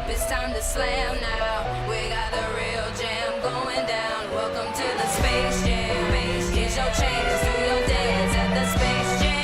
It's time to slam now. We got the real jam going down. Welcome to the Space Jam. Here's your chance, do your dance at the Space Jam.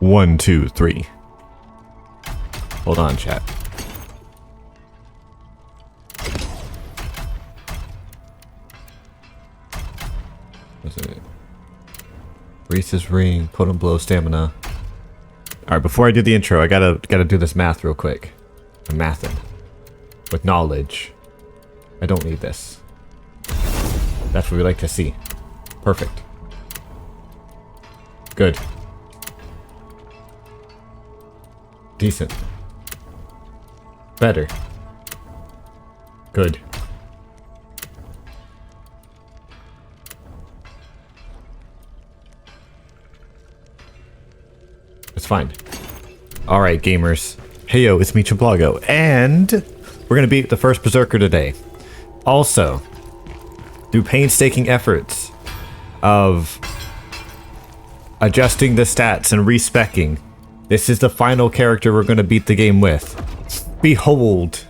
1, 2, 3. Hold on, chat. What's it? Reese's ring, potent blow, stamina. Alright, before I do the intro, I gotta do this math real quick. I'm mathing. With knowledge. I don't need this. That's what we like to see. Perfect. Good. Decent. Better. Good. It's fine. Alright, gamers. Heyo, it's me, Chablago, and we're gonna beat the first Berserker today. Also, through painstaking efforts of adjusting the stats and respecking, this is the final character we're gonna beat the game with. Behold!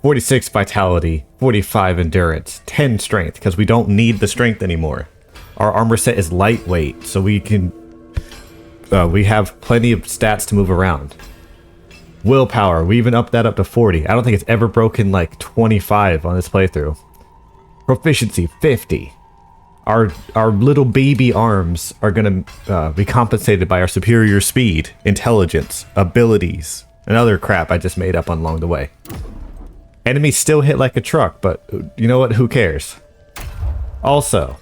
46 vitality, 45 endurance, 10 strength, because we don't need the strength anymore. Our armor set is lightweight, so we can we have plenty of stats to move around. Willpower, we even upped that up to 40. I don't think it's ever broken like 25 on this playthrough. Proficiency, 50. Our little baby arms are gonna be compensated by our superior speed, intelligence, abilities, and other crap I just made up along the way. Enemies still hit like a truck, but you know what? Who cares? Also,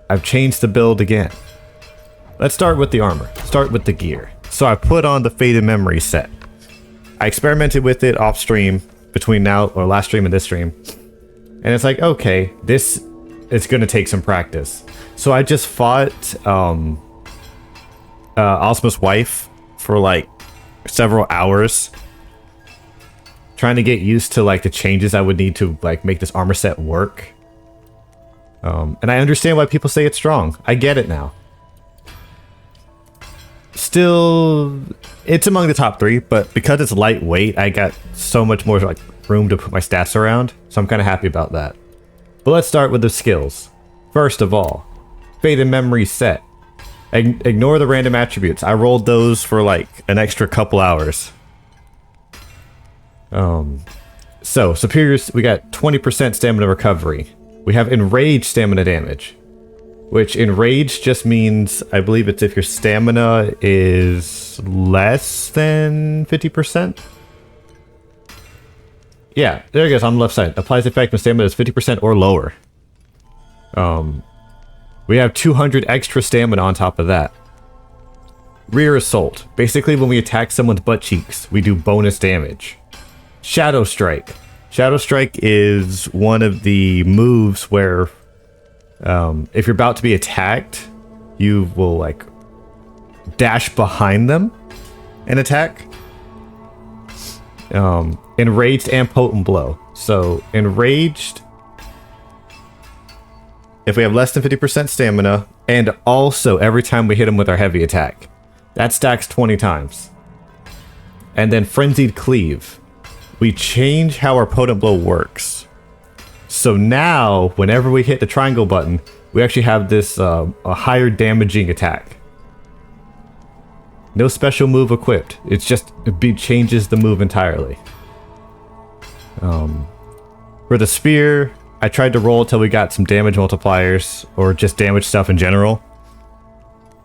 I've changed the build again. Let's start with the armor. Start with the gear. So I put on the Faded Memory set. I experimented with it off stream between now or last stream and this stream. And it's like, okay, this is going to take some practice. So I just fought Ozma's wife for like several hours. Trying to get used to like the changes I would need to like make this armor set work. And I understand why people say it's strong. I get it now. Still, it's among the top 3, but because it's lightweight, I got so much more like room to put my stats around, so I'm kind of happy about that. But let's start with the skills. First of all, Faded Memory set. Ignore the random attributes. I rolled those for like an extra couple hours. So superiors, we got 20% stamina recovery. We have enraged stamina damage. Which enraged just means, I believe it's if your stamina is less than 50%. Yeah, there it goes on the left side. Applies effect when stamina is 50% or lower. We have 200 extra stamina on top of that. Rear assault. Basically when we attack someone's butt cheeks, we do bonus damage. Shadow strike. Shadow strike is one of the moves where if you're about to be attacked, you will like dash behind them and attack. Enraged and potent blow. So enraged, if we have less than 50% stamina, and also every time we hit them with our heavy attack, that stacks 20 times. And then frenzied cleave. We change how our potent blow works. So now, whenever we hit the triangle button, we actually have this a higher damaging attack. No special move equipped. It's just, it changes the move entirely. For the spear, I tried to roll until we got some damage multipliers, or just damage stuff in general.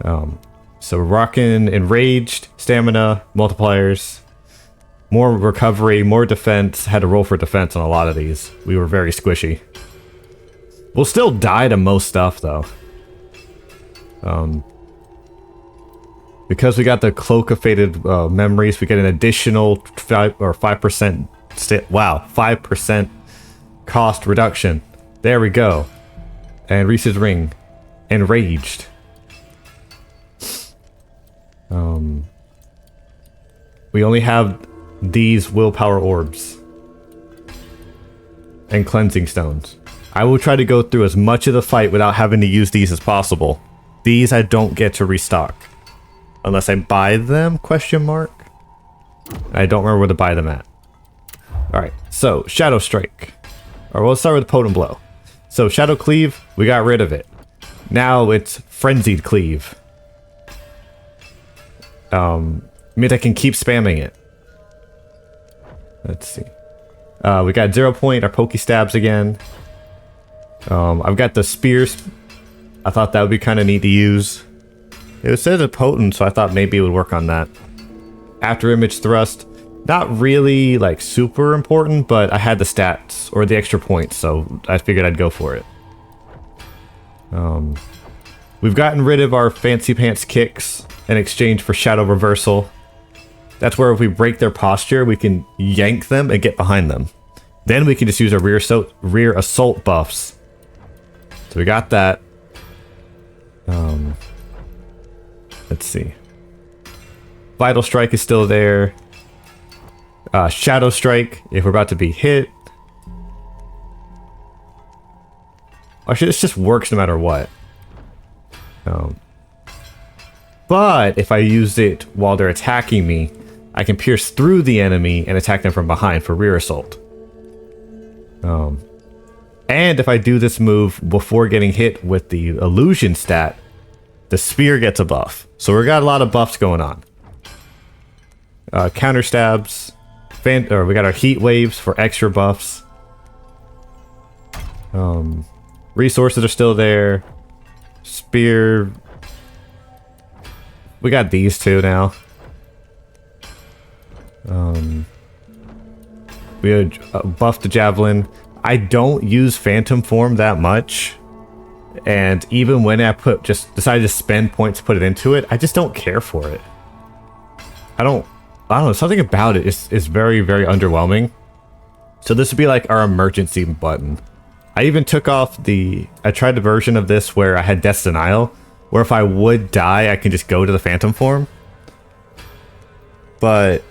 So we're rocking enraged, stamina, multipliers, more recovery, more defense. Had to roll for defense on a lot of these. We were very squishy. We'll still die to most stuff though. Because we got the Cloak of Faded Memories, we get an additional 5% 5% cost reduction. There we go. And Reese's ring. Enraged. We only have these willpower orbs. And cleansing stones. I will try to go through as much of the fight without having to use these as possible. These I don't get to restock. Unless I buy them, question mark. I don't remember where to buy them at. Alright, so Shadow Strike. Alright, well, let's start with Potent Blow. So Shadow Cleave, we got rid of it. Now it's Frenzied Cleave. Means I can keep spamming it. Let's see. We got 0 point, our Poke Stabs again. I've got the Spears. I thought that would be kind of neat to use. It says it's potent, so I thought maybe it would work on that. After Image Thrust. Not really, like, super important, but I had the stats, or the extra points, so I figured I'd go for it. We've gotten rid of our Fancy Pants kicks in exchange for Shadow Reversal. That's where if we break their posture, we can yank them and get behind them. Then we can just use our rear assault buffs. So we got that. Let's see. Vital Strike is still there. Shadow Strike, if we're about to be hit. Actually, this just works no matter what. But if I use it while they're attacking me, I can pierce through the enemy and attack them from behind for rear assault. And if I do this move before getting hit with the illusion stat, the spear gets a buff. So we got a lot of buffs going on. Counter stabs. We got our heat waves for extra buffs. Resources are still there. Spear. We got these two now. We had buffed the javelin. I don't use phantom form that much, and even when I just decided to spend points to put it into it, I just don't care for it. I don't know, something about it is very, very underwhelming. So this would be like our emergency button. I even took off I tried the version of this where I had Death's Denial, where if I would die, I can just go to the phantom form. But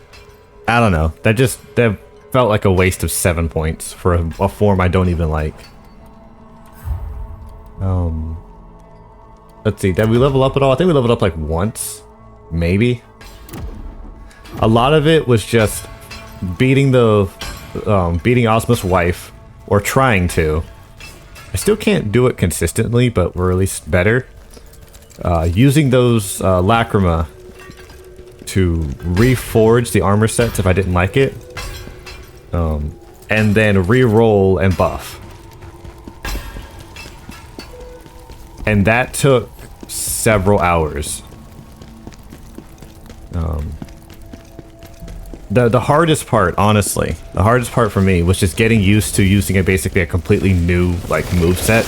I don't know, that felt like a waste of 7 points for a form I don't even like. Let's see, did we level up at all? I think we leveled up like once, maybe. A lot of it was just beating Ozma's wife, or trying to. I still can't do it consistently, but we're at least better. Using those Lacrima to reforge the armor sets if I didn't like it. And then re-roll and buff. And that took several hours. The hardest part, honestly, the hardest part for me was just getting used to using basically a completely new like move set.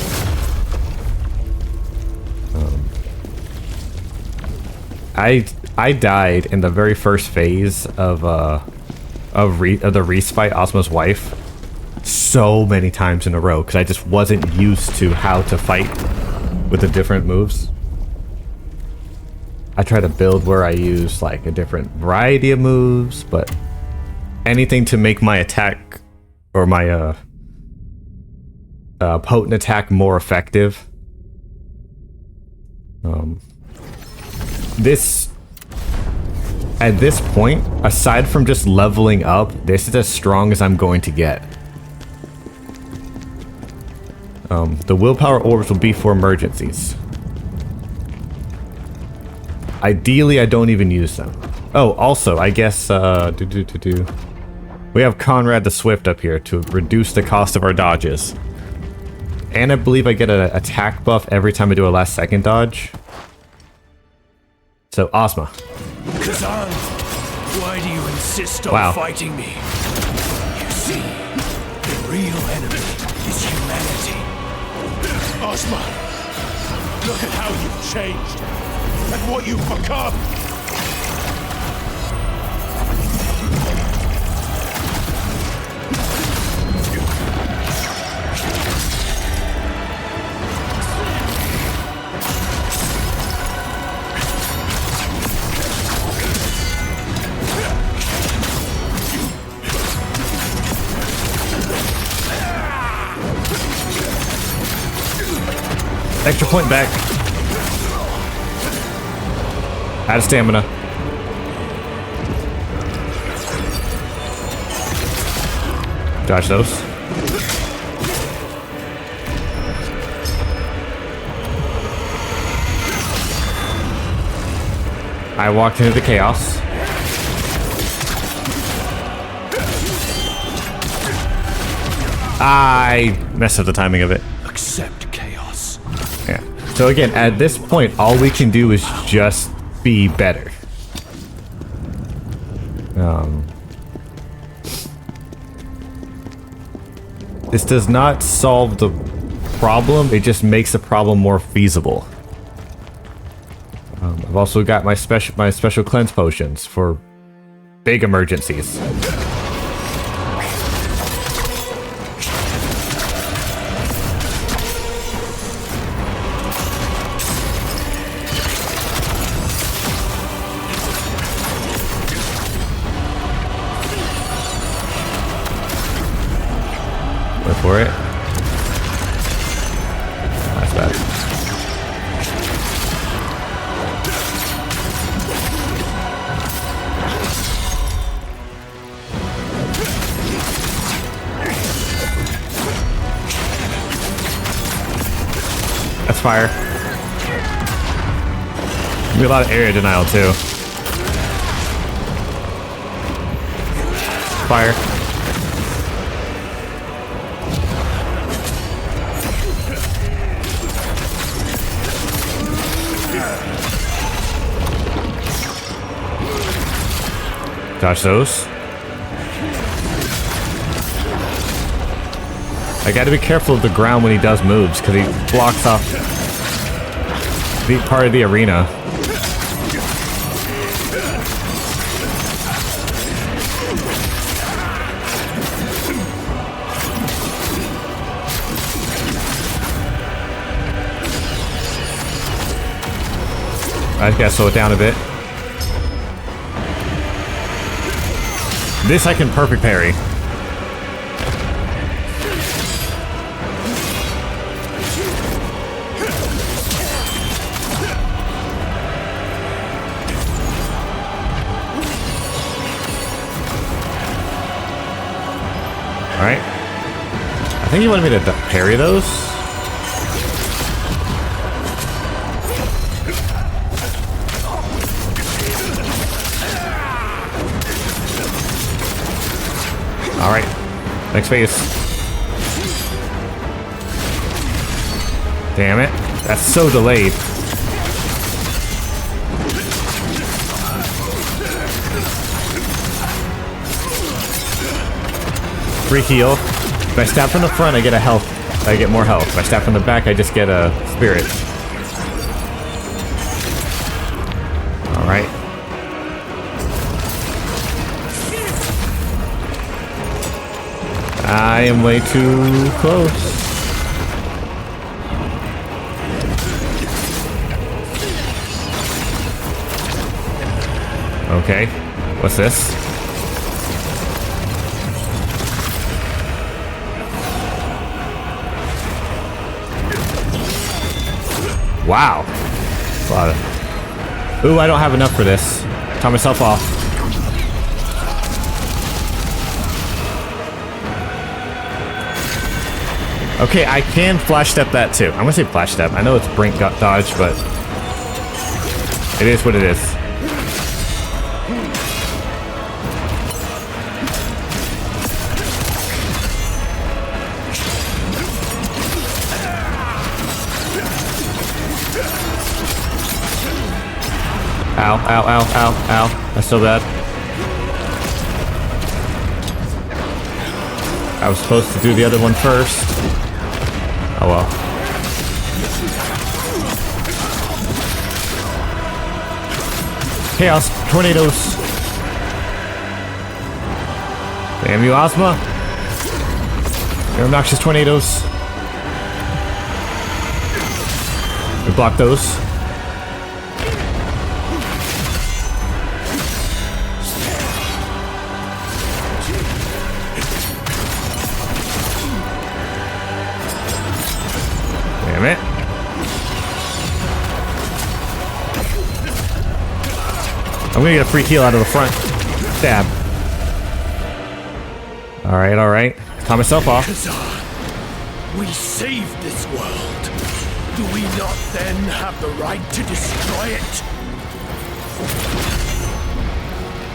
I died in the very first phase of the Reese fight, Ozma's wife, so many times in a row because I just wasn't used to how to fight with the different moves. I try to build where I use like a different variety of moves, but anything to make my attack or my potent attack more effective. At this point, aside from just leveling up, this is as strong as I'm going to get. The willpower orbs will be for emergencies. Ideally, I don't even use them. Oh, also, I guess, we have Conrad the Swift up here to reduce the cost of our dodges. And I believe I get an attack buff every time I do a last second dodge. So, Ozma. Khazan, why do you insist on fighting me? You see, the real enemy is humanity. Ozma, look at how you've changed. And what you've become! Extra point back. Out of stamina. Dodge those. I walked into the chaos. I messed up the timing of it. Accept chaos. Yeah. So again, at this point, all we can do is just be better. This does not solve the problem, it just makes the problem more feasible. I've also got my special cleanse potions for big emergencies. Wait for it. That's bad. That's fire. Be a lot of area denial too. Fire. Dodge those. I gotta be careful of the ground when he does moves, because he blocks off the part of the arena. I just gotta slow it down a bit. This I can perfect parry. Alright. I think he wanted me to parry those. Alright. Next phase. Damn it. That's so delayed. Free heal. If I stab from the front, I get a health. I get more health. If I stab from the back, I just get a spirit. Alright. I am way too close. Okay. What's this? Wow. A lot of... Ooh, I don't have enough for this. Top myself off. Okay, I can flash step that too. I'm gonna say flash step. I know it's brink got dodge, but it is what it is. Ow, ow, ow, ow, ow. That's so bad. I was supposed to do the other one first. Oh well. Chaos tornadoes. Damn you, Ozma. Your obnoxious tornadoes. We block those. Damn it. I'm gonna get a free heal out of the front. Stab. Alright, alright. Calm myself off. Khazan, we saved this world. Do we not then have the right to destroy it?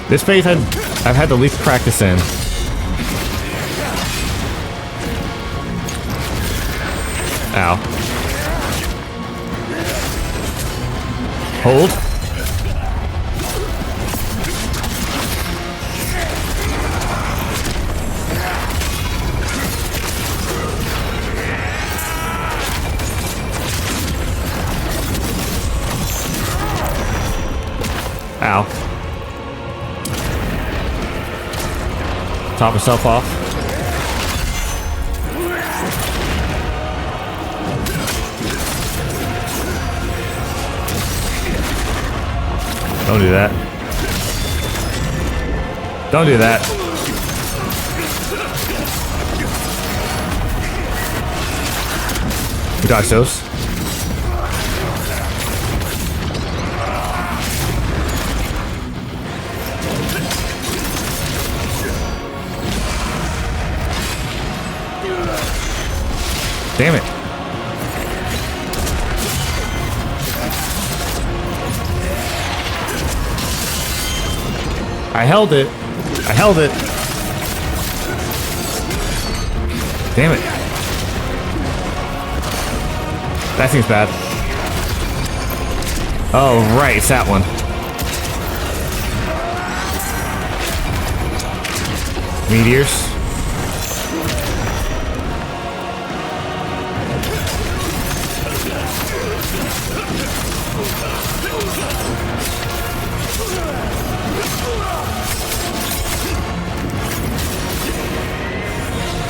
This phase I've had the least practice in. Ow. Hold. Ow. Top myself off. Don't do that. Don't do that. You dodge those. Damn it. I held it. I held it. Damn it. That seems bad. Oh, right. It's that one. Meteors.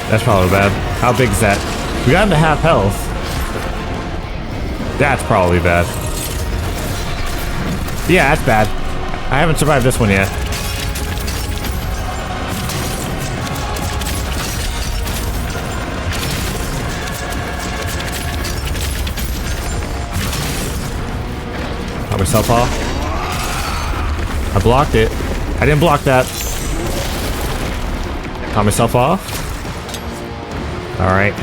That's probably bad. How big is that? We got him to half health. That's probably bad. Yeah, that's bad. I haven't survived this one yet. Got myself off. I blocked it. I didn't block that. Got myself off. All right.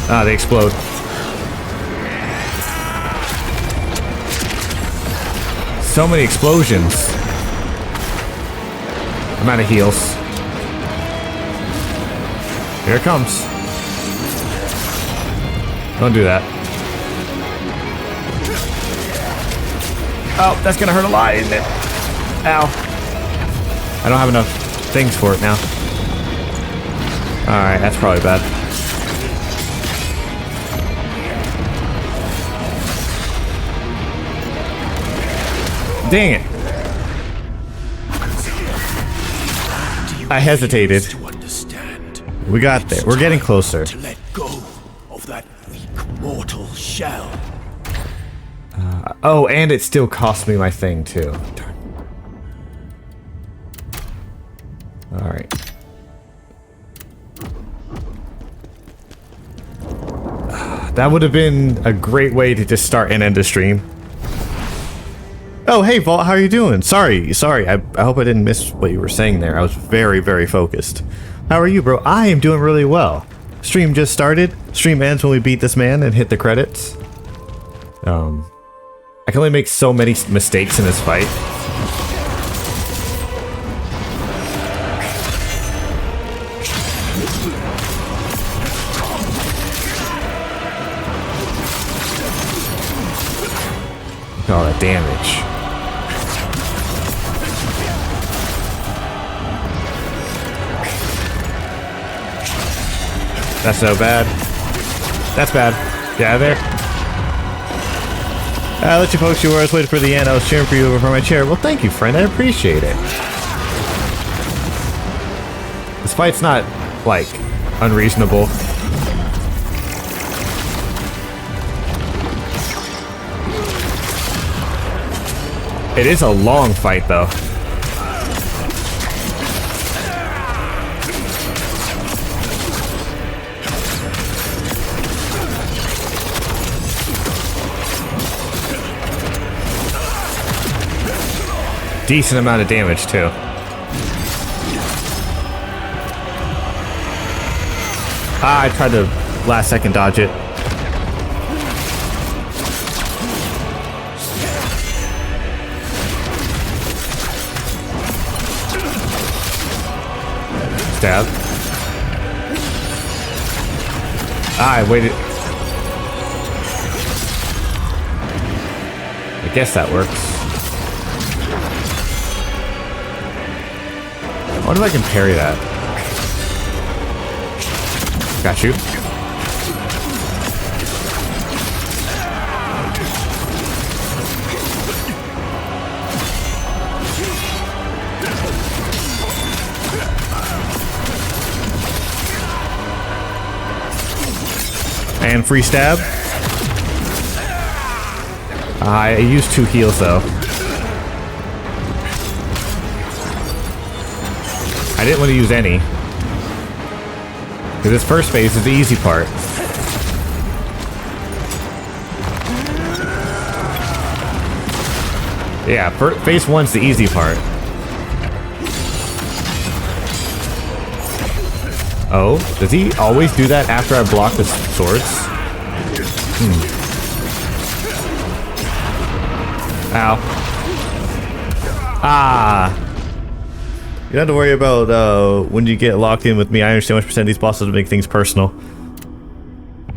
Ah, they explode. So many explosions. I'm out of heals. Here it comes. Don't do that. Oh, that's gonna hurt a lot, isn't it? Ow. I don't have enough things for it now. Alright, that's probably bad. Dang it. I hesitated. We got there. We're getting closer. To let go of that weak mortal shell. Oh, and it still cost me my thing too. Darn. Alright. That would have been a great way to just start and end the stream. Oh, hey, Vault, how are you doing? Sorry. I hope I didn't miss what you were saying there. I was very, very focused. How are you, bro? I am doing really well. Stream just started. Stream ends when we beat this man and hit the credits. I can only make so many mistakes in this fight. Look at all that damage. That's so bad. That's bad. Get out of there. I'll let you folks you were. I was waiting for the end. I was cheering for you over from my chair. Well, thank you, friend. I appreciate it. This fight's not, like, unreasonable. It is a long fight, though. Decent amount of damage, too. I tried to last second dodge it. stab. Ah, I waited. I guess that works. I wonder if I can parry that. Got you. And free stab. I used 2 heals though. I didn't want to use any. Because this first phase is the easy part. Yeah, phase 1's the easy part. Oh, does he always do that after I block the swords? Ow. Ah. You don't have to worry about when you get locked in with me. I understand which percent of these bosses make things personal.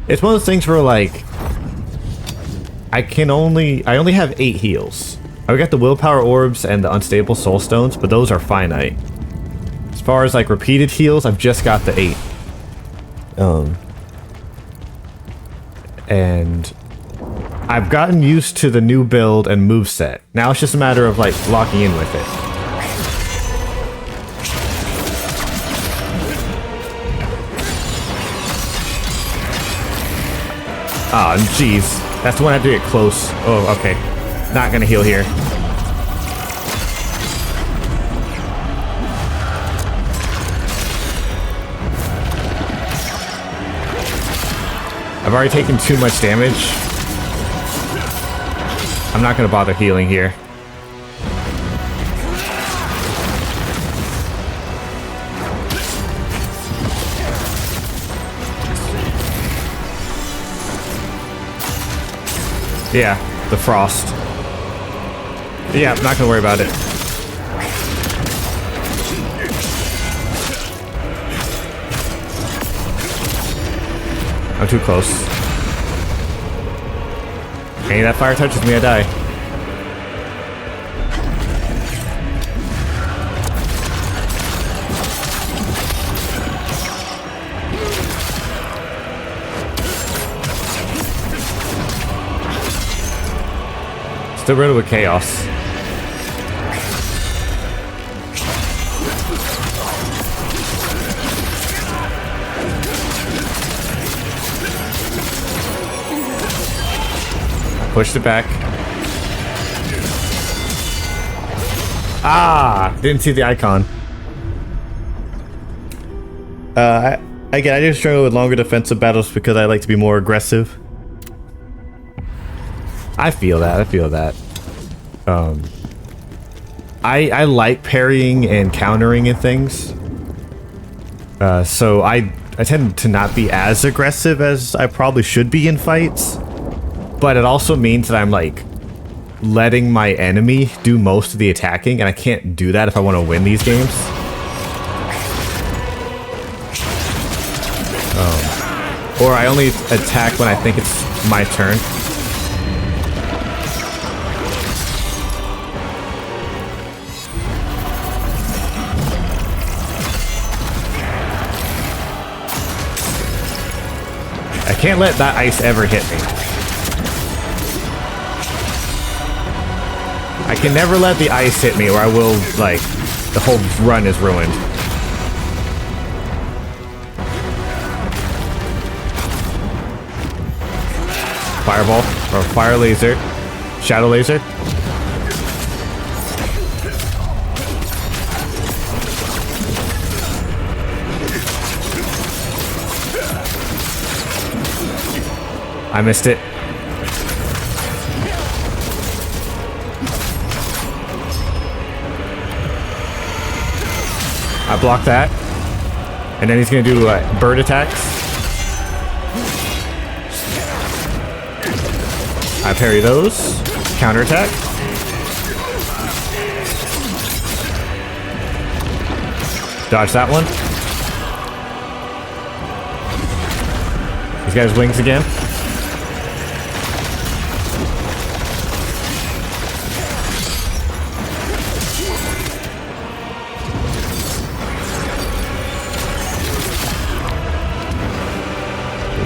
It's one of those things where like I only have 8 heals. I got the willpower orbs and the unstable soul stones, but those are finite. As far as like repeated heals, I've just got the 8. And I've gotten used to the new build and moveset. Now it's just a matter of like locking in with it. Oh, jeez. That's the one I have to get close. Oh, okay. Not gonna heal here. I've already taken too much damage. I'm not gonna bother healing here. Yeah, the frost. Yeah, I'm not gonna worry about it. I'm too close. Any of that fire touches me, I die. Still riddled with chaos. Pushed it back. Ah! Didn't see the icon. Again, I just struggle with longer defensive battles because I like to be more aggressive. I feel that. I feel that. I like parrying and countering and things. So I tend to not be as aggressive as I probably should be in fights. But it also means that I'm like letting my enemy do most of the attacking, and I can't do that if I want to win these games. Or I only attack when I think it's my turn. I can't let that ice ever hit me. I can never let the ice hit me or I will, like, the whole run is ruined. Fireball, or fire laser, shadow laser. I missed it. I blocked that. And then he's gonna do bird attacks. I parry those. Counterattack. Dodge that one. guy's wings again.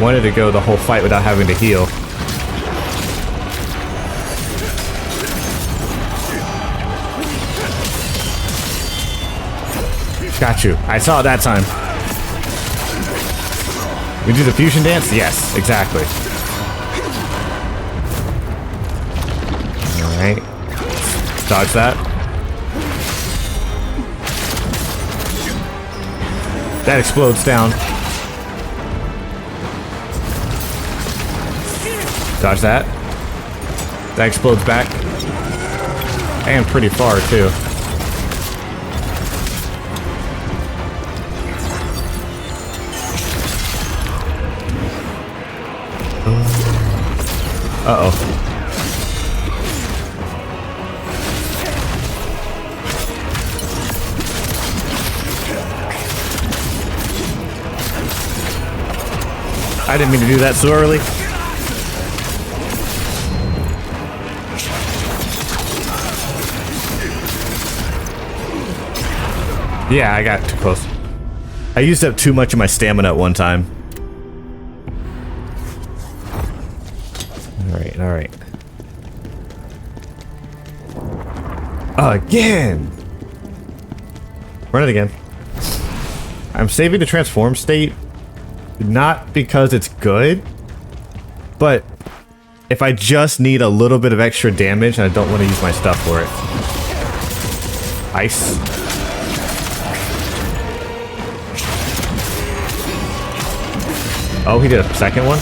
Wanted to go the whole fight without having to heal. Got you. I saw it that time. We do the fusion dance? Yes, exactly. Alright. Dodge that. That explodes down. Dodge that. That explodes back. And pretty far, too. Uh-oh. I didn't mean to do that so early. Yeah, I got too close. I used up too much of my stamina at one time. Alright. Again! Run it again. I'm saving the transform state, not because it's good, but if I just need a little bit of extra damage and I don't want to use my stuff for it. Ice. Oh, he did a second one?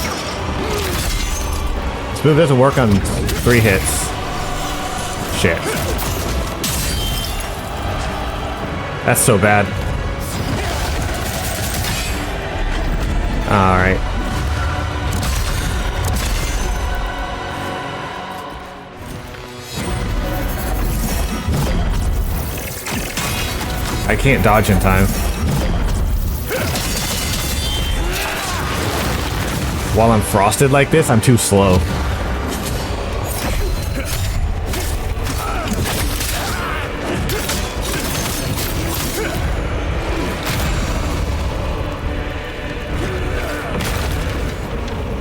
This move doesn't work on 3 hits. Shit. That's so bad. Alright. I can't dodge in time. While I'm frosted like this, I'm too slow.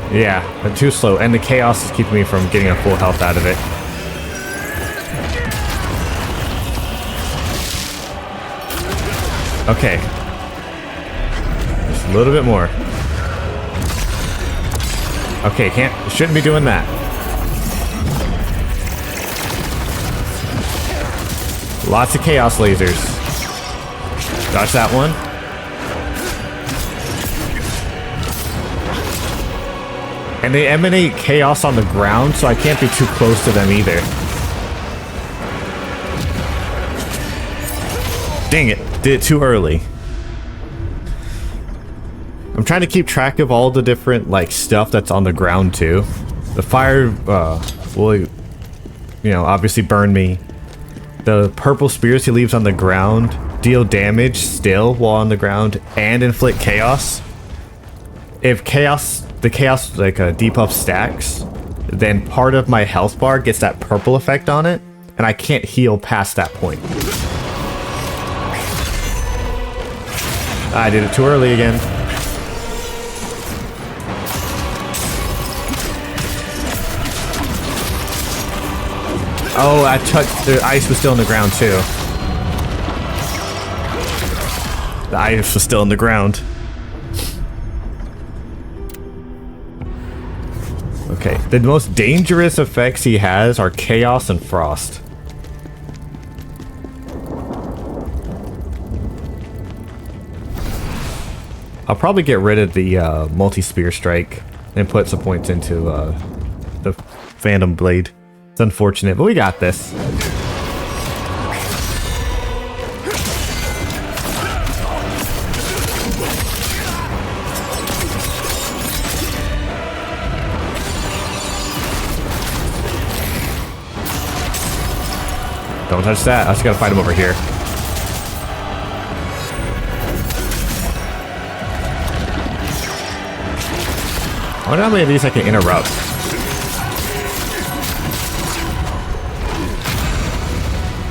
Yeah, I'm too slow, and the chaos is keeping me from getting a full health out of it. Okay. Just a little bit more. Okay, shouldn't be doing that. Lots of chaos lasers. Dodge that one. And they emanate chaos on the ground, so I can't be too close to them either. Dang it, did it too early. I'm trying to keep track of all the different, like, stuff that's on the ground, too. The fire, will, you know, obviously burn me. The purple spears he leaves on the ground deal damage still while on the ground and inflict chaos. If the chaos, like, debuff stacks, then part of my health bar gets that purple effect on it, and I can't heal past that point. I did it too early again. Oh, I touched, the ice was still in the ground too. The ice was still in the ground. Okay, the most dangerous effects he has are chaos and frost. I'll probably get rid of the multi-spear strike and put some points into the Phantom Blade. It's unfortunate, but we got this. Don't touch that. I just gotta fight him over here. I wonder how many of these I can interrupt.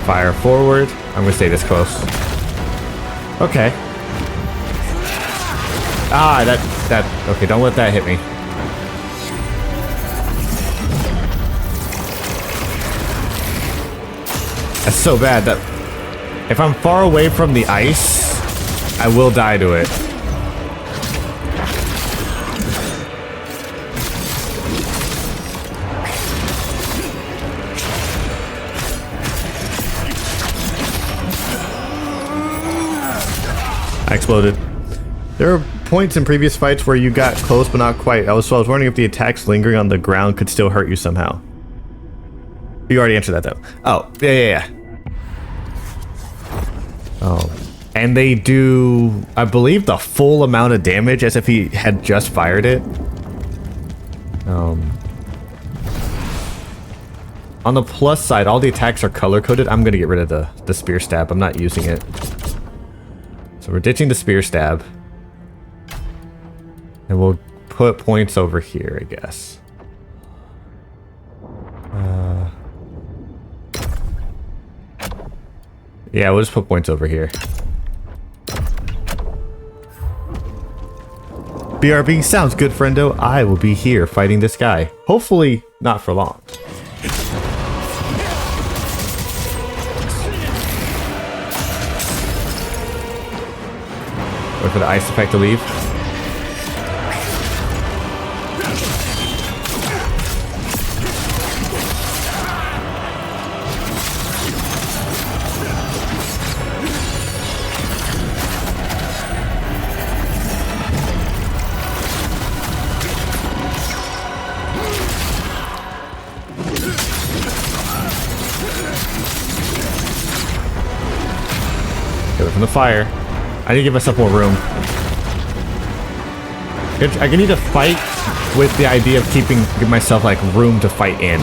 Fire forward. I'm gonna stay this close. Okay. Ah, that. Okay, don't let that hit me. That's so bad that if I'm far away from the ice, I will die to it. I exploded. There are points in previous fights where you got close but not quite. I was wondering if the attacks lingering on the ground could still hurt you somehow. You already answered that though. Oh, yeah. Oh, and they do, I believe, the full amount of damage as if he had just fired it. On the plus side, all the attacks are color-coded. I'm gonna get rid of the spear stab. I'm not using it. So we're ditching the spear stab. And we'll put points over here, I guess. Yeah, we'll just put points over here. BRB, sounds good, friendo. I will be here fighting this guy. Hopefully not for long. Wait for the ice effect to leave. From the fire. I need to give myself more room. I need to fight with the idea of give myself like room to fight in.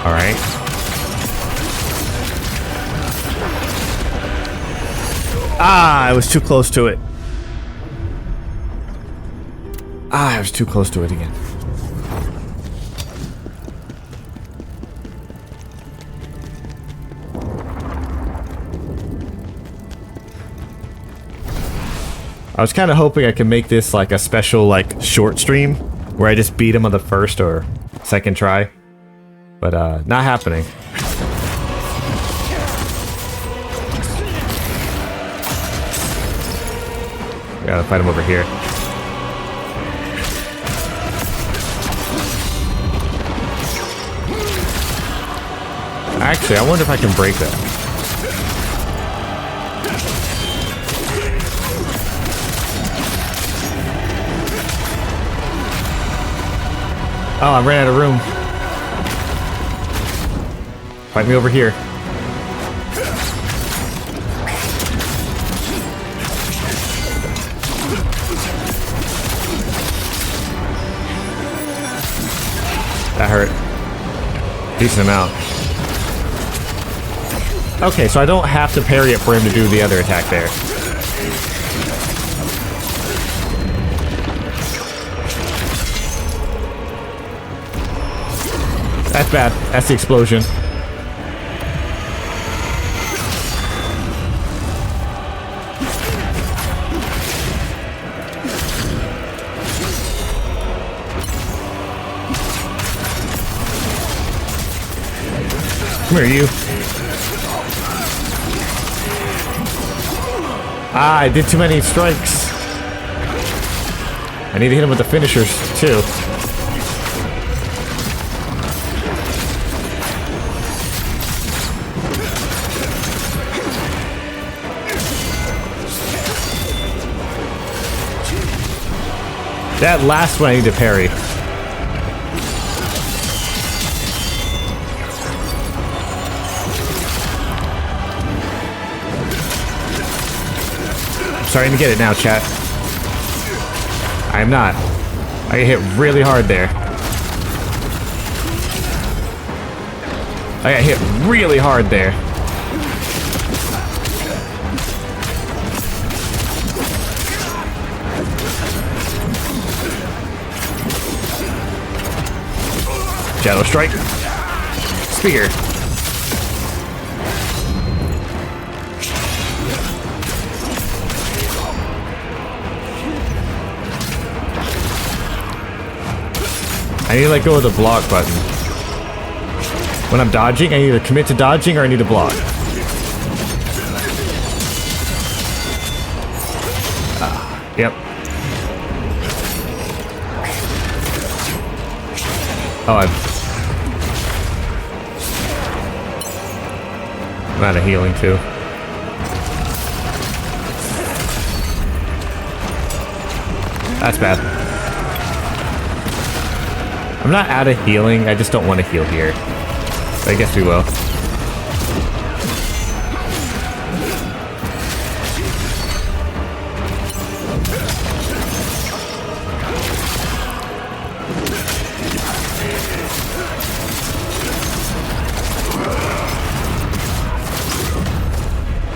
Alright. Ah, I was too close to it. I was too close to it again. I was kind of hoping I could make this like a special like short stream where I just beat him on the first or second try. But not happening. We gotta fight him over here. Actually, I wonder if I can break that. Oh, I ran out of room. Fight me over here. That hurt. Decent amount. Okay, so I don't have to parry it for him to do the other attack there. That's bad. That's the explosion. Come here, you. Ah, I did too many strikes. I need to hit him with the finishers, too. That last one I need to parry. I'm starting to get it now, chat. I am not. I get hit really hard there. I got hit really hard there. Shadow Strike. Spear. I need to let go of the block button. When I'm dodging, I need to commit to dodging or I need to block. Yep. Oh, I'm out of healing too. That's bad. I'm not out of healing, I just don't want to heal here. But I guess we will.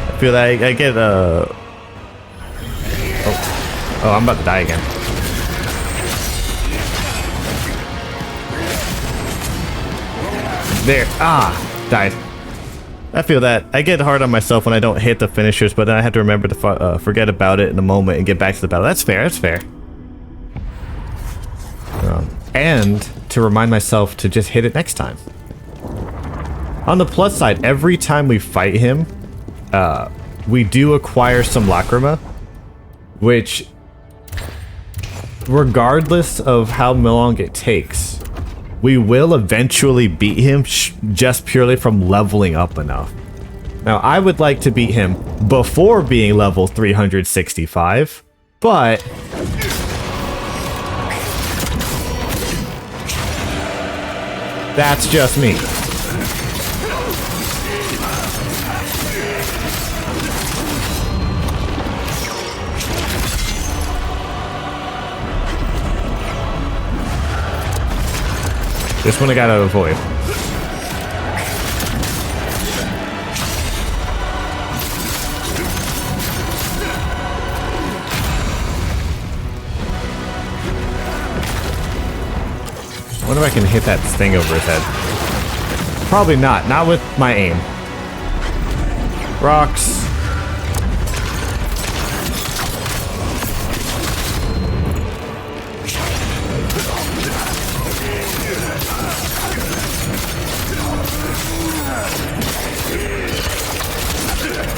I feel like I get Oh, I'm about to die again. There. Ah, died. I feel that. I get hard on myself when I don't hit the finishers, but then I have to remember to forget about it in a moment and get back to the battle. That's fair. That's fair. And to remind myself to just hit it next time. On the plus side, every time we fight him, we do acquire some lacrima, which, regardless of how long it takes, we will eventually beat him just purely from leveling up enough. Now, I would like to beat him before being level 365, but that's just me. This one I gotta avoid. I wonder if I can hit that thing over his head. Probably not. Not with my aim. Rocks.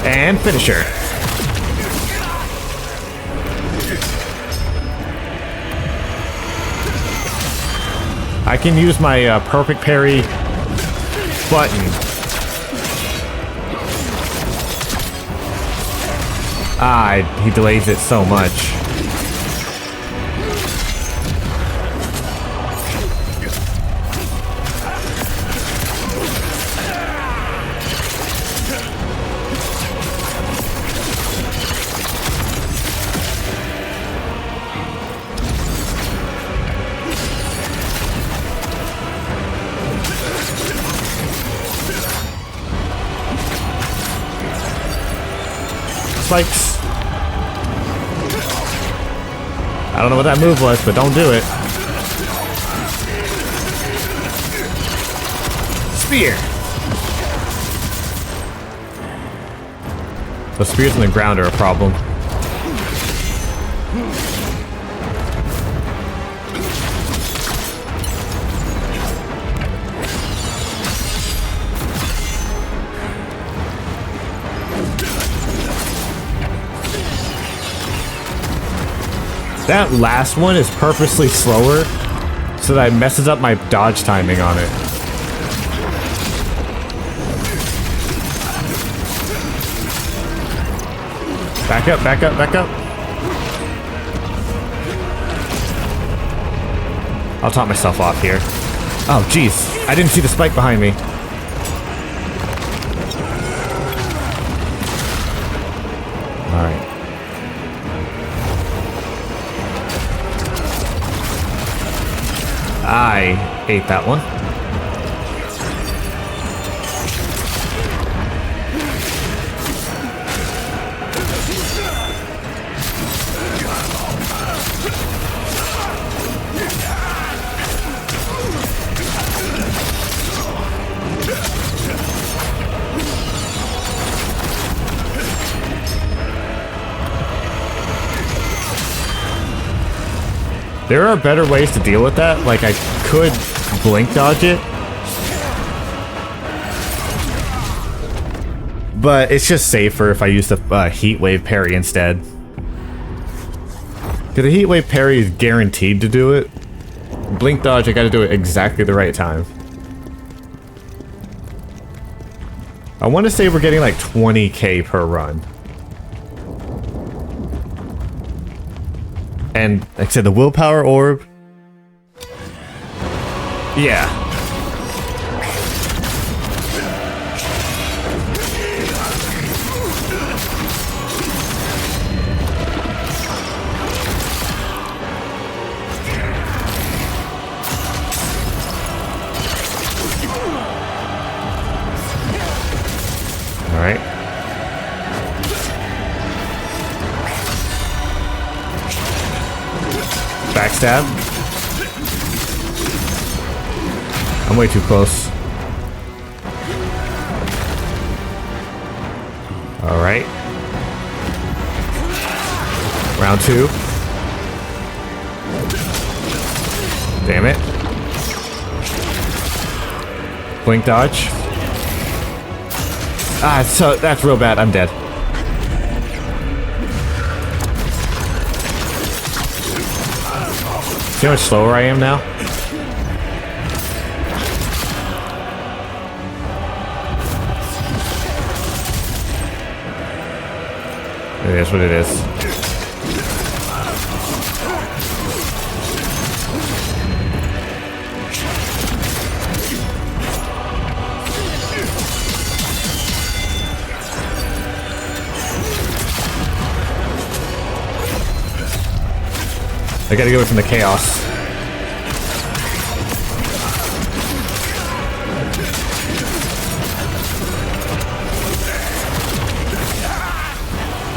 And finisher. I can use my perfect parry button. Ah, he delays it so much. Spikes. I don't know what that move was, but don't do it. Spear. The spears on the ground are a problem. That last one is purposely slower so that it messes up my dodge timing on it. Back up, back up, back up. I'll top myself off here. Oh, jeez. I didn't see the spike behind me. Alright. I ate that one. There are better ways to deal with that. Like, I could blink dodge it. But it's just safer if I use the heat wave parry instead. Because the heat wave parry is guaranteed to do it. Blink dodge, I gotta do it exactly the right time. I want to say we're getting like 20k per run. And like I said, the willpower orb. Yeah. All right. Backstab. I'm way too close. All right. Round 2. Damn it. Blink dodge. Ah, so that's real bad. I'm dead. See how much slower I am now? It is what it is. I gotta get away from the chaos.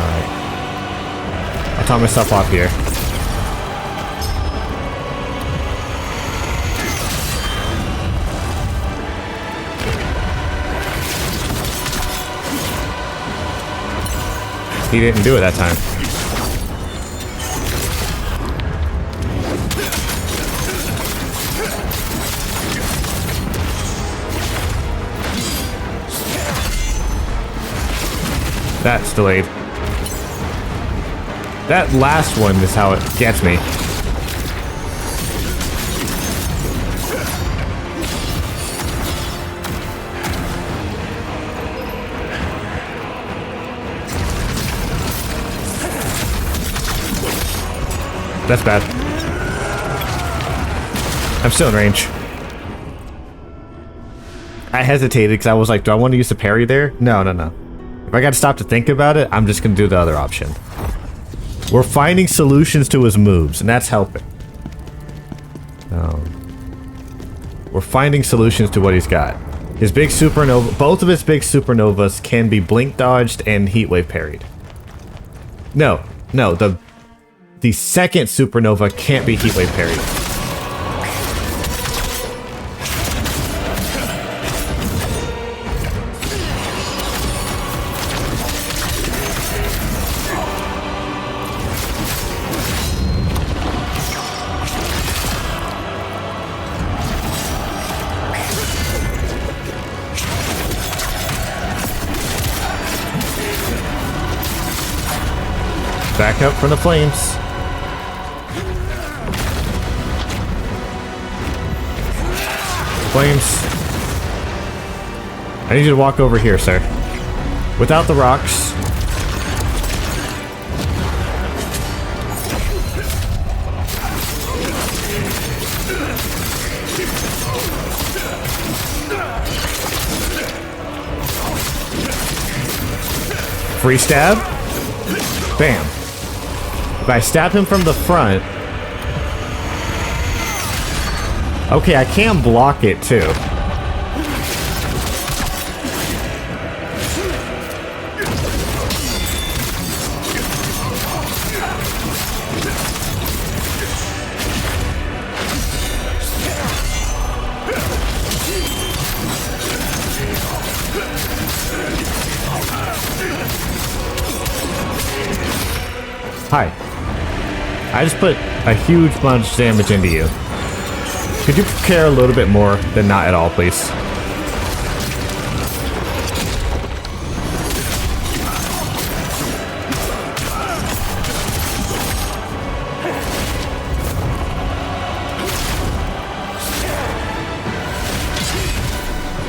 Alright. I'll top myself off here. He didn't do it that time. That's delayed. That last one is how it gets me. That's bad. I'm still in range. I hesitated because I was like, do I want to use the parry there? No, no, no. If I gotta stop to think about it, I'm just gonna do the other option. We're finding solutions to his moves, and that's helping. We're finding solutions to what he's got. His big supernova, both of his big supernovas can be blink dodged and heat wave parried. No, no, the second supernova can't be heat wave parried. Back up from the flames. Flames. I need you to walk over here, sir. Without the rocks. Free stab. Bam. If I stab him from the front... Okay, I can block it too. Hi. I just put a huge bunch of damage into you. Could you care a little bit more than not at all, please?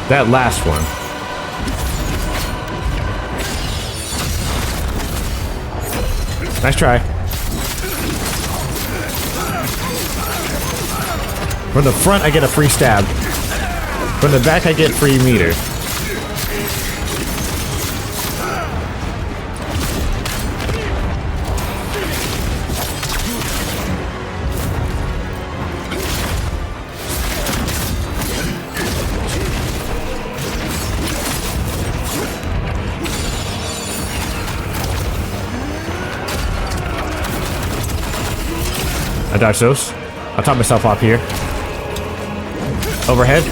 That last one. Nice try. From the front, I get a free stab. From the back, I get free meter. I dodge those. I'll top myself off here. Overhead.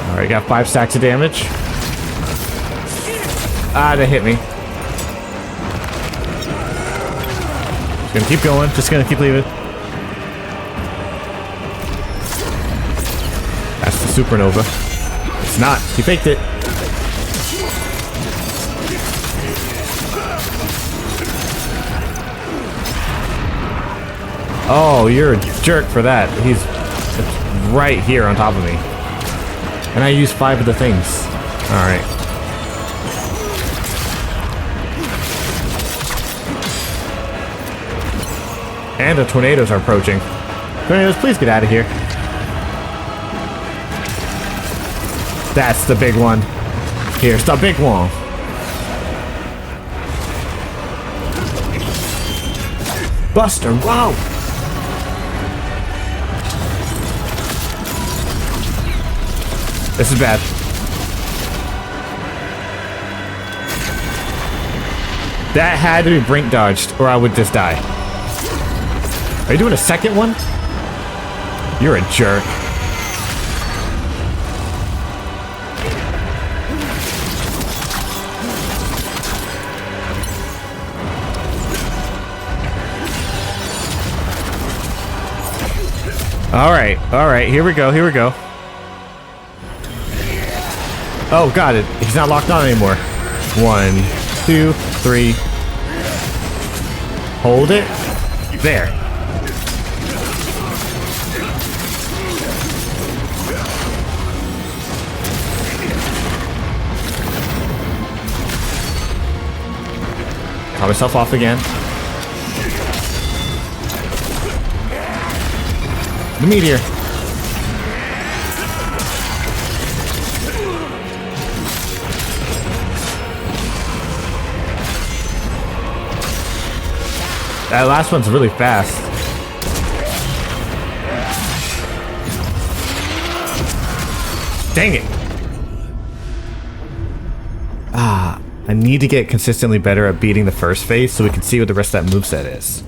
Alright, got 5 stacks of damage. Ah, that hit me. Just gonna keep going. Just gonna keep leaving. That's the supernova. It's not. He faked it. Oh, you're a jerk for that. He's right here on top of me. And I used 5 of the things. Alright. And the tornadoes are approaching. Tornadoes, please get out of here. That's the big one. Here's the big one. Buster, wow! This is bad. That had to be brink dodged, or I would just die. Are you doing a second one? You're a jerk. Alright, here we go. Oh, got it. He's not locked on anymore. 1, 2, 3. Hold it. There. Caught myself off again. The meteor. That last one's really fast. Dang it. Ah, I need to get consistently better at beating the first phase so we can see what the rest of that moveset is.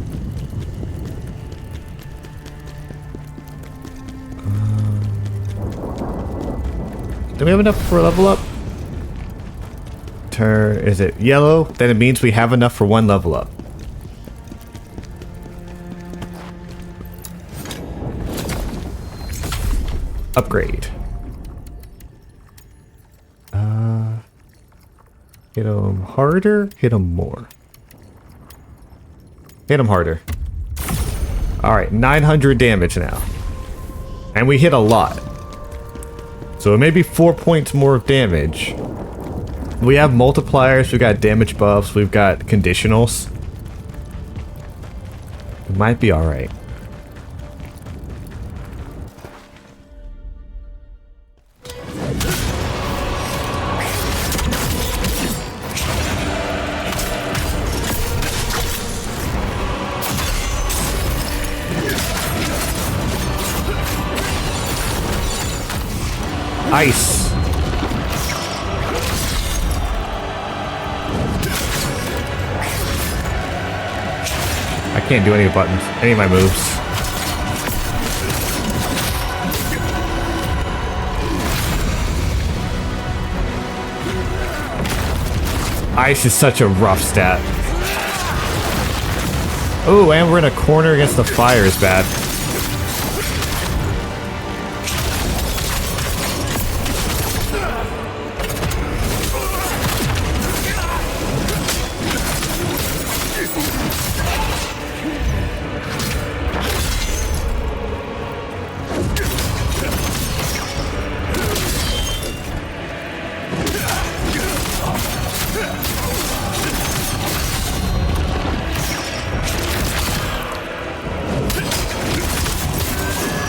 Do we have enough for a level up? Is it yellow? Then it means we have enough for 1 level up. Upgrade. Hit him harder, hit him more. Hit him harder. Alright, 900 damage now. And we hit a lot. So it may be 4 points more of damage. We have multipliers, we've got damage buffs, we've got conditionals. It might be alright. Ice. I can't do any buttons, any of my moves. Ice is such a rough stat. Oh, and we're in a corner against the fire is bad.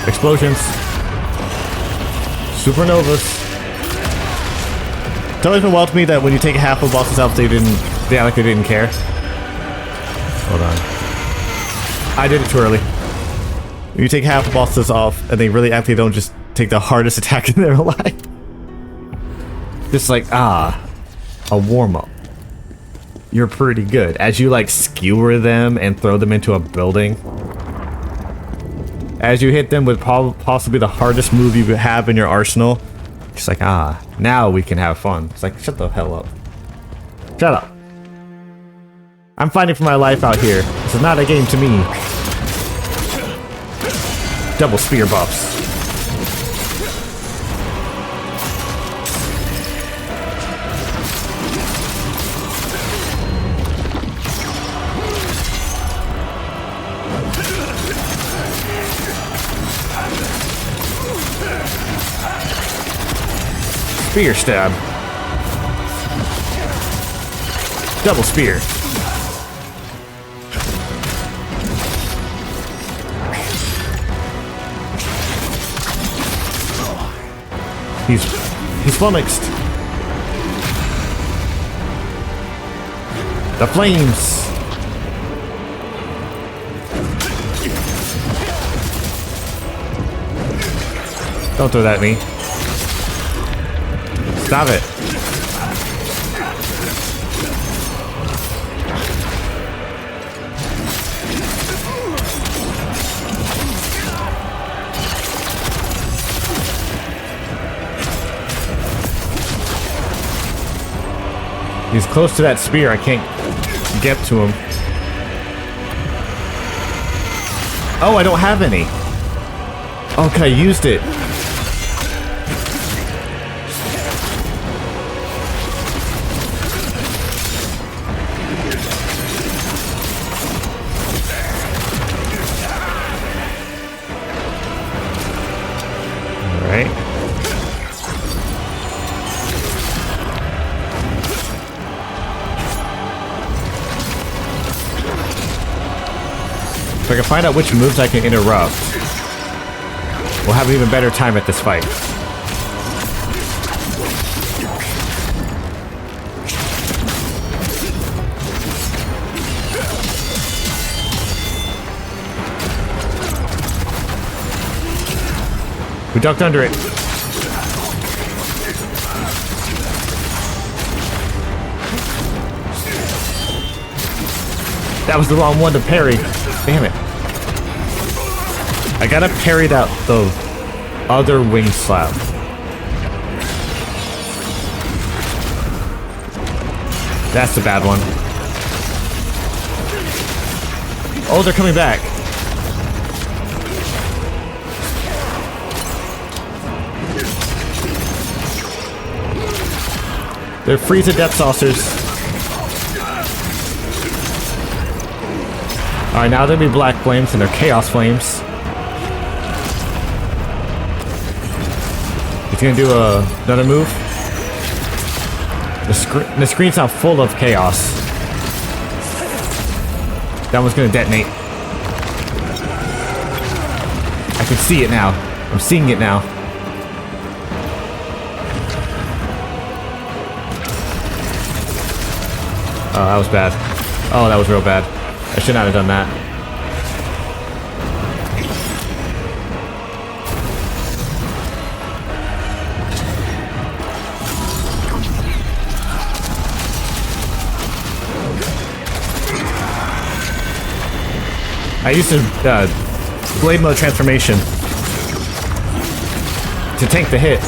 Explosions. Supernovas. It's always been wild to me that when you take half of a boss's health, they act like they didn't care. Hold on. I did it too early. When you take half the bosses off, and they really actually don't just take the hardest attack in their life. Just like, a warm-up. You're pretty good. As you like skewer them and throw them into a building. As you hit them with possibly the hardest move you have in your arsenal. It's like, now we can have fun. It's like, shut the hell up. Shut up. I'm fighting for my life out here. This is not a game to me. Double spear buffs. Spear stab. Double spear. He's flummoxed. The flames. Don't throw that at me. Stop it. He's close to that spear. I can't get to him. Oh, I don't have any. Okay, I used it. If I can find out which moves I can interrupt, we'll have an even better time at this fight. We ducked under it. That was the wrong one to parry. Damn it. I gotta parry that the other wing slap. That's the bad one. Oh, they're coming back. They're Frieza Death Saucers. Alright, now there'll be black flames and they're chaos flames. He's gonna do another move. The screen's now full of chaos. That one's gonna detonate. I can see it now. I'm seeing it now. Oh, that was bad. Oh, that was real bad. I should not have done that. I used to blade mode transformation to tank the hit.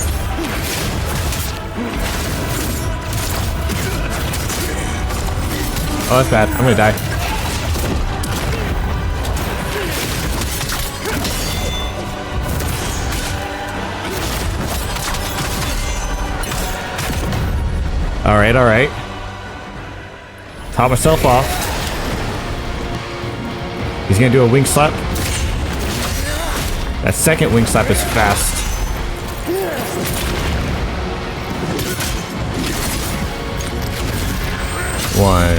Oh, that's bad. I'm gonna die. Alright, alright. Top myself off. He's gonna do a wing slap. That second wing slap is fast. One,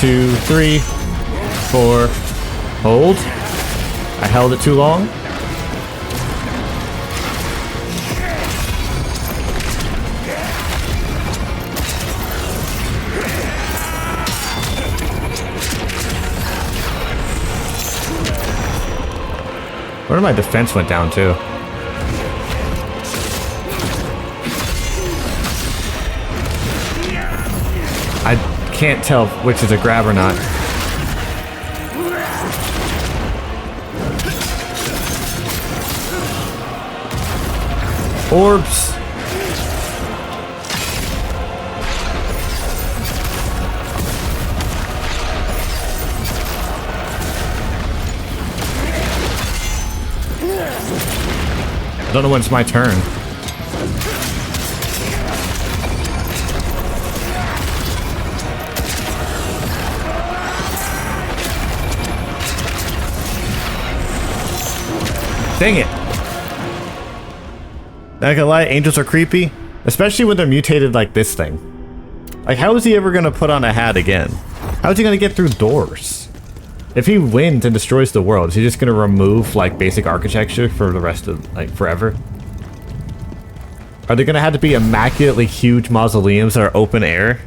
two, three, four. Hold. I held it too long. Where my defense went down too. I can't tell which is a grab or not. Orbs. I don't know when it's my turn. Dang it. Not gonna lie, angels are creepy. Especially when they're mutated like this thing. Like, how is he ever gonna put on a hat again? How is he gonna get through doors? If he wins and destroys the world, is he just gonna remove, like, basic architecture for the rest of, like, forever? Are they gonna have to be immaculately huge mausoleums that are open air?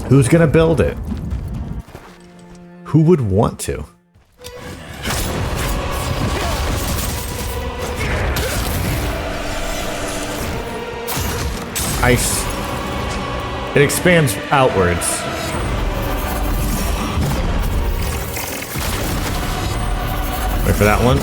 Who's gonna build it? Who would want to? Ice. It expands outwards. Wait for that one.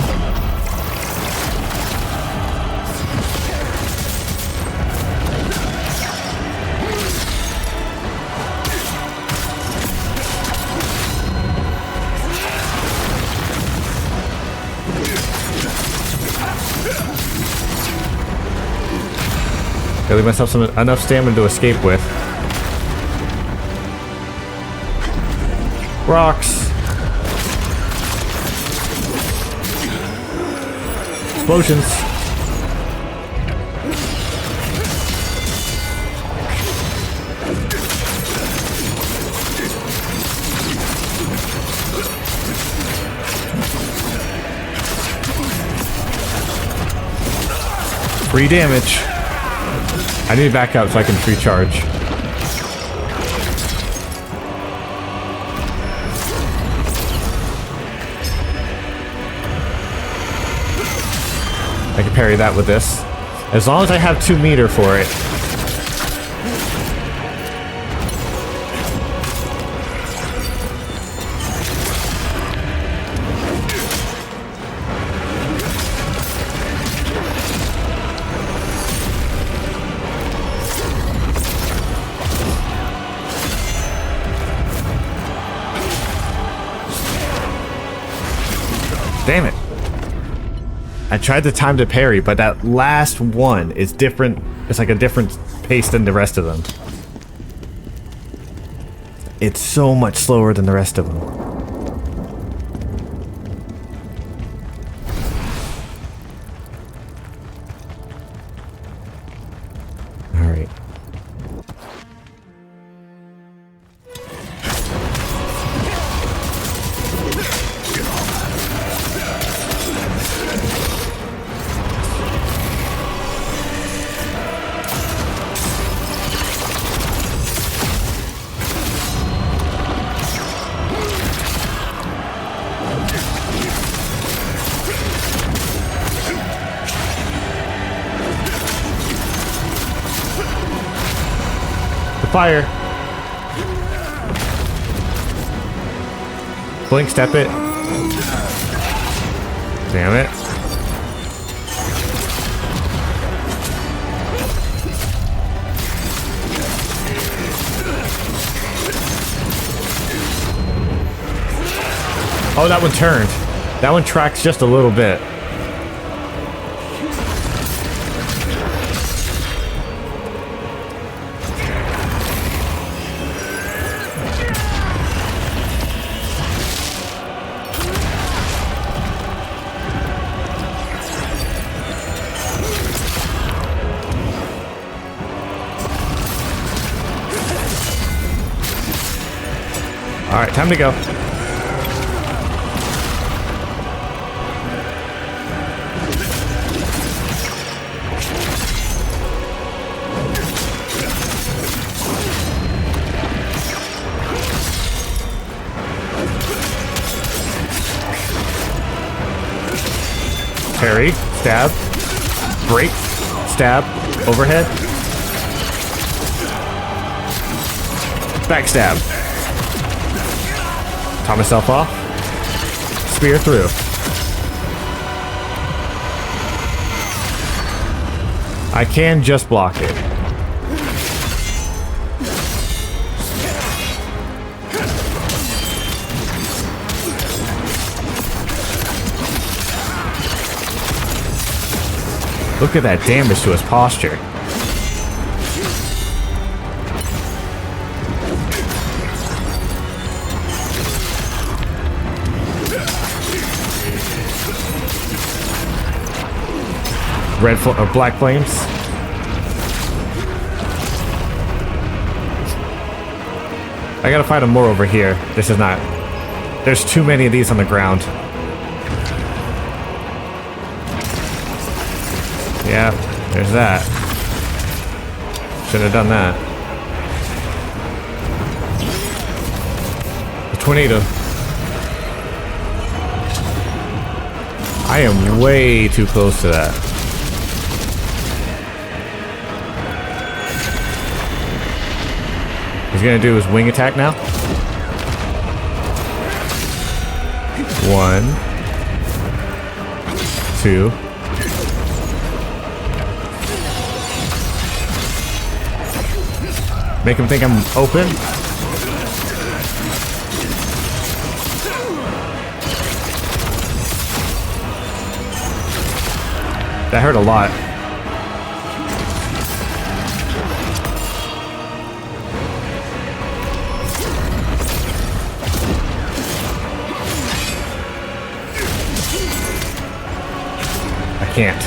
Gotta leave myself enough stamina to escape with. Rocks. Explosions. Free damage. I need to back up so I can free charge. I can parry that with this. As long as I have 2 meter for it. Damn it. I tried the time to parry, but that last one is different. It's like a different pace than the rest of them. It's so much slower than the rest of them. All right. Fire. Blink, step it. Damn it. Oh, that one turned. That one tracks just a little bit. All right, time to go. Parry, stab, break, stab, overhead, backstab. Top myself off, spear through. I can just block it. Look at that damage to his posture. Red or black flames. I gotta fight him more over here. This is not... There's too many of these on the ground. Yeah, there's that. Should have done that. The tornado. I am way too close to that. He's gonna do his wing attack now. 1, 2. Make him think I'm open. That hurt a lot. I can't.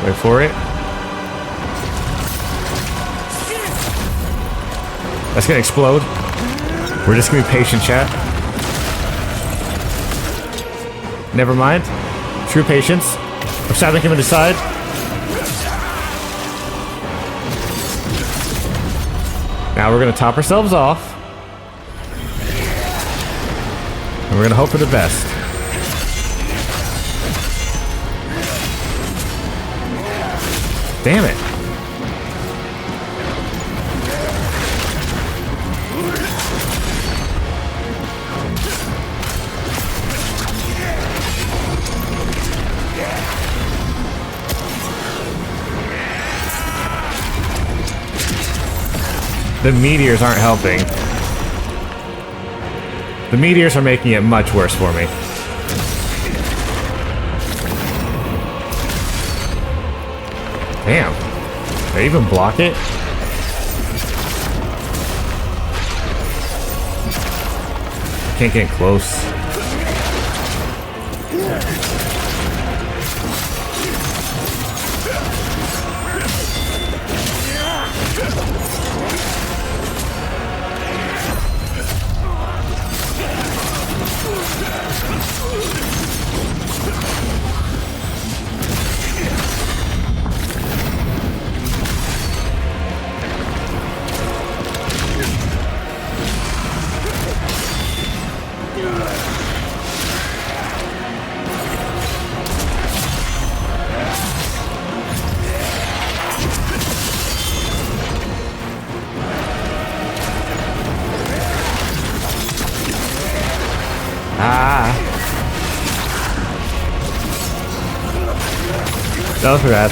Wait for it. That's gonna explode. We're just gonna be patient, chat. Never mind. True patience. I'm stabbing him in the side. Now we're gonna top ourselves off. And we're gonna hope for the best. Damn it. The meteors aren't helping. The meteors are making it much worse for me. Damn. Did I even block it? Can't get close. That was bad.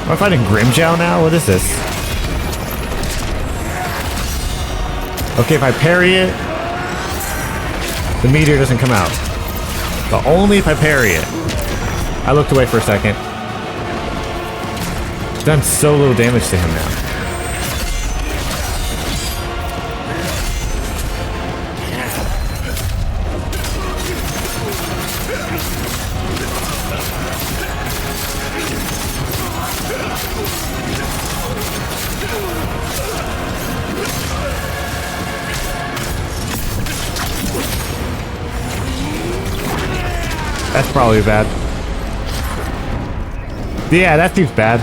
Am I fighting Grimjow now? What is this? Okay, if I parry it, the meteor doesn't come out. But only if I parry it. I looked away for a second. Done so little damage to him now. That's probably bad. Yeah, that seems bad.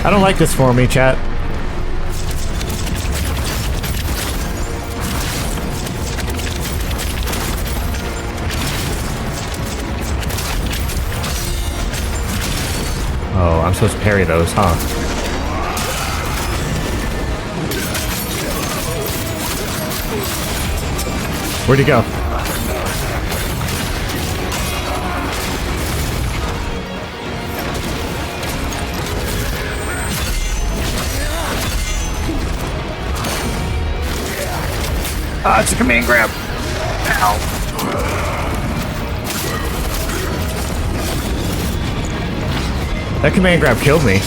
I don't like this for me, chat. Oh, I'm supposed to parry those, huh? Where'd he go? Ah, it's a command grab. Ow. That command grab killed me.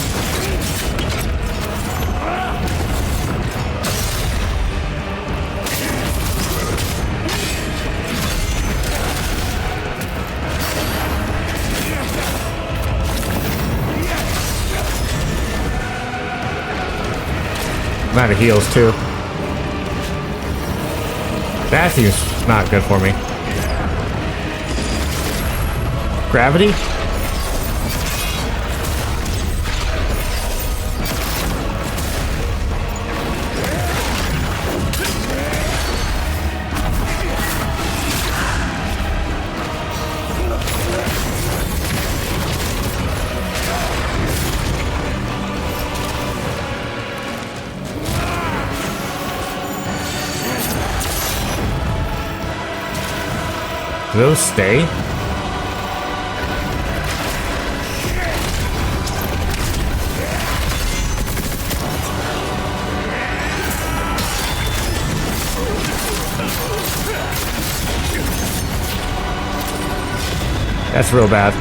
I'm out of heals too. That seems not good for me. Gravity? Do those stay? That's real bad.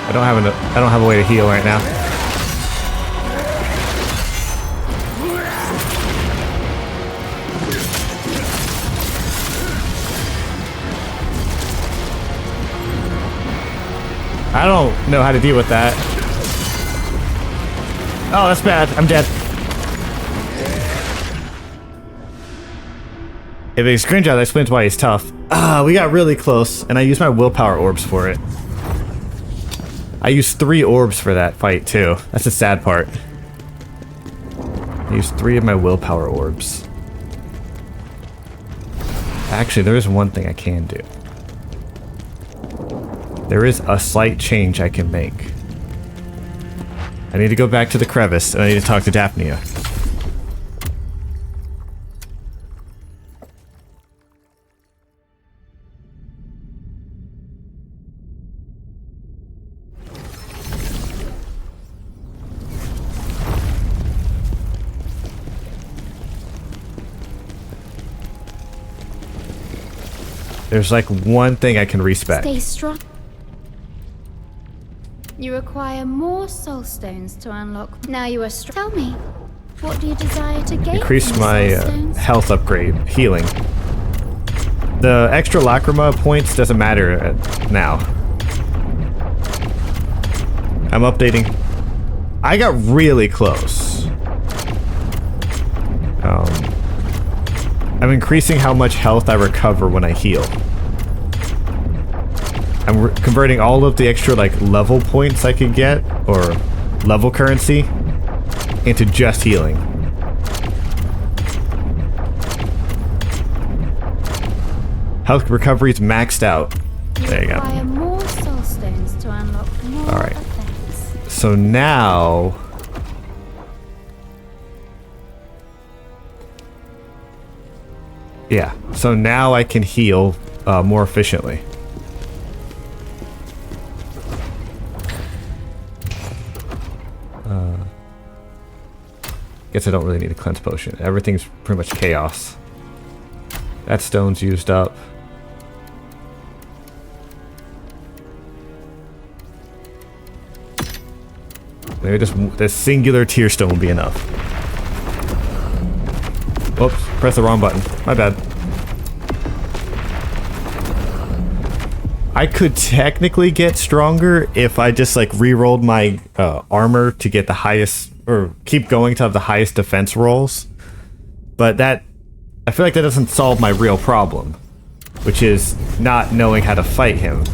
I don't have a way to heal right now. I don't know how to deal with that. Oh, that's bad. I'm dead. If it's Grimjow, that explains why he's tough. Ah, we got really close, and I used my willpower orbs for it. I used 3 orbs for that fight, too. That's the sad part. I used 3 of my willpower orbs. Actually, there is one thing I can do. There is a slight change I can make. I need to go back to the crevice, and I need to talk to Daphnia. There's like one thing I can respec. Stay strong. You require more soul stones to unlock. Now you are strong. Tell me, what do you desire to gain? Increase from my soul stones? health upgrade, healing. The extra lacrima points doesn't matter now. I'm updating. I got really close. I'm increasing how much health I recover when I heal. I'm converting all of the extra like level points I could get, or level currency, into just healing. Health recovery is maxed out. There you go. Require more soul stones to unlock more All right. effects. So now Yeah, so now I can heal more efficiently. Guess I don't really need a cleanse potion. Everything's pretty much chaos. That stone's used up. Maybe just this singular tear stone will be enough. Whoops, press the wrong button. My bad. I could technically get stronger if I just like re-rolled my armor to get the highest, or keep going to have the highest defense rolls. But that, I feel like that doesn't solve my real problem, which is not knowing how to fight him.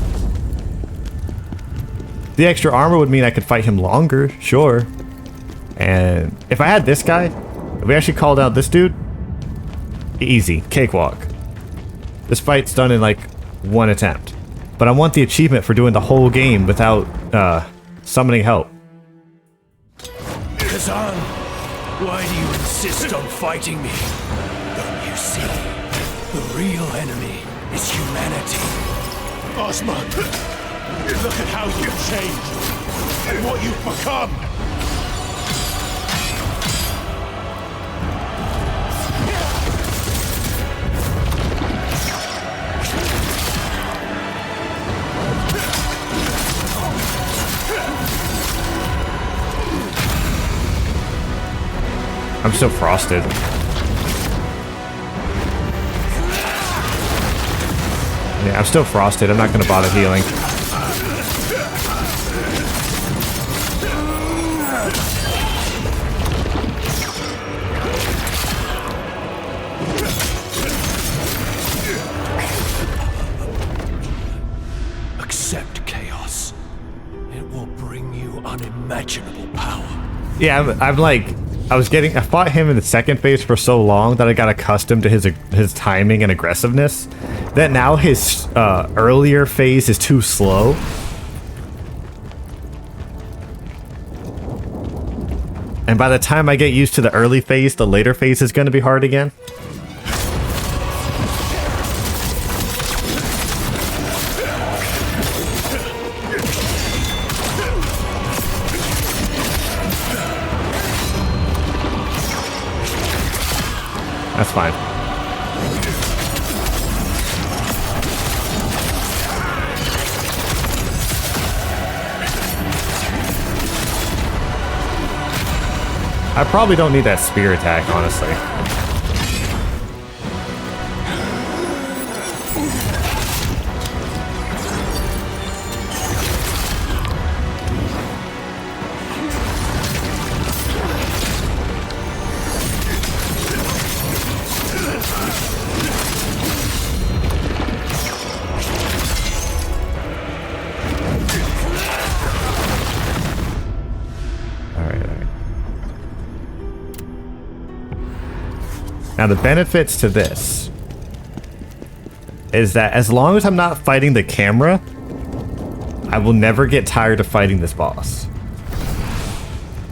The extra armor would mean I could fight him longer, sure. And if I had this guy, if we actually called out this dude, easy, cakewalk. This fight's done in like one attempt. But I want the achievement for doing the whole game without summoning help. Khazan, why do you insist on fighting me? Don't you see? The real enemy is humanity. Ozma, look at how you've changed and what you've become. I'm still frosted. Yeah, I'm still frosted. I'm not going to bother healing. Accept chaos. It will bring you unimaginable power. Yeah, I'm like... I fought him in the second phase for so long that I got accustomed to his timing and aggressiveness that now his earlier phase is too slow. And by the time I get used to the early phase, the later phase is going to be hard again. That's fine. I probably don't need that spear attack, honestly. Now the benefits to this is that as long as I'm not fighting the camera, I will never get tired of fighting this boss.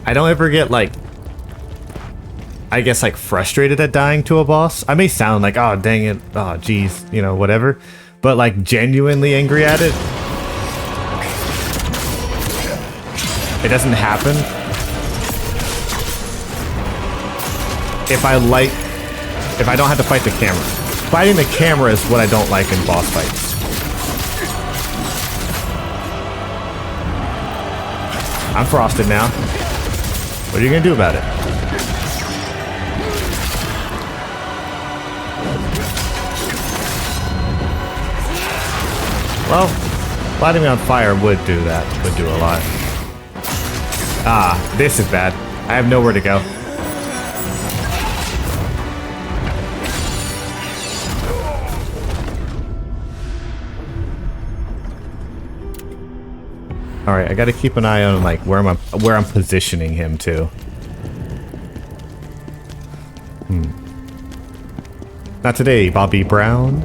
I don't ever get like, I guess like frustrated at dying to a boss. I may sound like, oh dang it, oh geez, you know, whatever. But like genuinely angry at it, it doesn't happen. If I don't have to fight the camera. Fighting the camera is what I don't like in boss fights. I'm frosted now. What are you gonna do about it? Well, lighting me on fire would do that. Would do a lot. Ah, this is bad. I have nowhere to go. All right, I got to keep an eye on like where I'm positioning him to. Not today, Bobby Brown.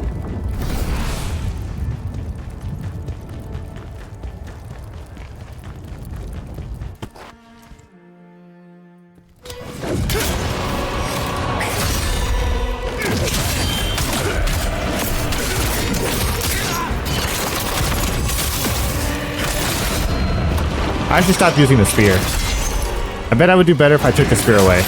I should stop using the spear. I bet I would do better if I took the spear away.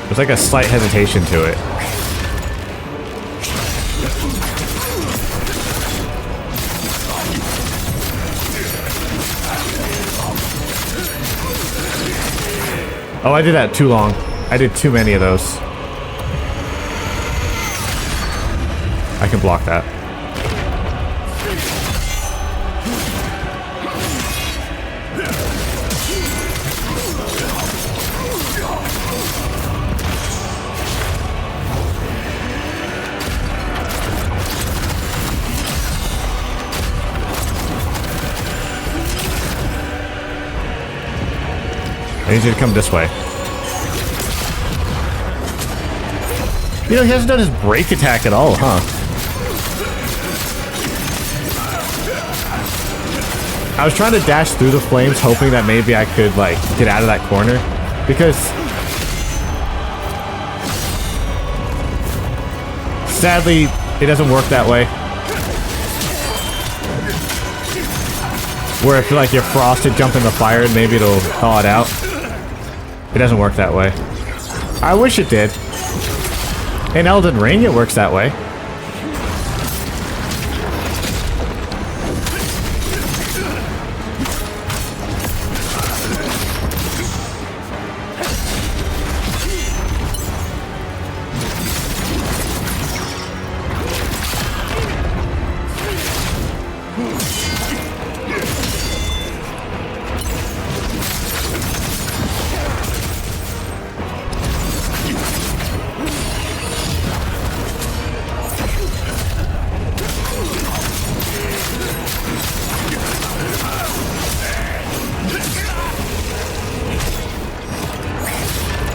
There's like a slight hesitation to it. Oh, I did that too long. I did too many of those. I can block that. I need you to come this way. You know, he hasn't done his break attack at all, huh? I was trying to dash through the flames, hoping that maybe I could, like, get out of that corner. Because... sadly, it doesn't work that way. Where if, like, you're frosted, jump in the fire, and maybe it'll thaw it out. It doesn't work that way. I wish it did. In Elden Ring, it works that way.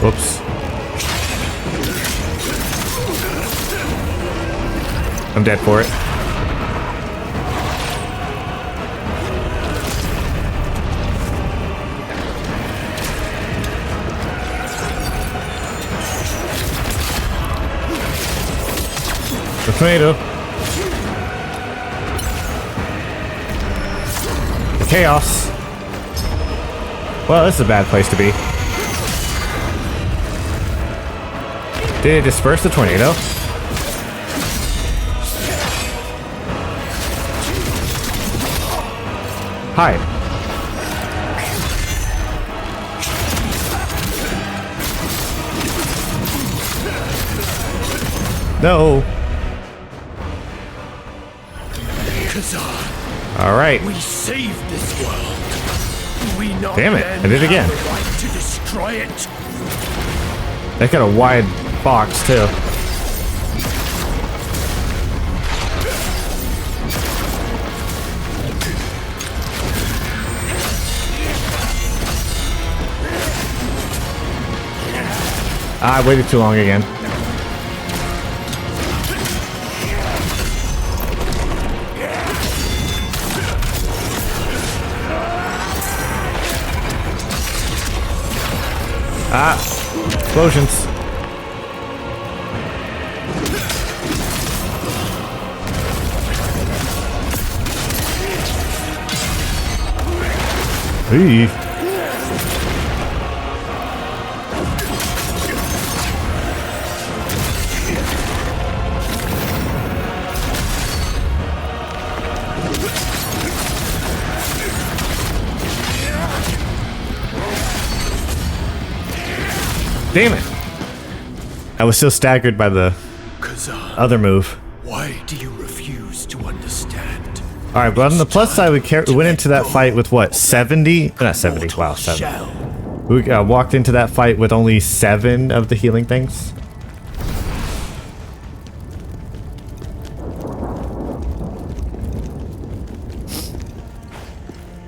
Whoops. I'm dead for it. The tornado. The chaos. Well, this is a bad place to be. Did it disperse the tornado? Hi. No. Khazan, all right. we saved this world. Do we not? Damn it! I did it again. Have the right to destroy it. They got a wide box too. I waited too long again. Explosions. Hey. Damn it! I was so staggered by the Khazan, other move. why do you refuse to understand? Alright, but on the plus side, we went into that fight with what? 70? Not 70. Wow, 7. Shell. We walked into that fight with only 7 of the healing things.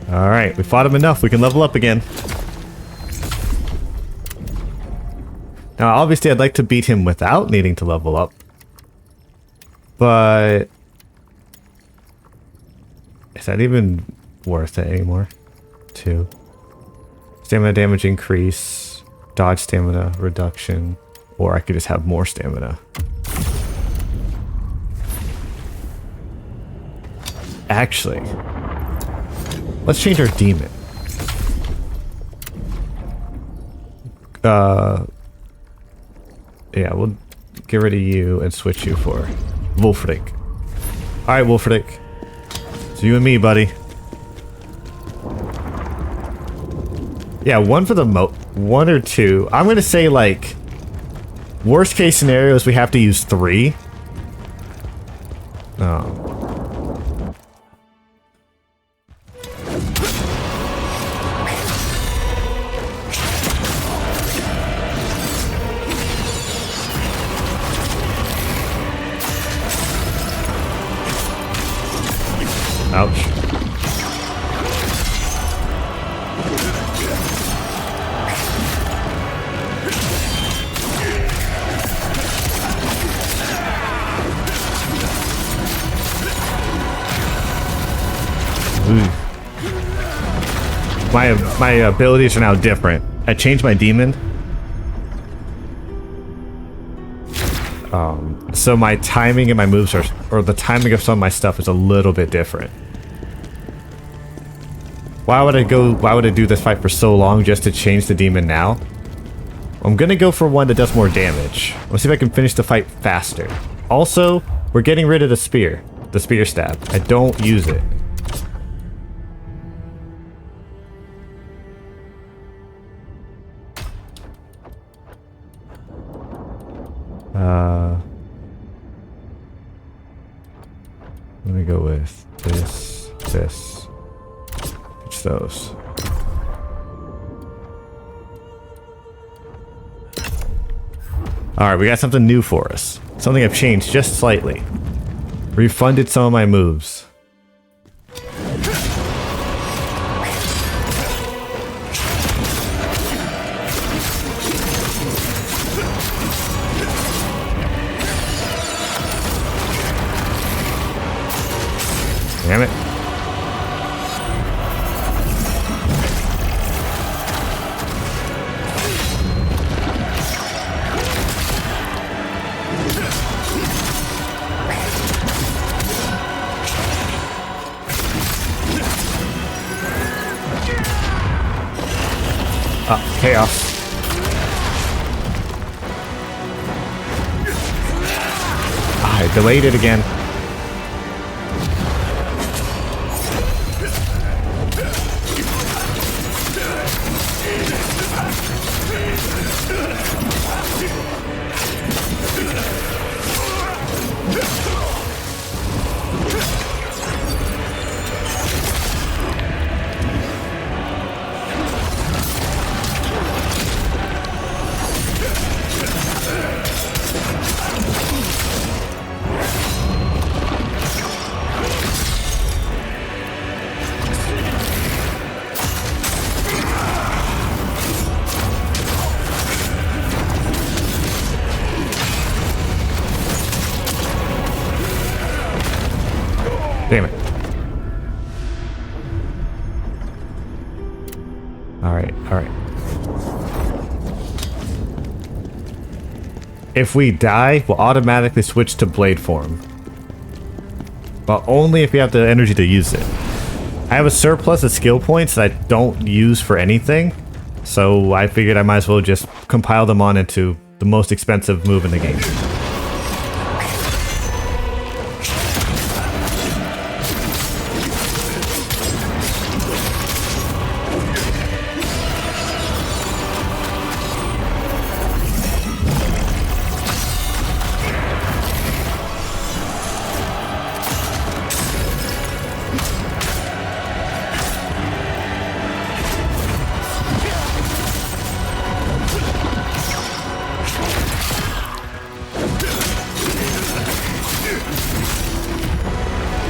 Alright, we fought him enough. We can level up again. Now, obviously, I'd like to beat him without needing to level up. But... is that even worth it anymore? 2. Stamina damage increase. Dodge stamina reduction. Or I could just have more stamina. Actually, let's change our demon. Yeah, we'll get rid of you and switch you for Wolfric. Alright, Wolfric. It's you and me, buddy. Yeah, 1 for the 1 or 2. I'm gonna say, like, worst case scenarios, we have to use 3. Oh. Ouch. My abilities are now different. I changed my demon. So my timing and my moves are, or the timing of some of my stuff is a little bit different. Why would I do this fight for so long just to change the demon now? I'm gonna go for one that does more damage. Let's see if I can finish the fight faster. Also, we're getting rid of the spear stab. I don't use it. Let me go with this. It's those. Alright, we got something new for us. Something I've changed just slightly. Refunded some of my moves. Damn it. Chaos. I delayed it again. Damn it. Alright. If we die, we'll automatically switch to blade form. But only if we have the energy to use it. I have a surplus of skill points that I don't use for anything. So I figured I might as well just compile them on into the most expensive move in the game.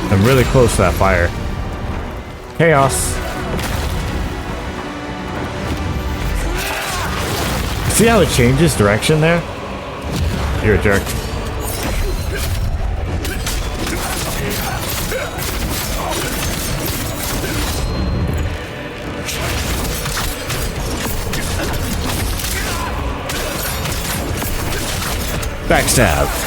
I'm really close to that fire. Chaos. See how it changes direction there? You're a jerk. Backstab.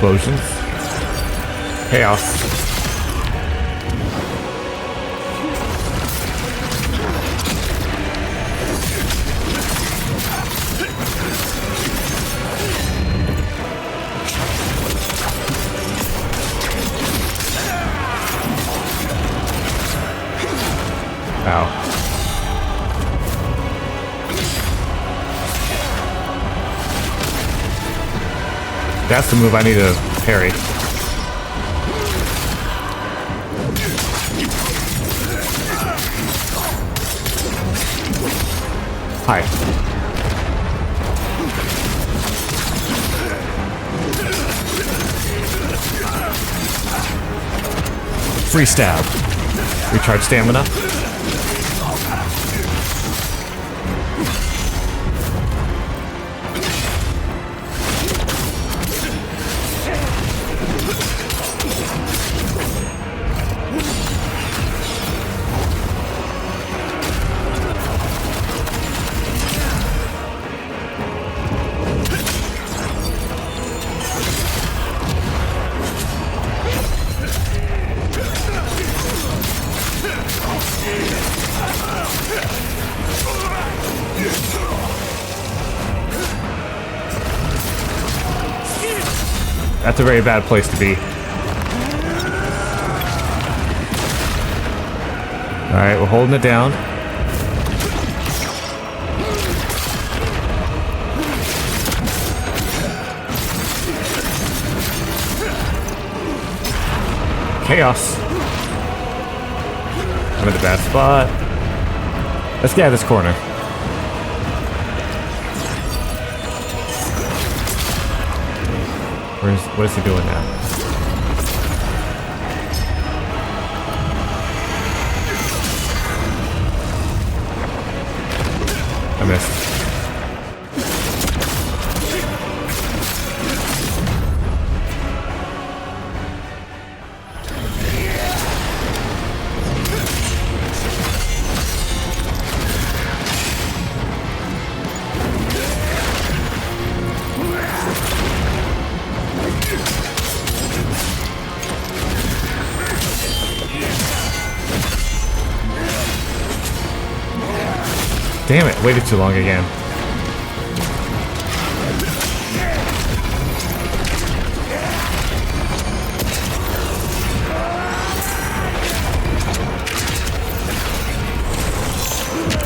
Explosions. Chaos. Ow. That's the move I need to parry. Hi. Free stab. Recharge stamina. That's a very bad place to be. Alright, we're holding it down. Chaos. I'm in the bad spot. Let's get out of this corner. What is he doing now? I missed. Damn it, waited too long again.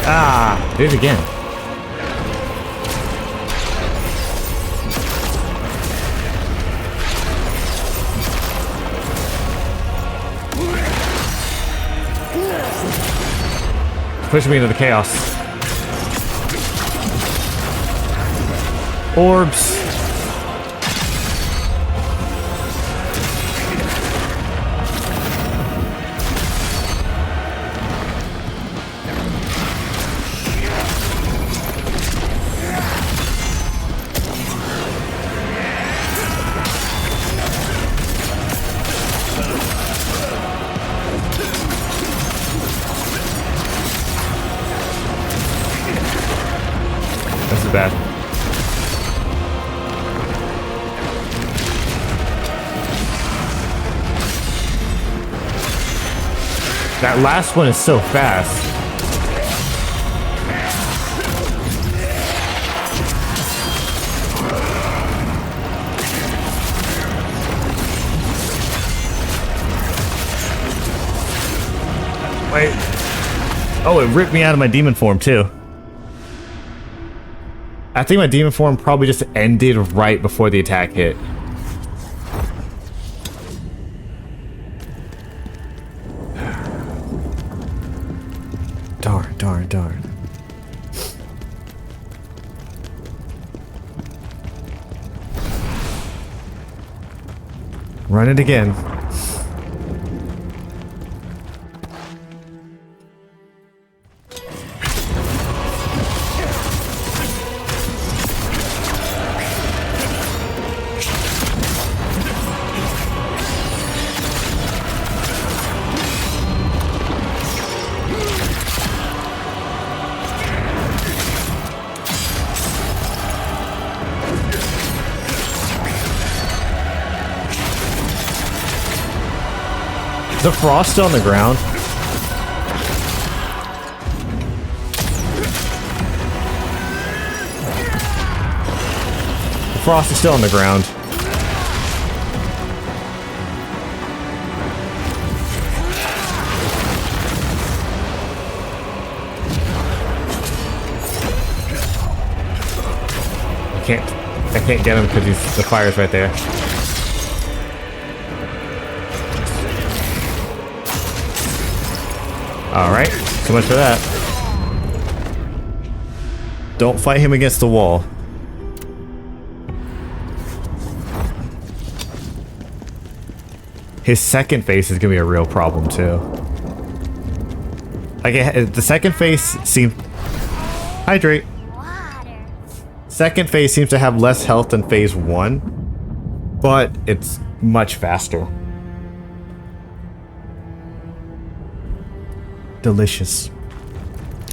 Ah, did it again. Push me into the chaos. Orbs. This is bad. That last one is so fast. Wait. Oh, it ripped me out of my demon form too. I think my demon form probably just ended right before the attack hit. Darn. Darn. Run it again. The frost still on the ground. The frost is still on the ground. I can't get him because the fire's right there. Alright, so much for that. Don't fight him against the wall. His second face is gonna be a real problem too. Like the second face seems... Hydrate. Second phase seems to have less health than phase 1, but it's much faster. Delicious.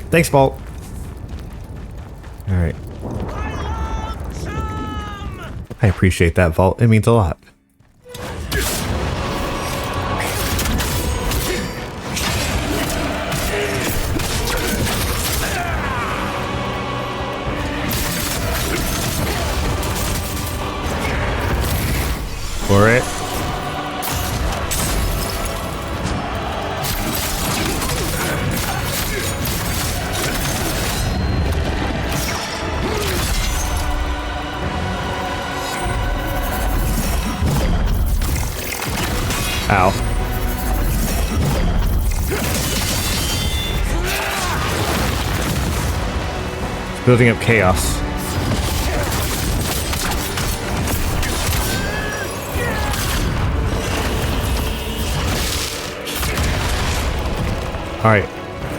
Thanks, Bolt. Alright. I appreciate that, Vault. It means a lot. For it. Ow. It's building up chaos. Alright.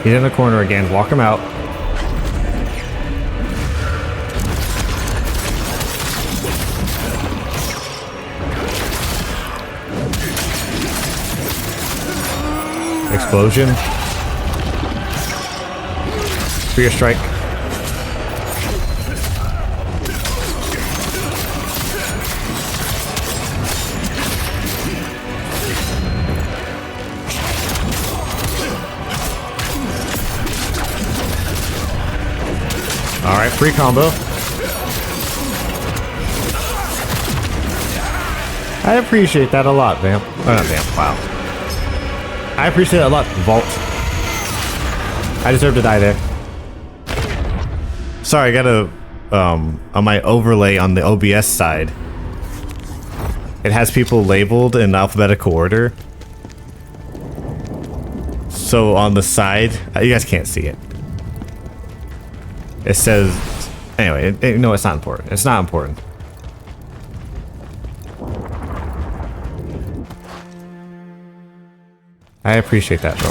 He's in the corner again. Walk him out. Explosion. Spear strike. Alright, free combo. I appreciate that a lot, Vamp. Oh, not Vamp, wow. I appreciate it a lot, Vault. I deserve to die there. Sorry, I gotta, on my overlay on the OBS side, it has people labeled in alphabetical order. So on the side, you guys can't see it. It says, anyway, no, it's not important. It's not important. I appreciate that, though.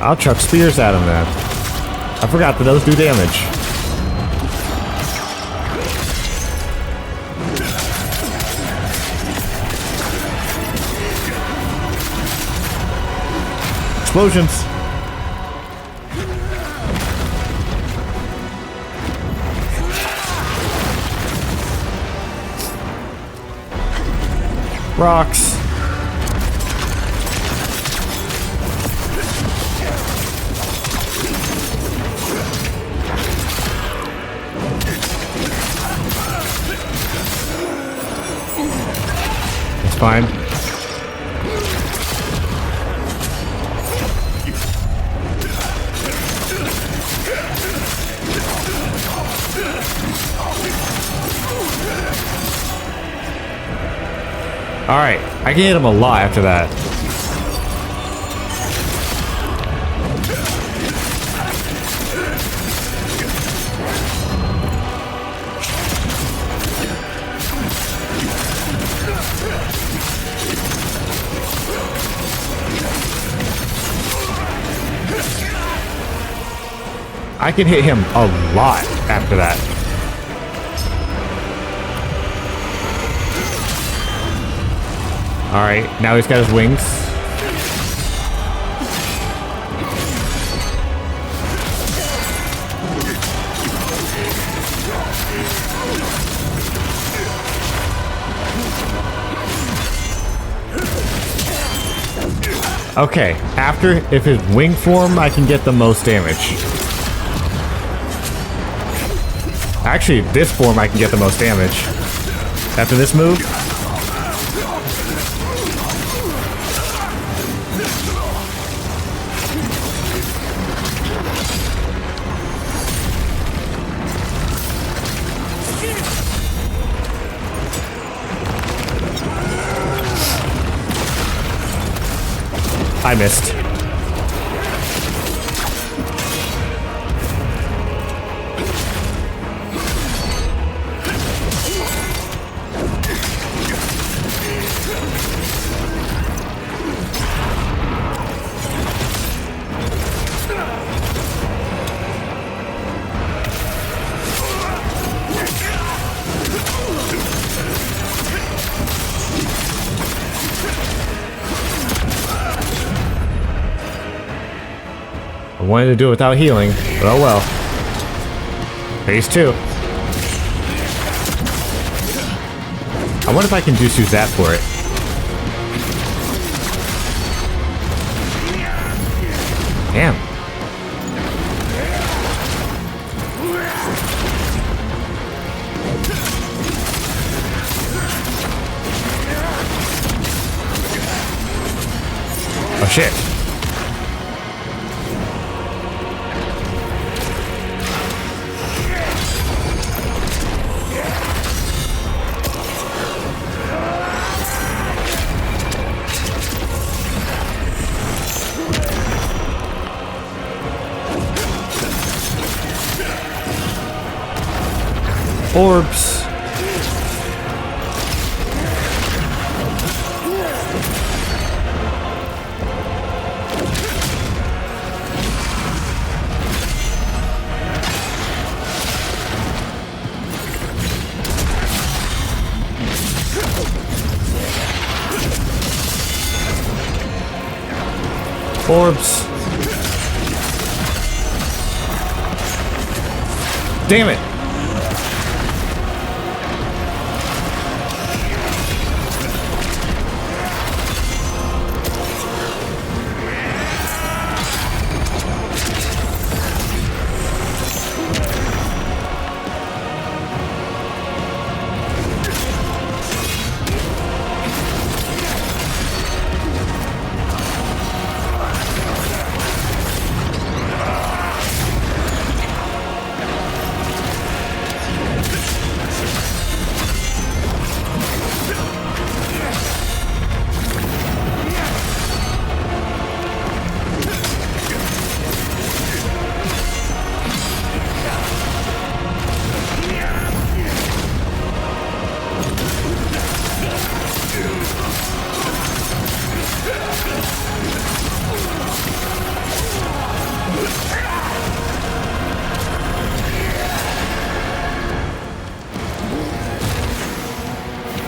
I'll chuck spears at him, man. I forgot that those do damage. Explosions. Rocks. It's fine. Alright, I can hit him a lot after that. I can hit him a lot after that. Alright, now he's got his wings. Okay, after, if his wing form, I can get the most damage. Actually, this form I can get the most damage. After this move. I missed. I wanted to do it without healing, but oh well. Phase 2. I wonder if I can just use that for it. Damn. Oh shit. Orbs. Orbs. Damn it.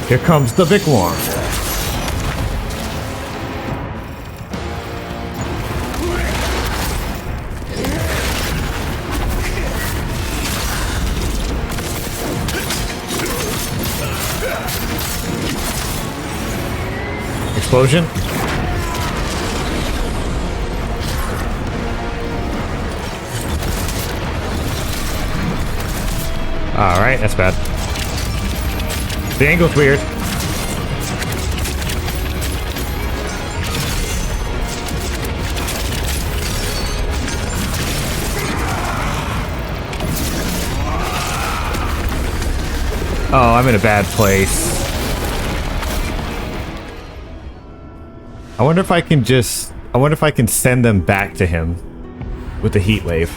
Here comes the big one. Explosion. Alright, that's bad. The angle's weird. Oh, I'm in a bad place. I wonder if I can send them back to him with the heat wave.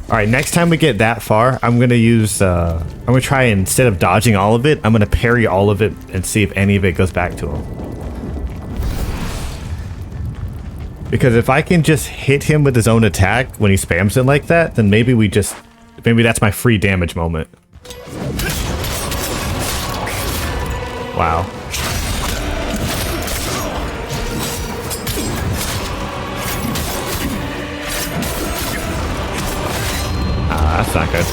All right, next time we get that far, I'm gonna try and, instead of dodging all of it, I'm gonna parry all of it and see if any of it goes back to him. Because if I can just hit him with his own attack when he spams it like that, then maybe that's my free damage moment. Wow. That's not good.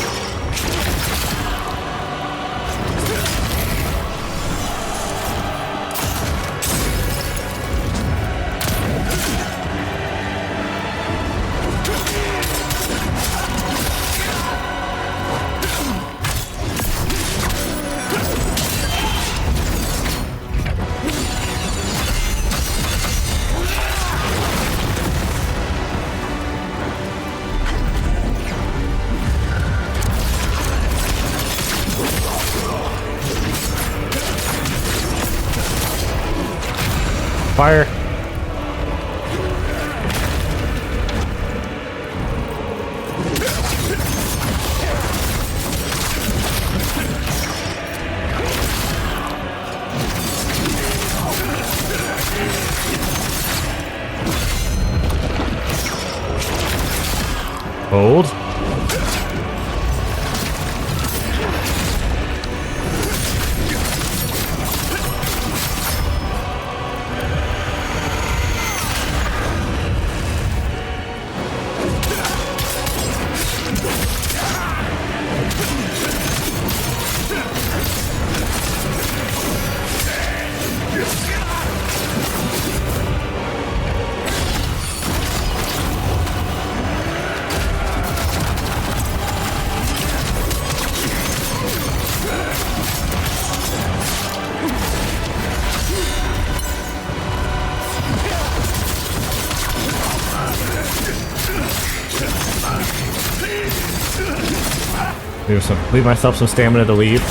Fire. Hold. Leave myself some stamina to leave.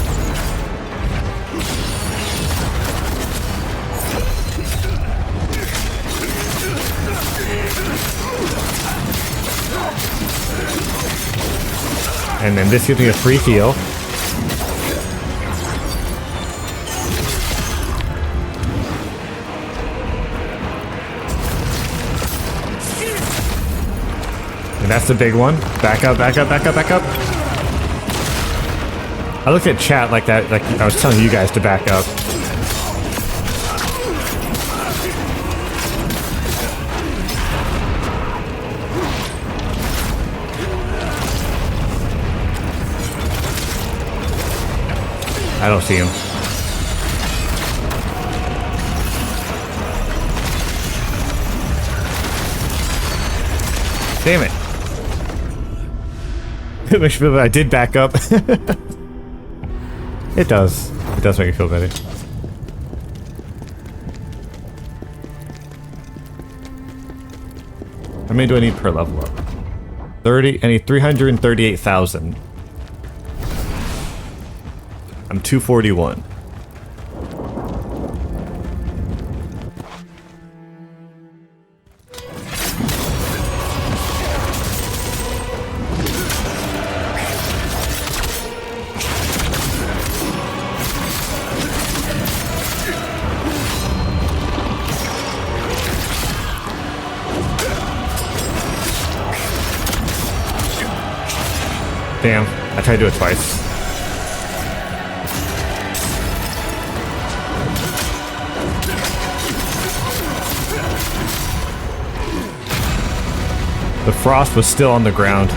And then this gives me a free heal. And that's the big one. Back up, back up, back up, back up. I looked at chat like that, like I was telling you guys to back up. I don't see him. Damn it. It makes me feel that I did back up. It does. It does make me feel better. How many do I need per level up? 30. I need 338,000. I'm 241. Damn, I tried to do it twice. The frost was still on the ground.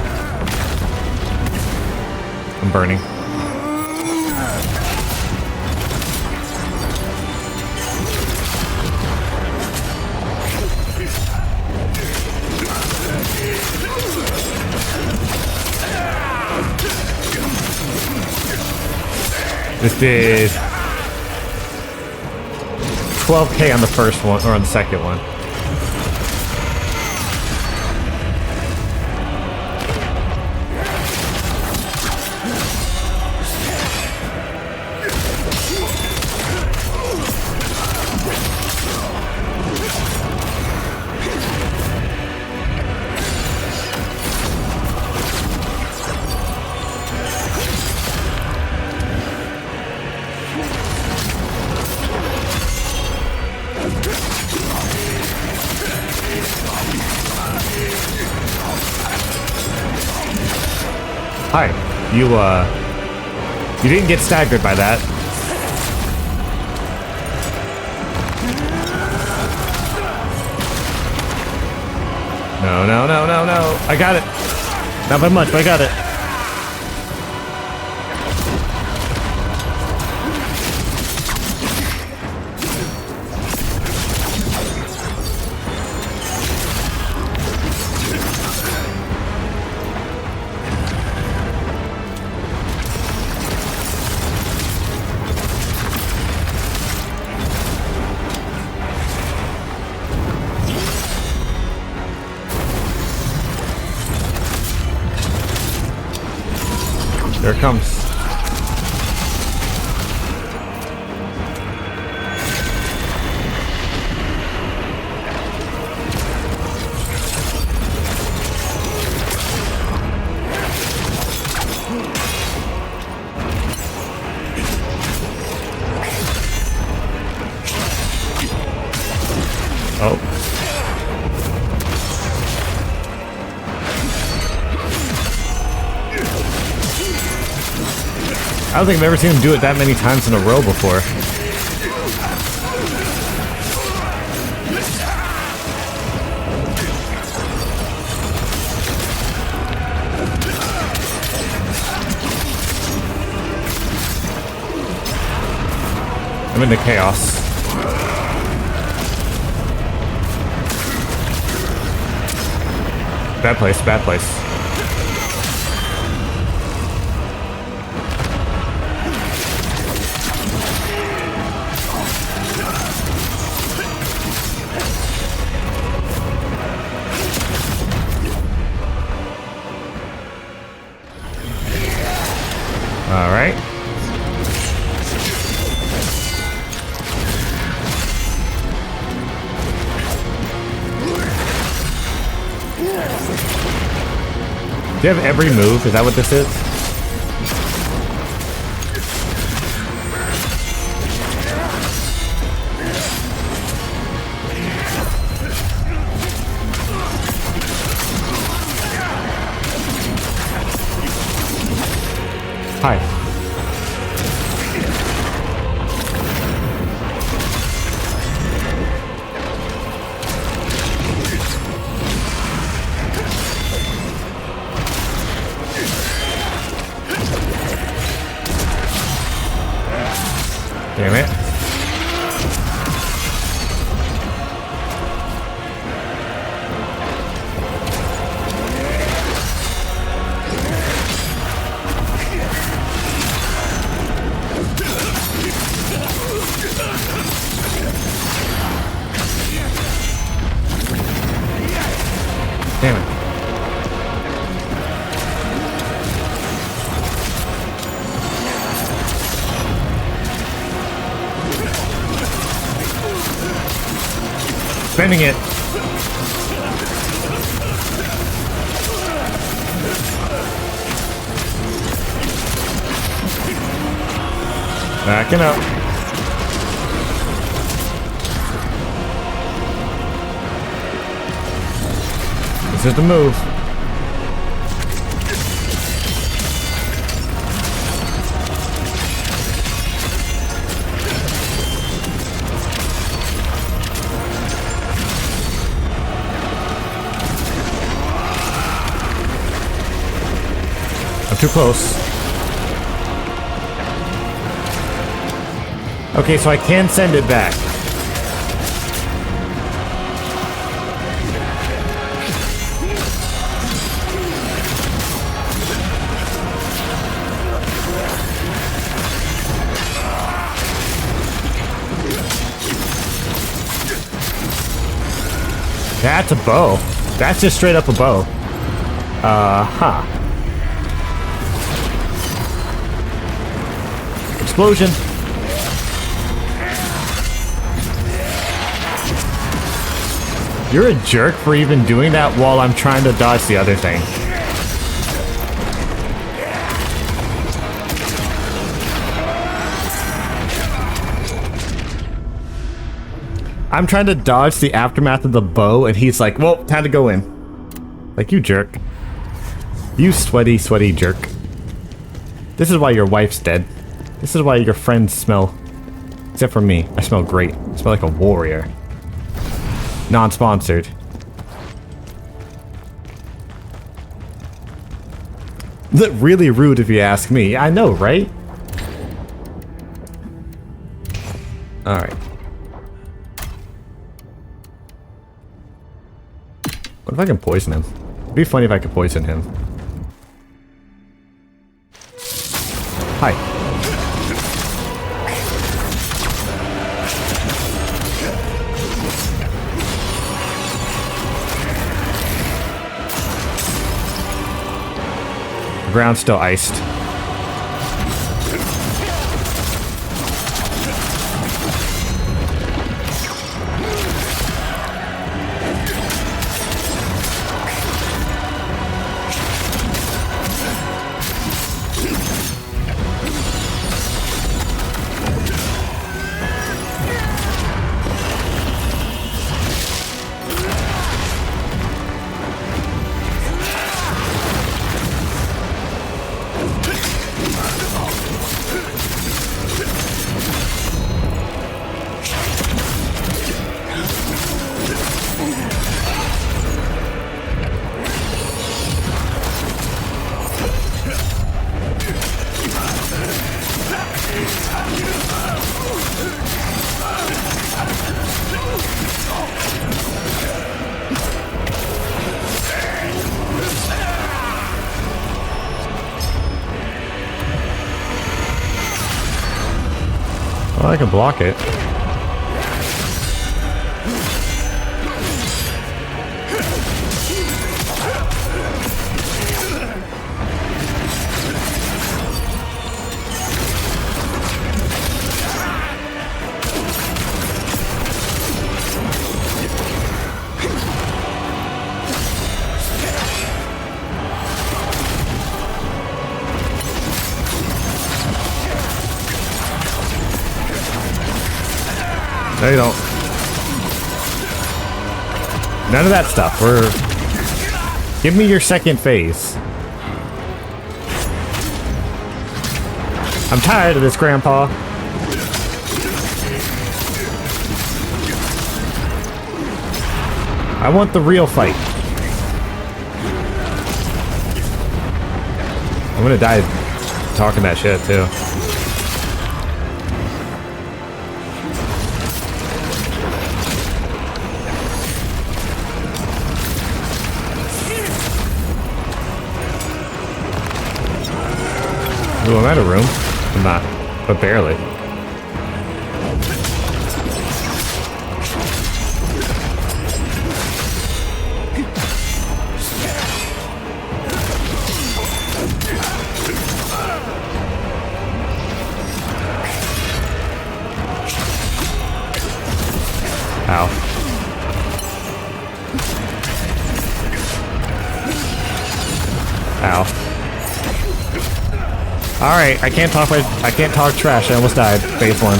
I'm burning. This did 12k on the first one, or on the second one. Hi. You didn't get staggered by that. No, no, no, no, no. I got it. Not by much, but I got it. There it comes. Oh. I don't think I've ever seen him do it that many times in a row before. I'm into chaos. Bad place, bad place. All right. Do you have every move? Is that what this is? Hi. Damn it. Damn it. Spending it. Backing up. This is the move. I'm too close. Okay, so I can send it back. That's a bow. That's just straight up a bow. Huh. Explosion. You're a jerk for even doing that while I'm trying to dodge the other thing. I'm trying to dodge the aftermath of the bow, and he's like, well, time to go in. Like, you jerk. You sweaty, sweaty jerk. This is why your wife's dead. This is why your friends smell... Except for me. I smell great. I smell like a warrior. Non-sponsored. Really rude if you ask me. I know, right? Alright. What if I can poison him? It'd be funny if I could poison him. Hi. The ground's still iced. Well, I can block it. No, you don't. None of that stuff. Give me your second phase. I'm tired of this, Grandpa. I want the real fight. I'm gonna die talking that shit, too. Ooh, I'm out of room. I'm not, but barely. Ow. Ow. Alright, I can't talk trash. I almost died. Phase 1.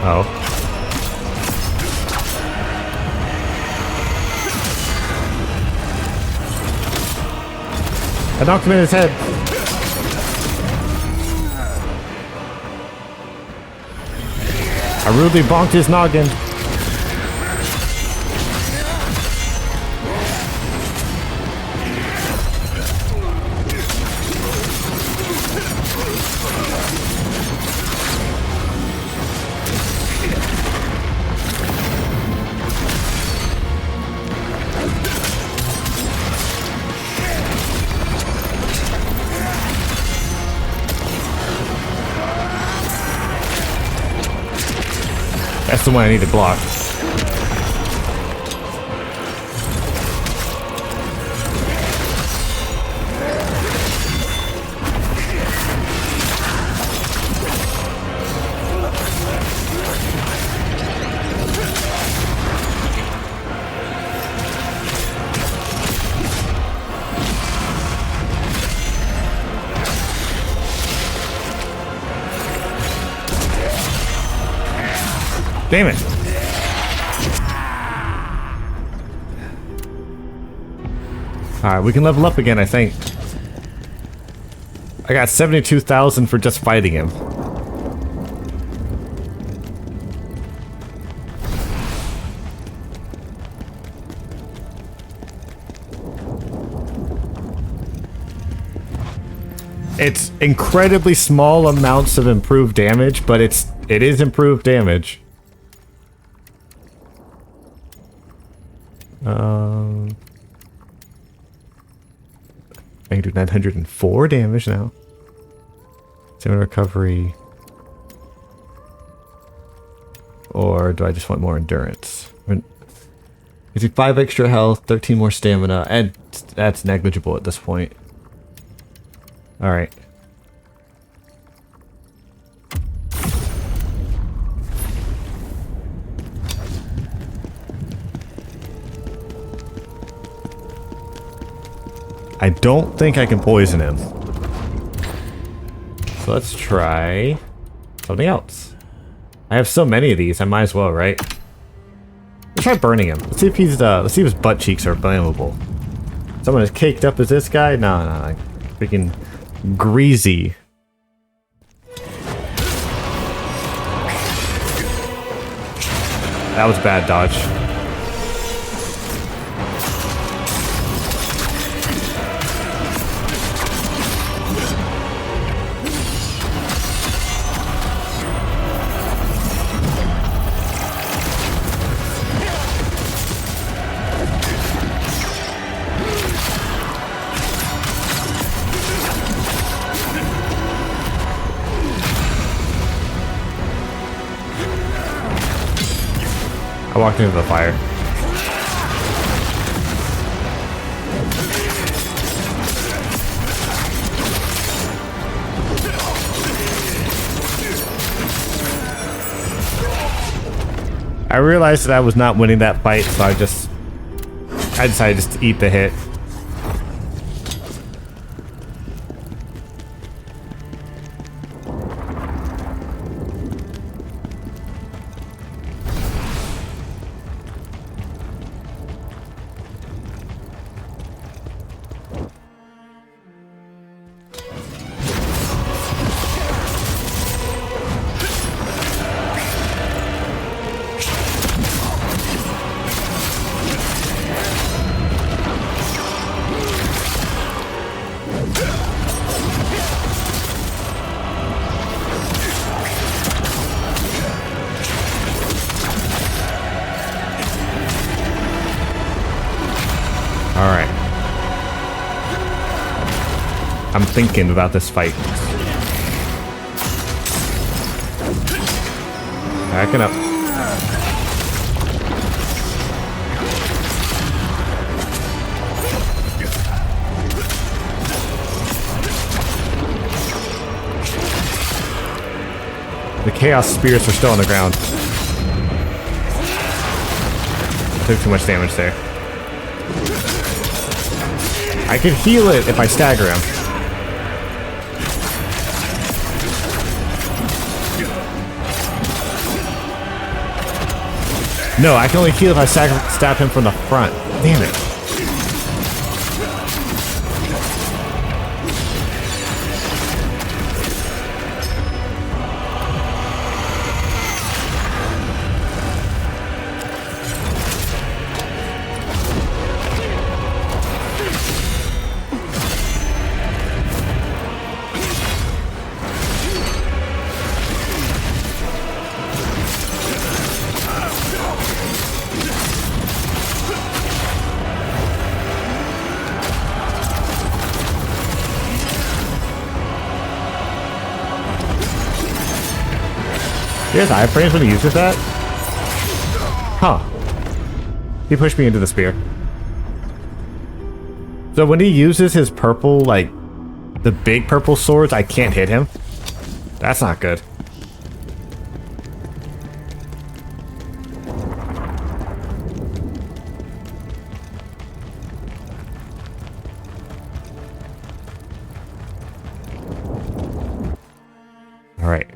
Oh. I knocked him in his head. I rudely bonked his noggin. That's the one I need to block. Damn it. Alright, we can level up again, I think. I got 72,000 for just fighting him. It's incredibly small amounts of improved damage, but it is improved damage. I can do 904 damage now. Stamina recovery. Or do I just want more endurance? Gives you 5 extra health, 13 more stamina, and that's negligible at this point. Alright. I don't think I can poison him. So let's try something else. I have so many of these, I might as well, right? Let's try burning him. Let's see if he's let's see if his butt cheeks are flammable. Someone as caked up as this guy? No, no, freaking greasy. That was a bad dodge. I walked into the fire. I realized that I was not winning that fight, so I decided just to eat the hit. Alright. I'm thinking about this fight. Backing up. The Chaos Spears are still on the ground. Took too much damage there. I could heal it if I stagger him. No, I can only heal if I stab him from the front. Damn it. He has iframes when he uses that? Huh. He pushed me into the spear. So when he uses his purple, like, the big purple swords, I can't hit him? That's not good. Alright.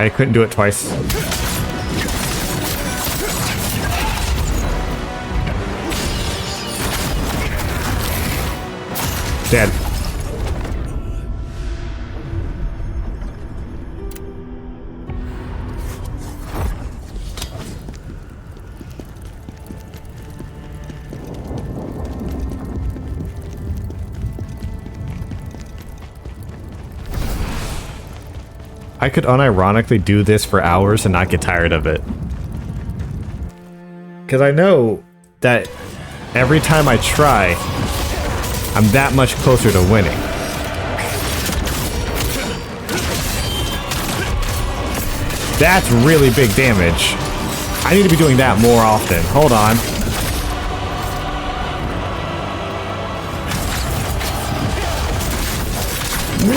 I couldn't do it twice. Dead. I could unironically do this for hours and not get tired of it. Because I know that every time I try, I'm that much closer to winning. That's really big damage. I need to be doing that more often. Hold on.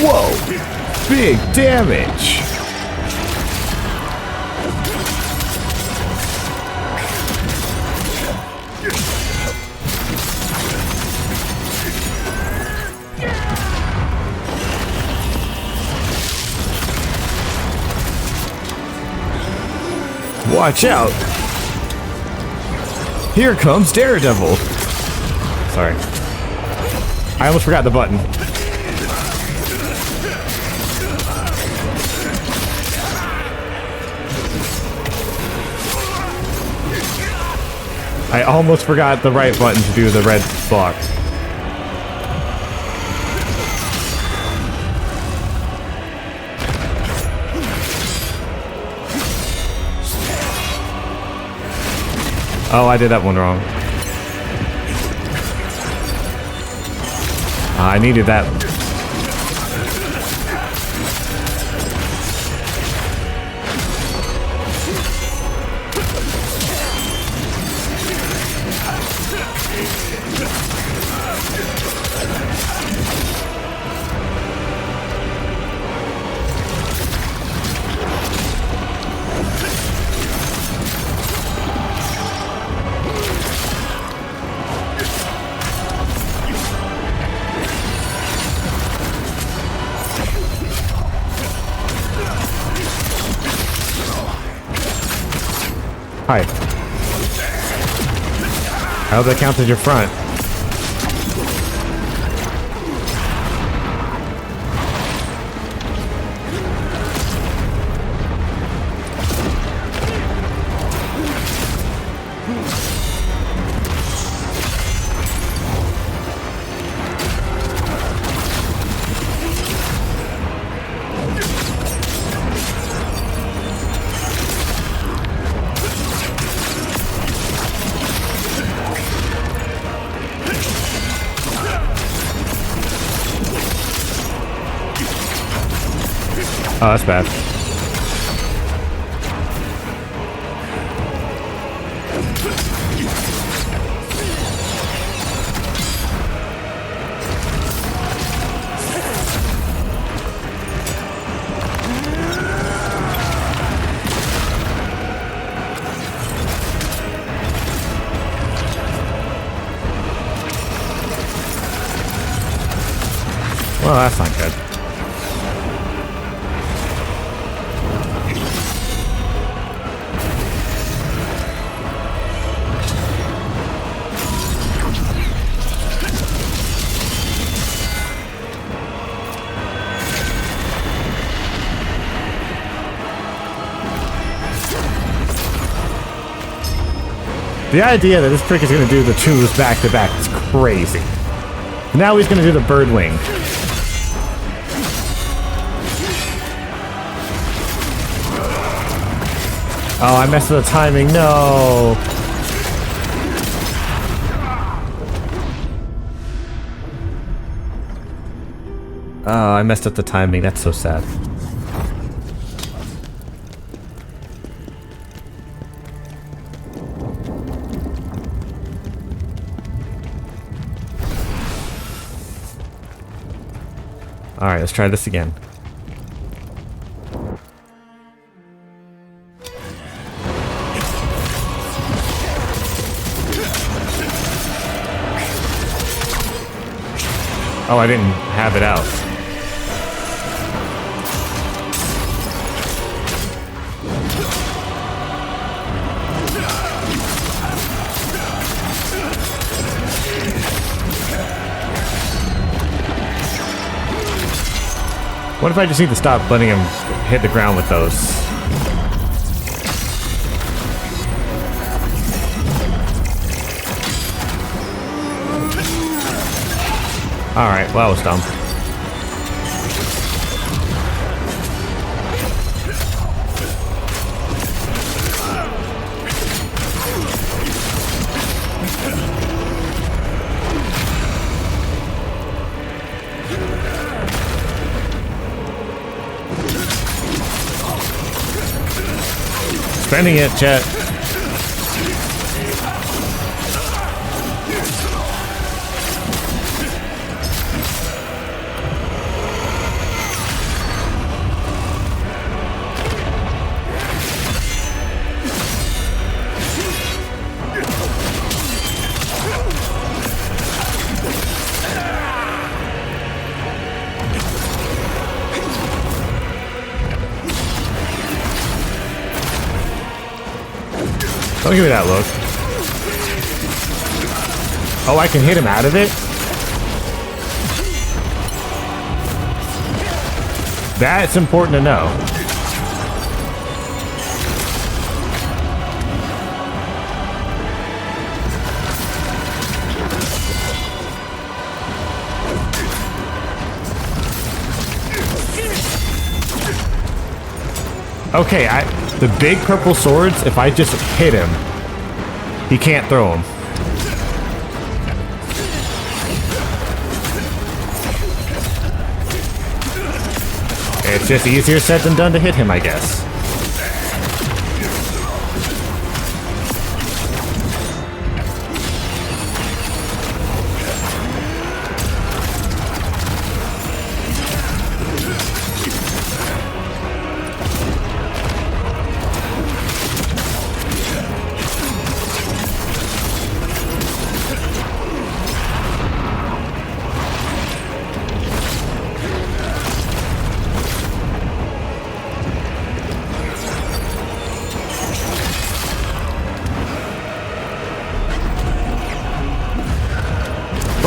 Whoa! Big damage! Watch out! Here comes Daredevil! Sorry. I almost forgot the button. I almost forgot the right button to do the red block. Oh, I did that one wrong. I needed that. Hi. I hope that counts as your front. Oh, that's bad. Well, that's not good. The idea that this prick is going to do the twos back to back is crazy. Now he's going to do the bird wing. Oh, I messed with the timing. No. Oh, I messed up the timing. That's so sad. Alright, let's try this again. Oh, I didn't have it out. What if I just need to stop letting him hit the ground with those? Alright, well, that was dumb. Spending it, chat. Don't give me that look. Oh, I can hit him out of it? That's important to know. Okay, the big purple swords, if I just hit him, he can't throw them. It's just easier said than done to hit him, I guess.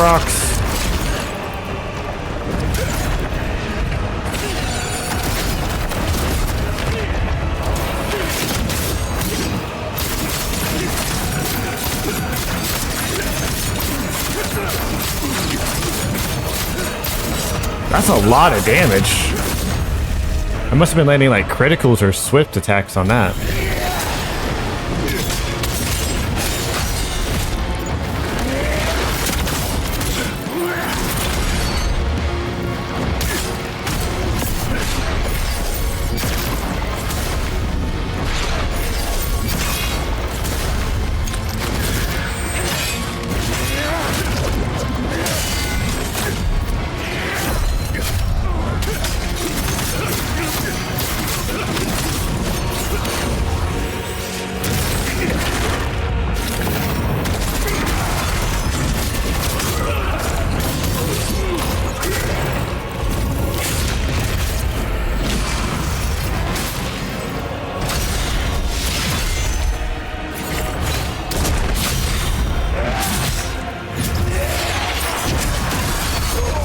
Rocks. That's a lot of damage. I must have been landing like criticals or swift attacks on that.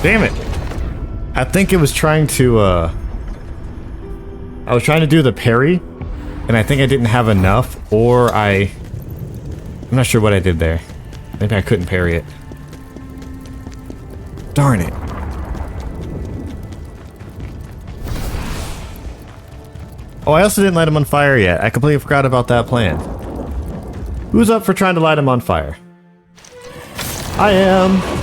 Damn it. I think it was trying to, I was trying to do the parry, and I think I didn't have enough, or I'm not sure what I did there. Maybe I couldn't parry it. Darn it. Oh, I also didn't light him on fire yet. I completely forgot about that plan. Who's up for trying to light him on fire? I am.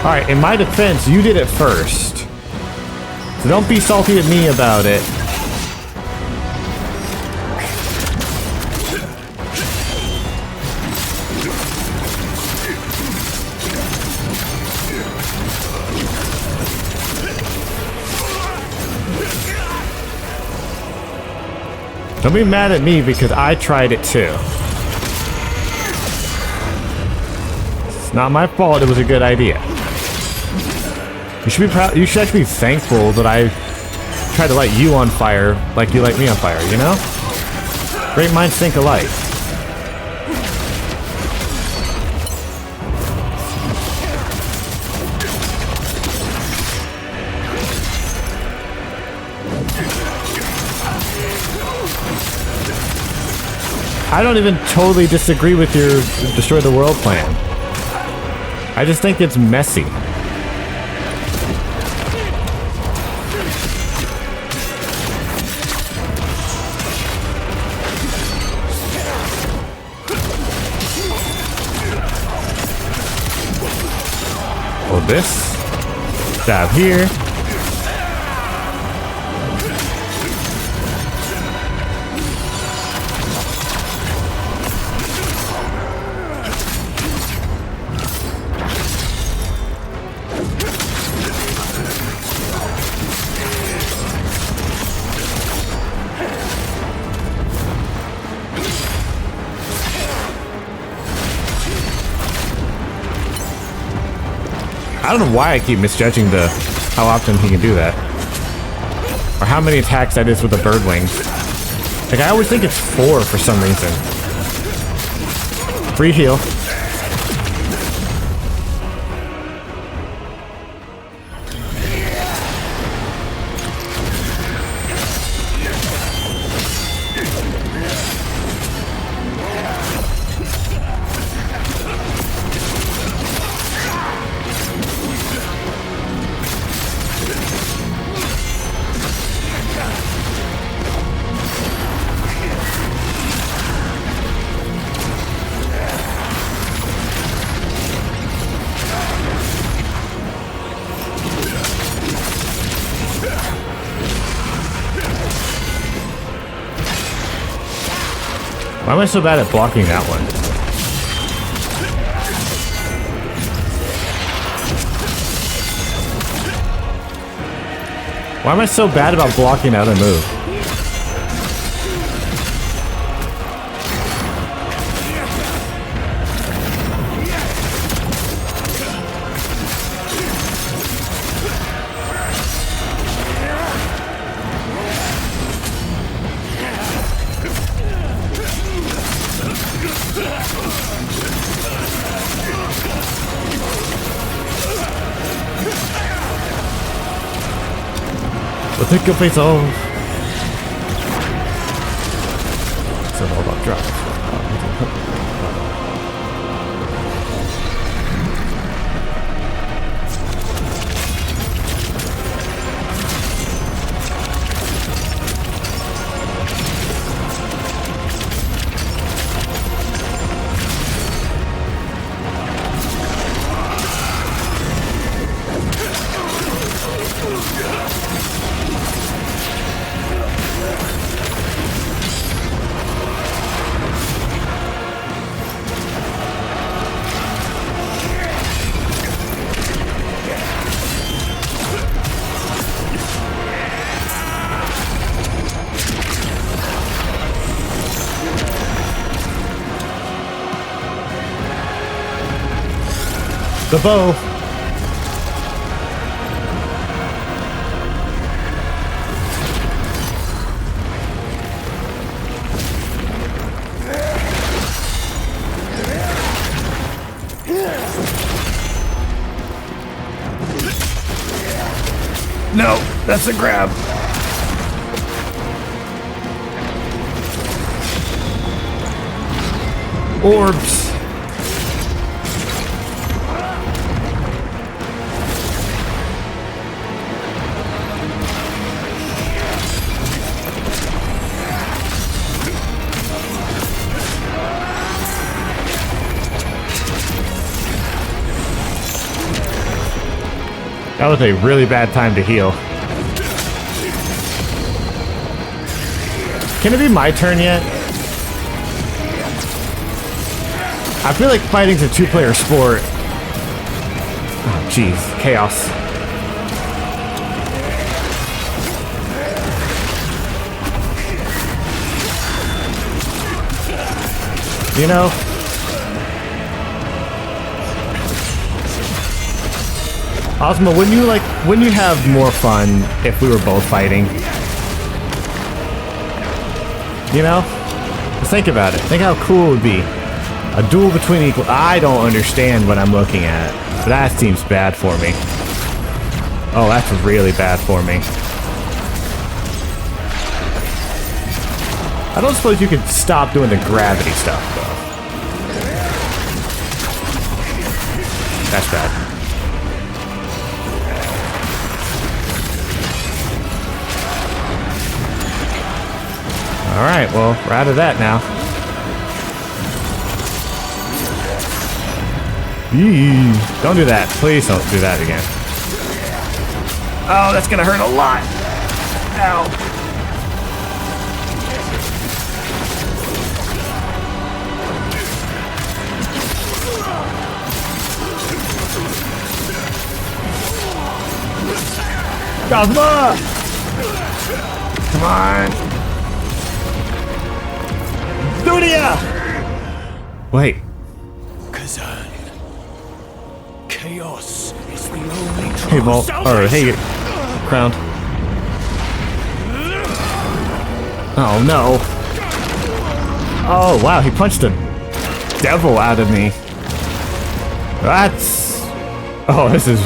Alright, in my defense, you did it first. So don't be salty at me about it. Don't be mad at me because I tried it too. It's not my fault. It was a good idea. You should be proud. You should actually be thankful that I tried to light you on fire like you light me on fire, you know? Great minds think alike. I don't even totally disagree with your destroy the world plan. I just think it's messy. Hold this. Stab here. I don't know why I keep misjudging how often he can do that. Or how many attacks that is with the bird wings. Like, I always think it's 4 for some reason. Free heal. Why am I so bad at blocking that one? Why am I so bad about blocking the other move? We'll take your face off. It's all about drops. The bow. No, that's a grab. Orbs. That was a really bad time to heal. Can it be my turn yet? I feel like fighting's a two-player sport. Oh, jeez. Chaos. You know? Ozma, wouldn't you have more fun if we were both fighting? You know? Just think about it. Think how cool it would be. A duel between equal. I don't understand what I'm looking at. But that seems bad for me. Oh, that's really bad for me. I don't suppose you could stop doing the gravity stuff, though. That's bad. Alright, well, we're out of that now. Yee. Don't do that. Please don't do that again. Oh, that's gonna hurt a lot. Ow. Ozma! Come on. Dunia! Wait. Khazan. Chaos is the only true Hey, Vault. Or, hey, Crown. Oh, no. Oh, wow, he punched the devil out of me. That's... Oh, this is...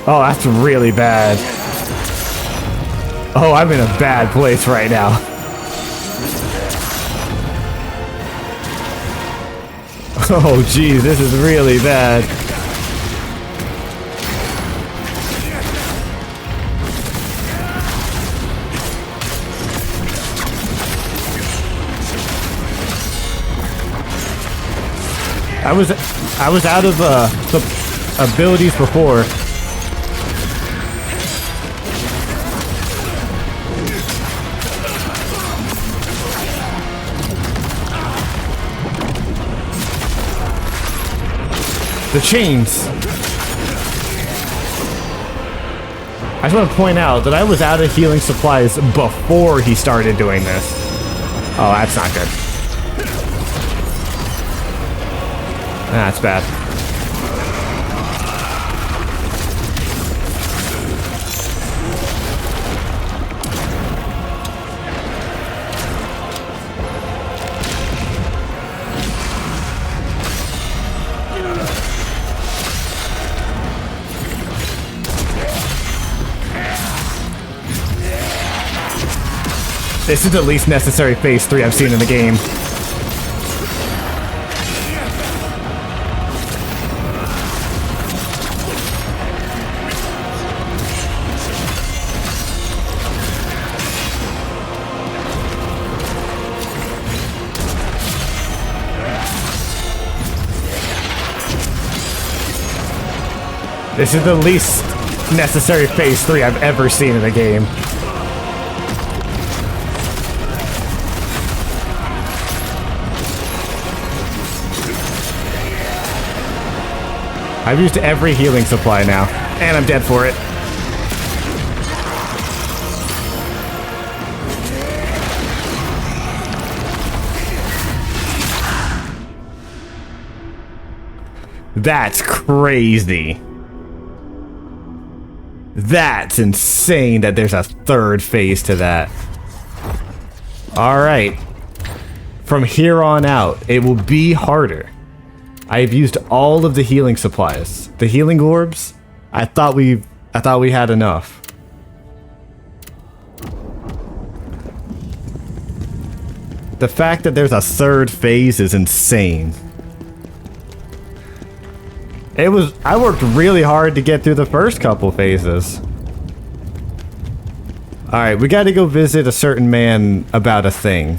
Oh, that's really bad. Oh, I'm in a bad place right now. Oh, geez, this is really bad. I was out of the abilities before. The chains. I just want to point out that I was out of healing supplies before he started doing this. Oh, that's not good. That's bad. This is the least necessary phase 3 I've seen in the game. This is the least necessary phase 3 I've ever seen in a game. I've used every healing supply now, and I'm dead for it. That's crazy. That's insane that there's a third phase to that. Alright. From here on out, it will be harder. I have used all of the healing supplies. The healing orbs, I thought we had enough. The fact that there's a third phase is insane. I worked really hard to get through the first couple phases. Alright, we gotta go visit a certain man about a thing.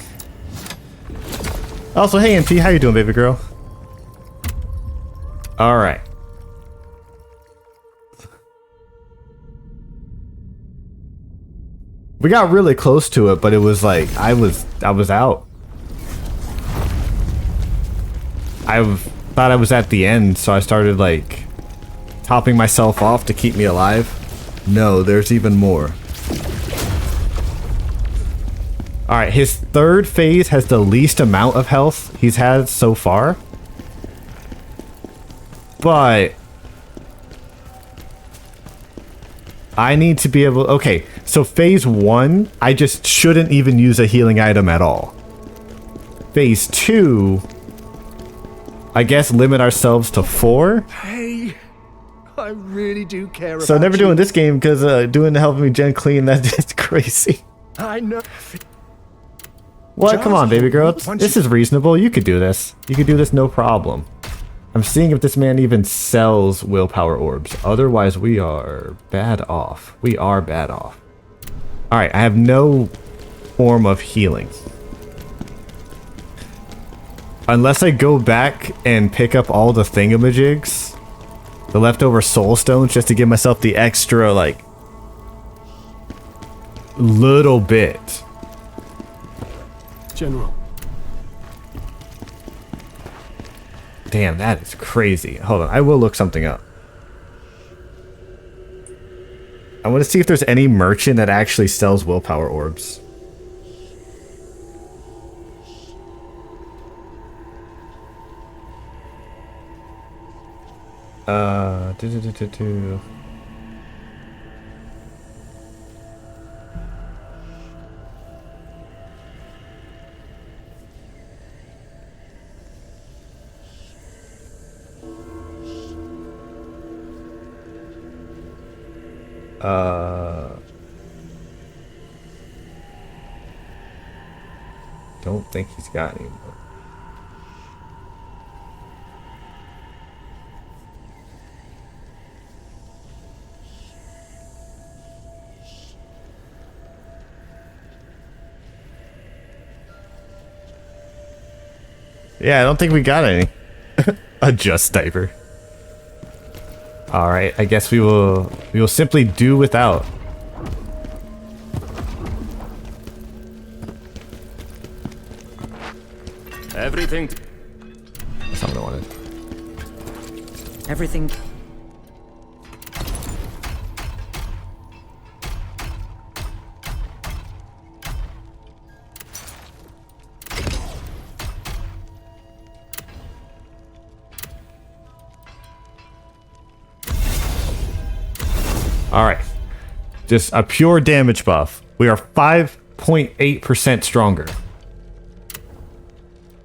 Also, hey MT, how you doing, baby girl? Alright. We got really close to it, but it was like, I was out. I thought I was at the end, so I started like topping myself off to keep me alive. No, there's even more. Alright, his third phase has the least amount of health he's had so far. But I need to be able... Okay, so phase 1, I just shouldn't even use a healing item at all. Phase 2, I guess limit ourselves to 4. Hey, I really do care about So never you. doing this game because doing the helping me gen clean, that's just crazy. I know. What? Come on, baby girl. Once This you- is reasonable. You could do this. You could do this no problem. I'm seeing if this man even sells willpower orbs. Otherwise, we are bad off. We are bad off. Alright, I have no form of healing. Unless I go back and pick up all the thingamajigs, the leftover soul stones, just to give myself the extra, like, little bit. General. Damn, that is crazy. Hold on, I will look something up. I want to see if there's any merchant that actually sells willpower orbs. Do. Don't think he's got any more. Yeah, I don't think we got any. Adjust diaper. Alright, I guess we will simply do without. Everything. That's not what I wanted. Everything. Alright. Just a pure damage buff. We are 5.8% stronger.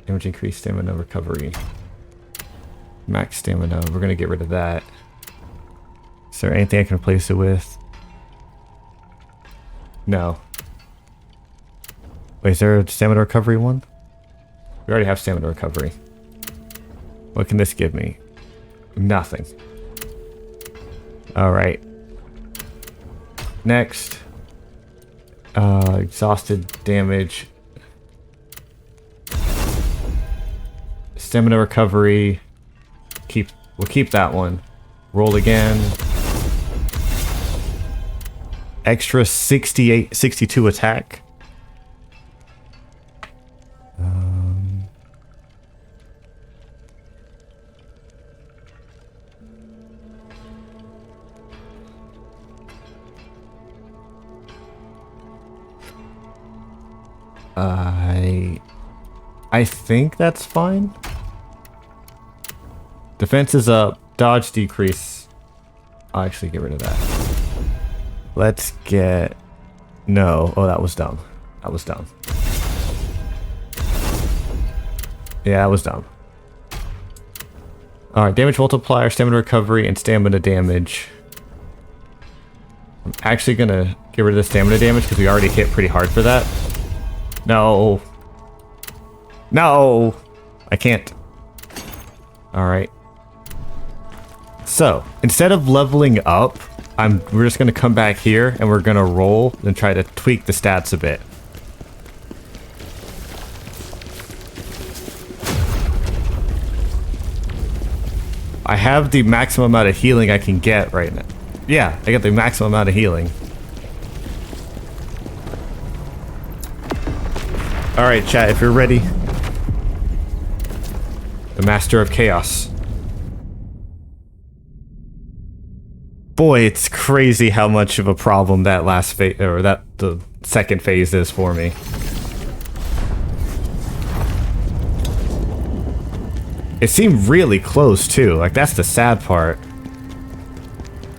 Damage increase, stamina recovery. Max stamina. We're going to get rid of that. Is there anything I can replace it with? No. Wait, is there a stamina recovery one? We already have stamina recovery. What can this give me? Nothing. Alright. Next. Exhausted damage. Stamina recovery. We'll keep that one. Roll again. Extra 62 attack. I think that's fine. Defense is up. Dodge decrease. I'll actually get rid of that. Let's get... No. Oh, that was dumb. That was dumb. Yeah, that was dumb. Alright, damage multiplier, stamina recovery, and stamina damage. I'm actually gonna get rid of the stamina damage because we already hit pretty hard for that. No. No! I can't. Alright. So, instead of leveling up, we're just gonna come back here and we're gonna roll and try to tweak the stats a bit. I have the maximum amount of healing I can get right now. Yeah, I got the maximum amount of healing. Alright, chat, if you're ready. The Master of Chaos. Boy, it's crazy how much of a problem that last phase, or the second phase is for me. It seemed really close too. Like, that's the sad part.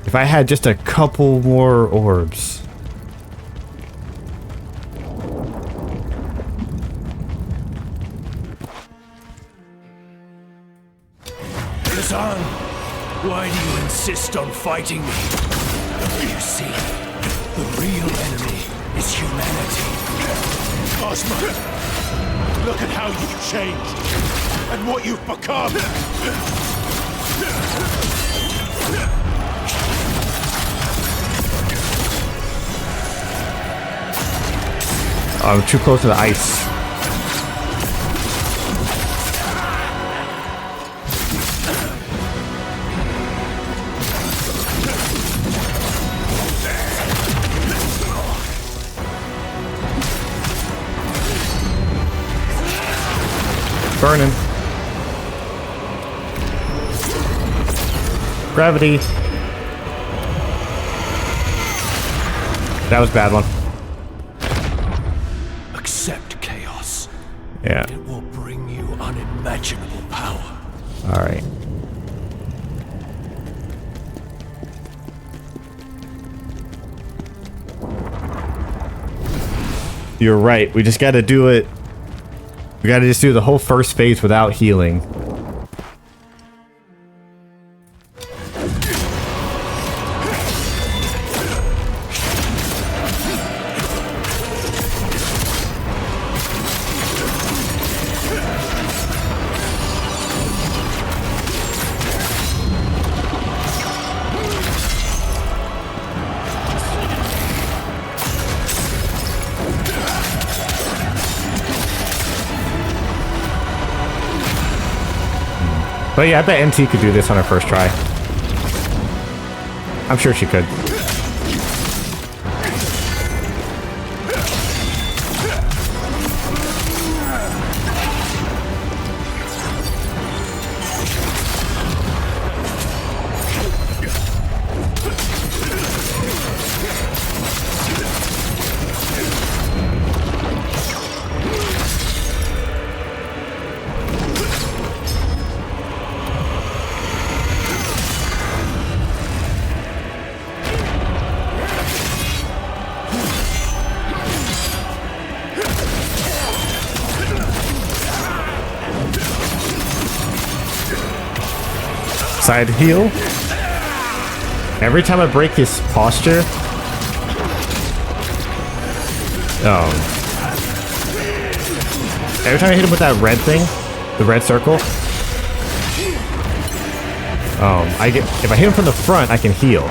If I had just a couple more orbs. Khazan, why do you insist on fighting me? You see, the real enemy is humanity. Ozma, look at how you've changed and what you've become. I'm too close to the ice. Burning. Gravity. That was a bad one. Accept chaos. Yeah. It will bring you unimaginable power. All right. You're right. We just got to do it. We got to just do the whole first phase without healing. But yeah, I bet NT could do this on her first try. I'm sure she could. Side heal. Every time I break his posture. Oh. Every time I hit him with that red thing, the red circle. If I hit him from the front, I can heal.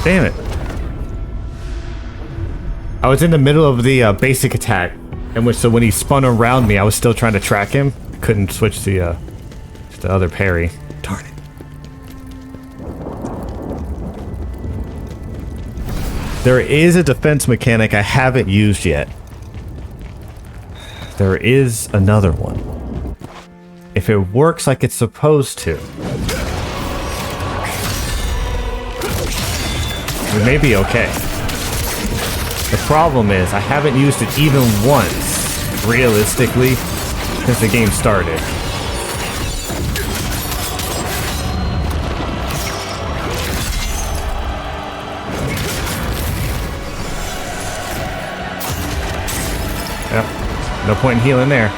Damn it. I was in the middle of the basic attack, so when he spun around me, I was still trying to track him. Couldn't switch to the other parry. Darn it. There is a defense mechanic I haven't used yet. There is another one. If it works like it's supposed to, we may be okay. The problem is I haven't used it even once, realistically, since the game started. Yep, no point in healing there.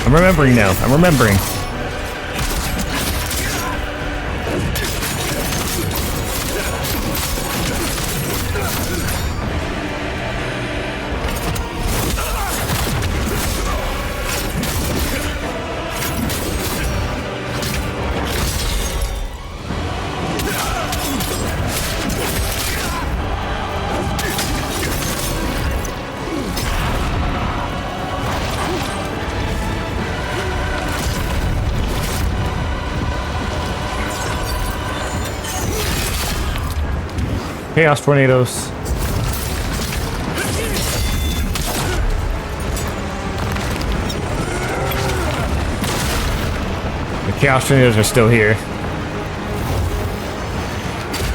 I'm remembering now. I'm remembering. Chaos tornadoes. The chaos tornadoes are still here.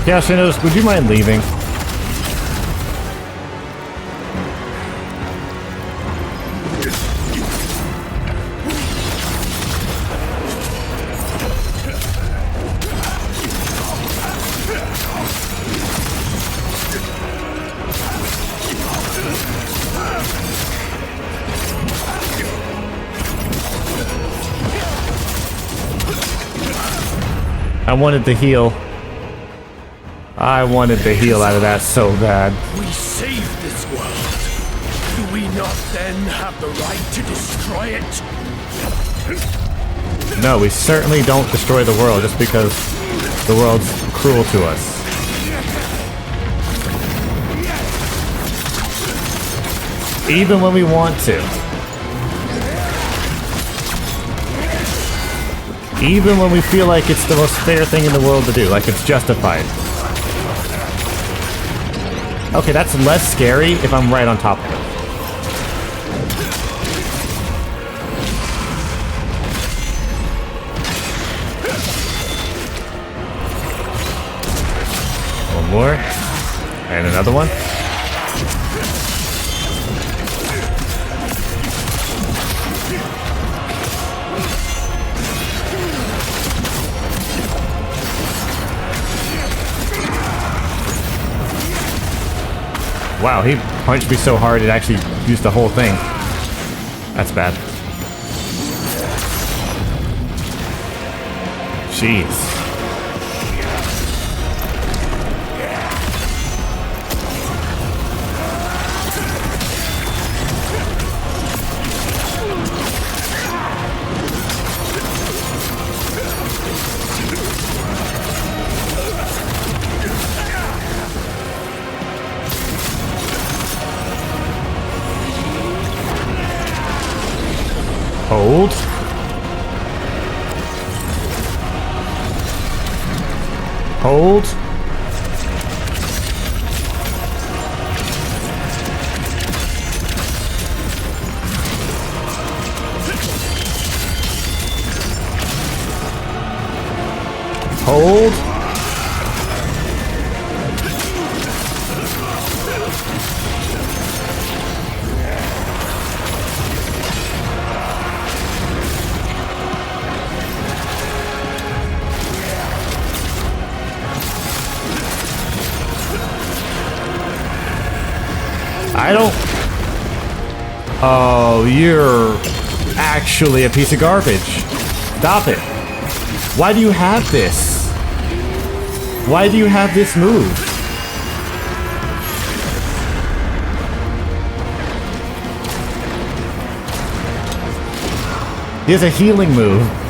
Chaos tornadoes, would you mind leaving? I wanted to heal. I wanted to heal out of that so bad. We saved this world. Do we not then have the right to destroy it? No, we certainly don't destroy the world just because the world's cruel to us. Even when we want to. Even when we feel like it's the most fair thing in the world to do, like it's justified. Okay, that's less scary if I'm right on top of it. One more. And another one. Wow, he punched me so hard it actually used the whole thing. That's bad. Jeez. Hold. Hold. Hold. I don't... Oh, you're actually a piece of garbage. Stop it. Why do you have this? Why do you have this move? He has a healing move.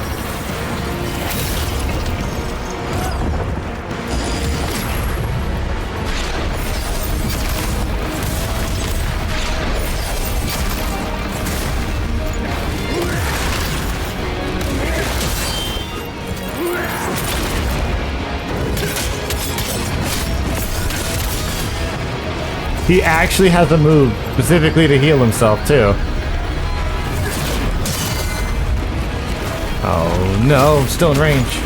He actually has a move specifically to heal himself, too. Oh, no. Still in range.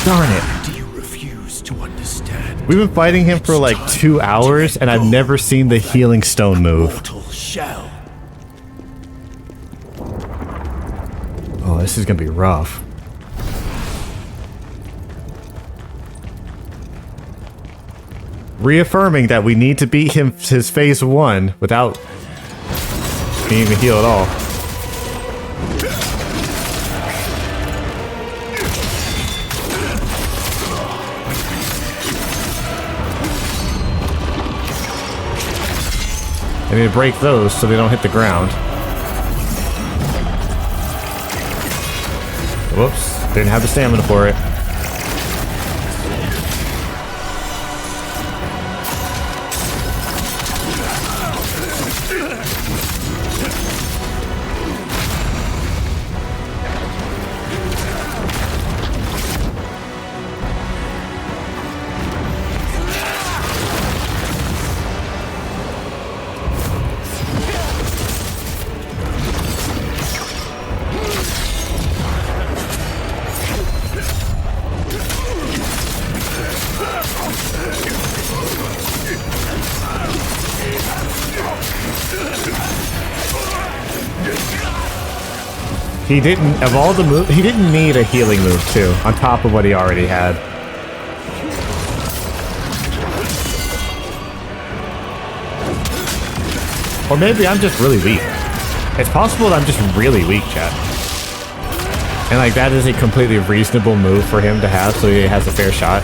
Darn it. Do you refuse to understand? We've been fighting him for like 2 hours, and I've never seen the healing stone move. Mortal shell. Oh, this is gonna be rough. reaffirming that we need to beat his phase 1 without being able to heal at all. I need to break those so they don't hit the ground. Whoops, didn't have the stamina for it. He didn't, of all the moves, he didn't need a healing move too, on top of what he already had. Or maybe I'm just really weak. It's possible that I'm just really weak, chat. And like that is a completely reasonable move for him to have, so he has a fair shot.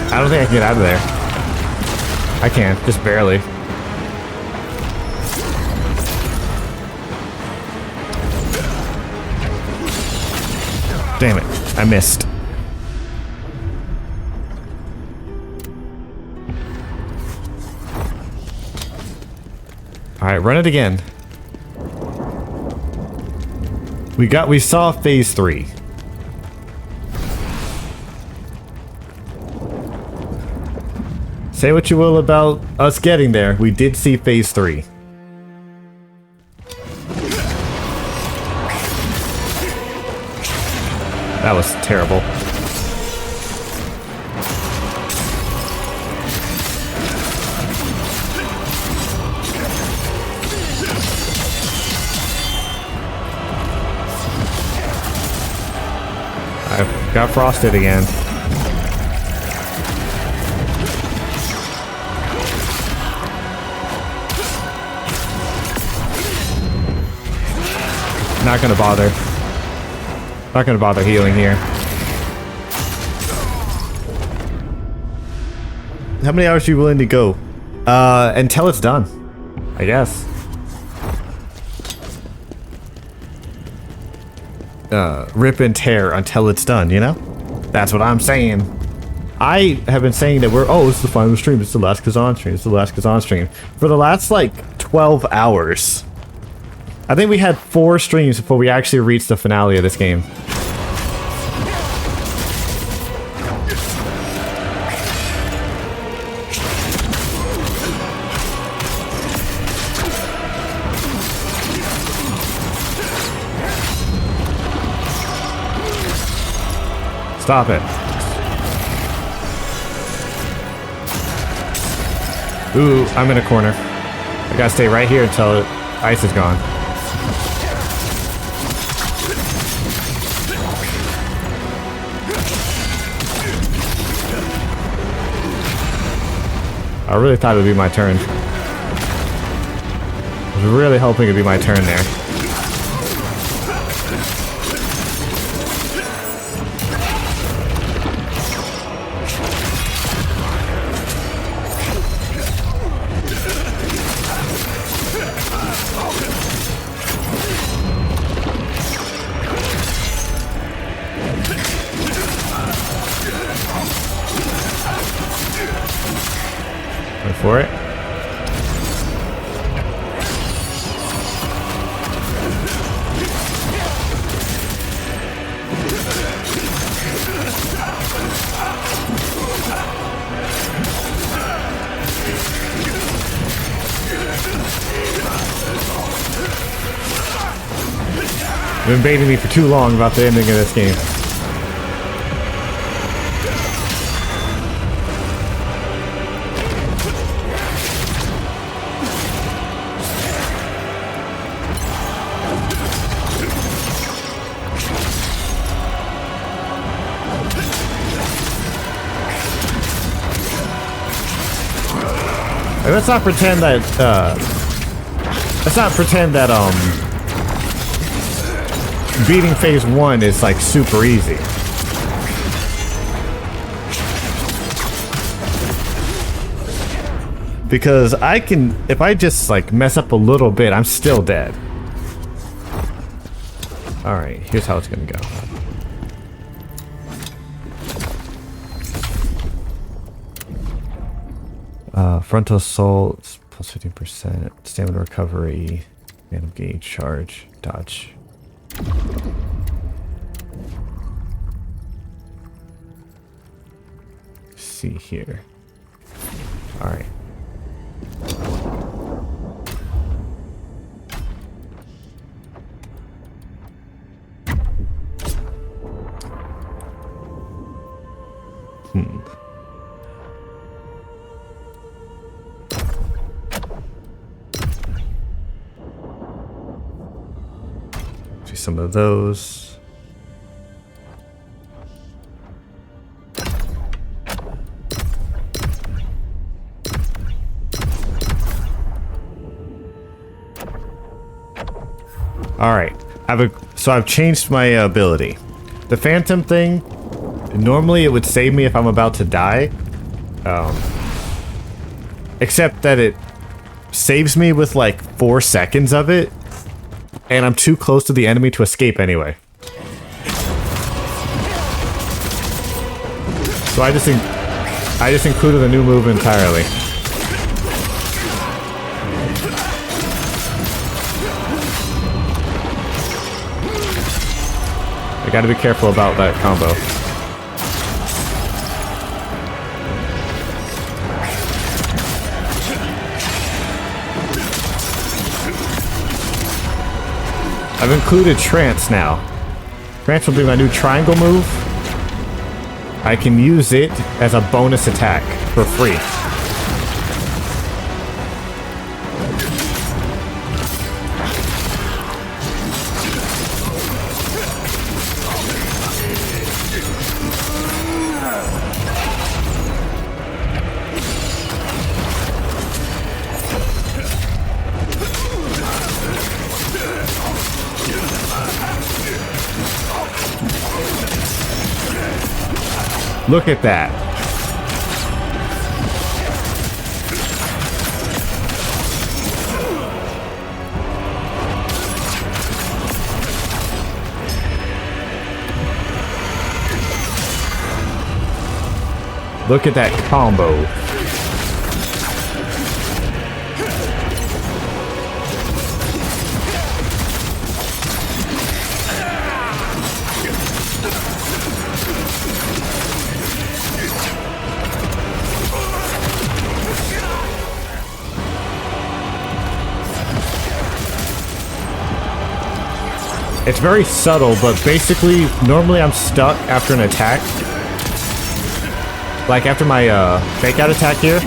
I don't think I can get out of there. I can, just barely. Damn it, I missed. Alright, run it again. We saw phase 3. Say what you will about us getting there, we did see phase 3. That was terrible. I got frosted again. Not gonna bother. Not gonna bother healing here. How many hours are you willing to go? Until it's done, I guess. Rip and tear until it's done, you know? That's what I'm saying. I have been saying that it's the final stream, it's the last Khazan stream, it's the last Khazan stream. For the last, like, 12 hours. I think we had 4 streams before we actually reached the finale of this game. Stop it. Ooh, I'm in a corner. I gotta stay right here until ice is gone. I really thought it would be my turn. I was really hoping it'd be my turn there. Wait for it. You've been baiting me for too long about the ending of this game. Let's not pretend that, beating phase 1 is, like, super easy. Because I can, if I just, like, mess up a little bit, I'm still dead. Alright, here's how it's gonna go. Frontal assault, plus 15%, stamina recovery, random gauge charge, dodge. See here. Alright. Some of those. All right, so I've changed my ability. The phantom thing, normally it would save me if I'm about to die, except that it saves me with like 4 seconds of it. And I'm too close to the enemy to escape anyway. So I just included a new move entirely. I gotta be careful about that combo. I've included Trance now. Trance will be my new triangle move. I can use it as a bonus attack for free. Look at that. Look at that combo. It's very subtle, but basically, normally I'm stuck after an attack. Like after my fake out attack here.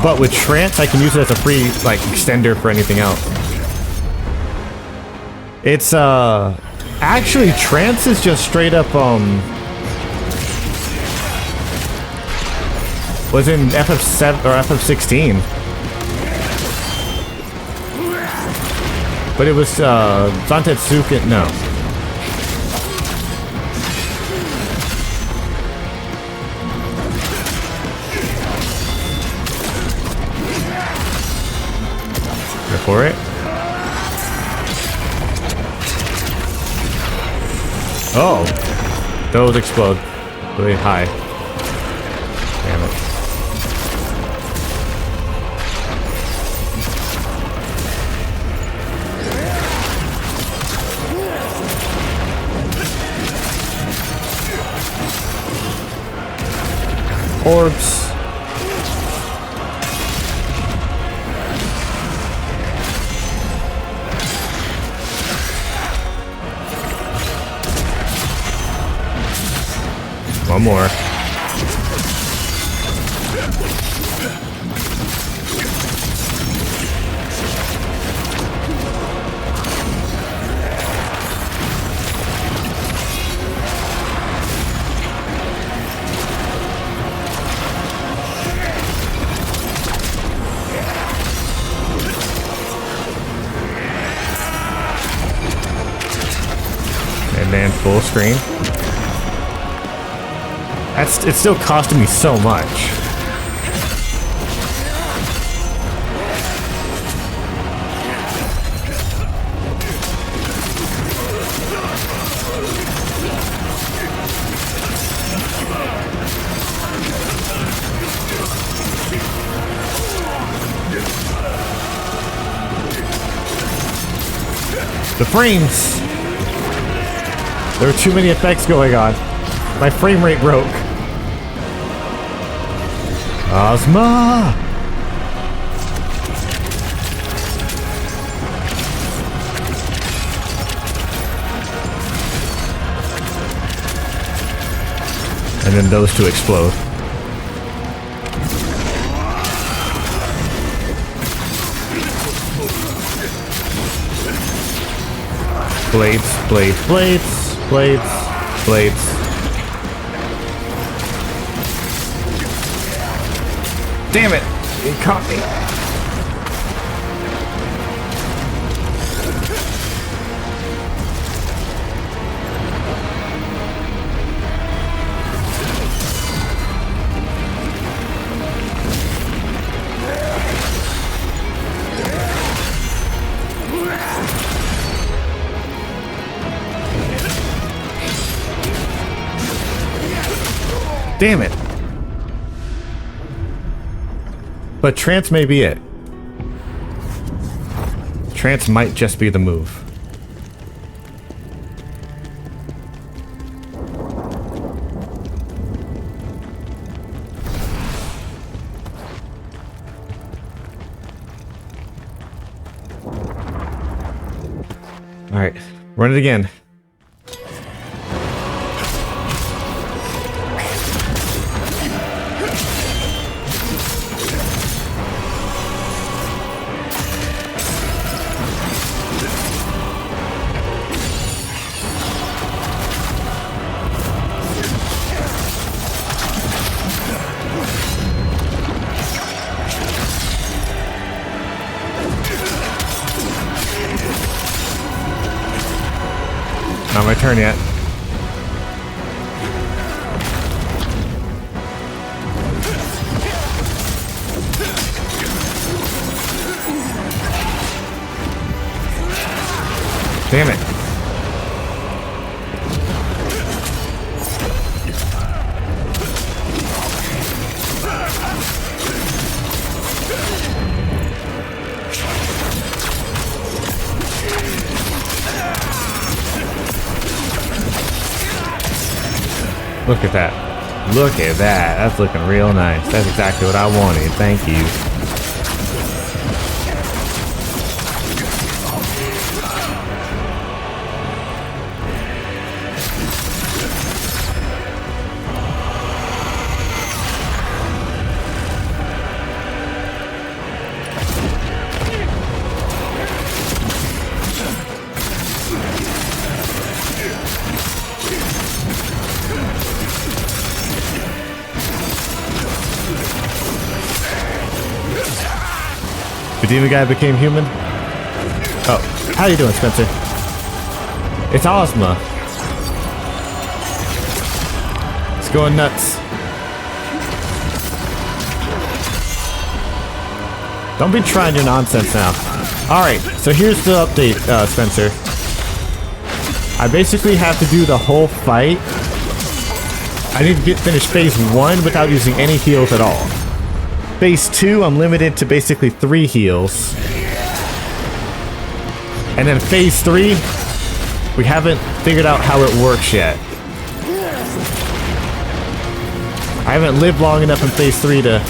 But with Trance, I can use it as a free like extender for anything else. It's actually Trance is just straight up was in FF7 or FF16. But it was Zantetsuken, no. Go for it. Oh, those explode really high. Damn it. Orbs. One more. And then full screen. It's still costing me so much. The frames! There are too many effects going on. My frame rate broke. Ozma! And then those two explode. Blades, blades, blades, blades, blades. Damn it! It caught me. Damn it! But trance may be it. Trance might just be the move. Alright, run it again. Not my turn yet. Damn it. Look at that. Look at that. That's looking real nice. That's exactly what I wanted. Thank you. The demon guy became human? Oh, how you doing, Spencer? It's Ozma. It's going nuts. Don't be trying your nonsense now. Alright, so here's the update, Spencer. I basically have to do the whole fight. I need to finish phase 1 without using any heals at all. Phase 2, I'm limited to basically 3 heals. And then phase 3, we haven't figured out how it works yet. I haven't lived long enough in phase 3 to...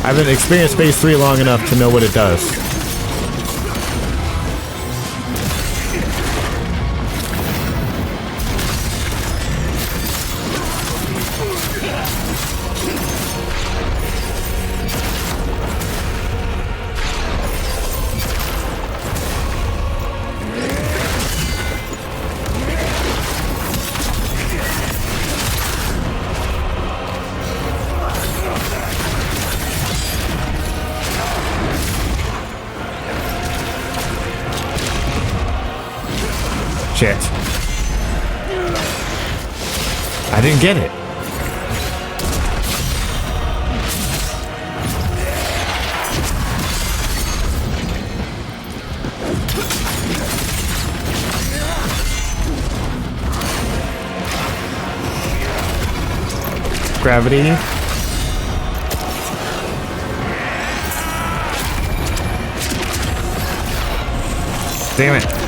I haven't experienced phase 3 long enough to know what it does. Shit. I didn't get it. Gravity. Damn it.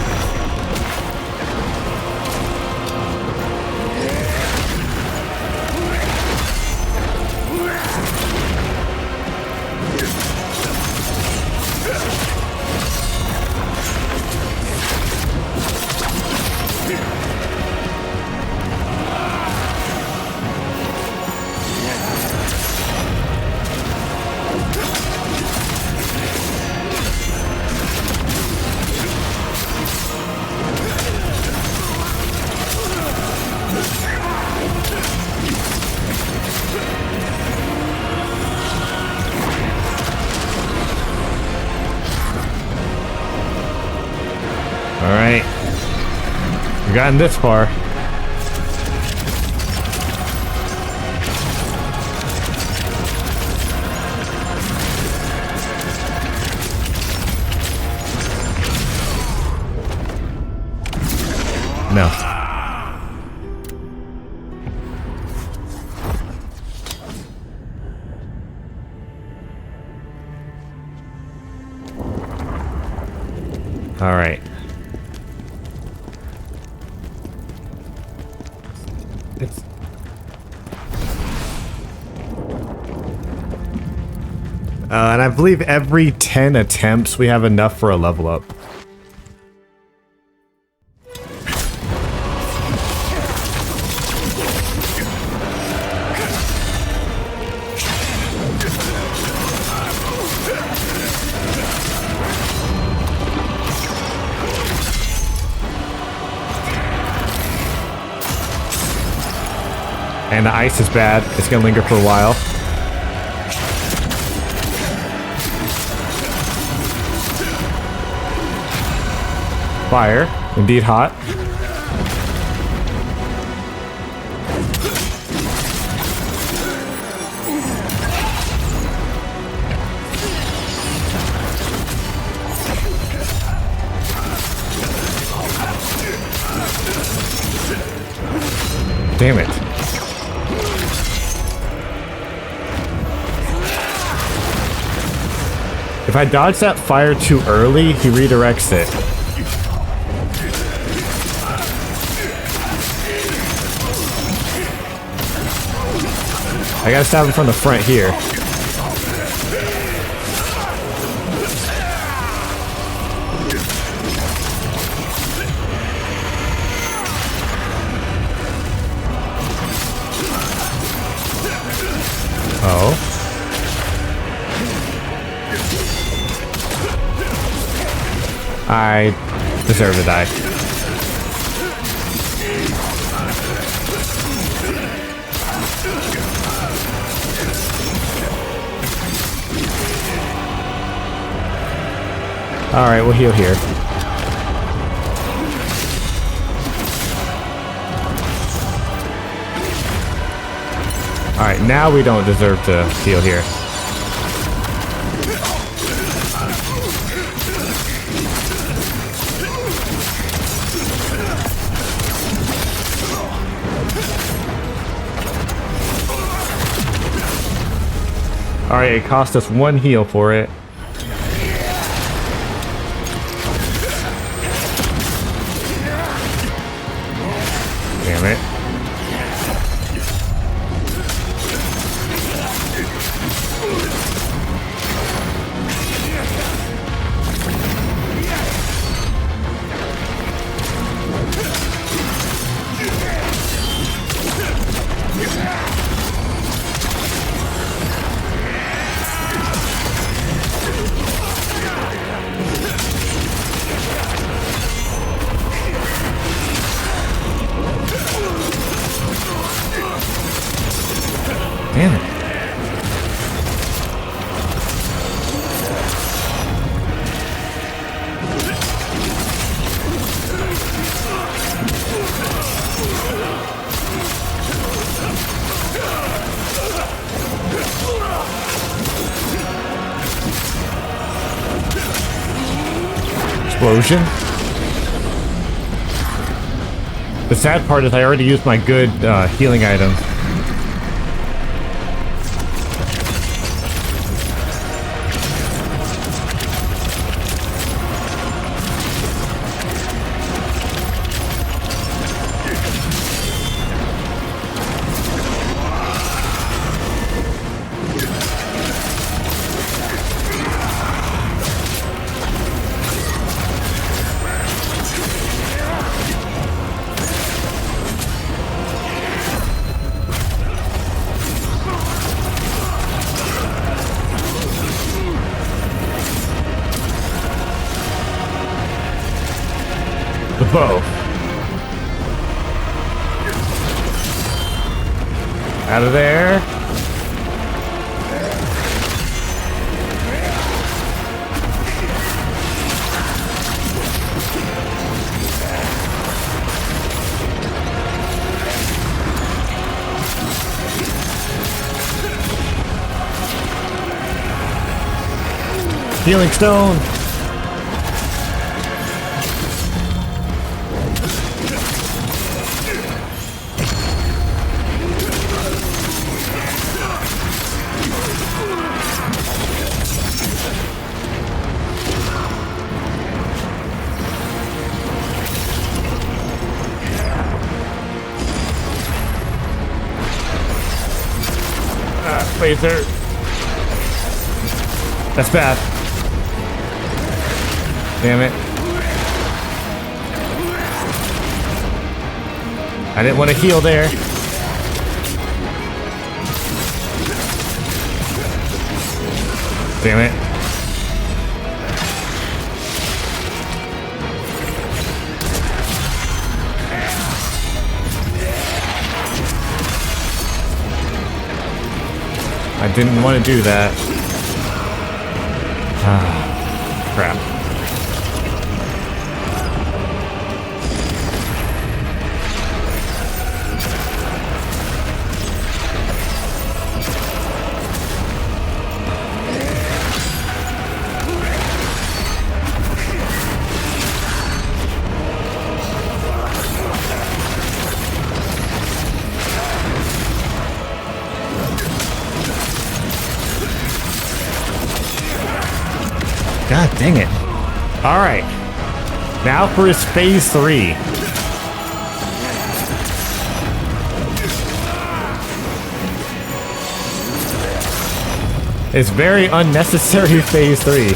Alright. We've gotten this far. No. All right. And I believe every 10 attempts we have enough for a level up. And the ice is bad. It's gonna linger for a while. Fire, indeed hot. Damn it. If I dodge that fire too early, he redirects it. I gotta stab him from the front here. Oh. I deserve to die. Alright, we'll heal here. Alright, now we don't deserve to heal here. Alright, it cost us 1 heal for it. Damn it. explosion. The sad part is I already used my good healing items. The bow. Out of there. Healing stone. Laser. That's bad. Damn it. I didn't want to heal there. Damn it. I didn't want to do that. Ah, crap. God dang it. Alright. Now for his phase 3. It's very unnecessary phase 3.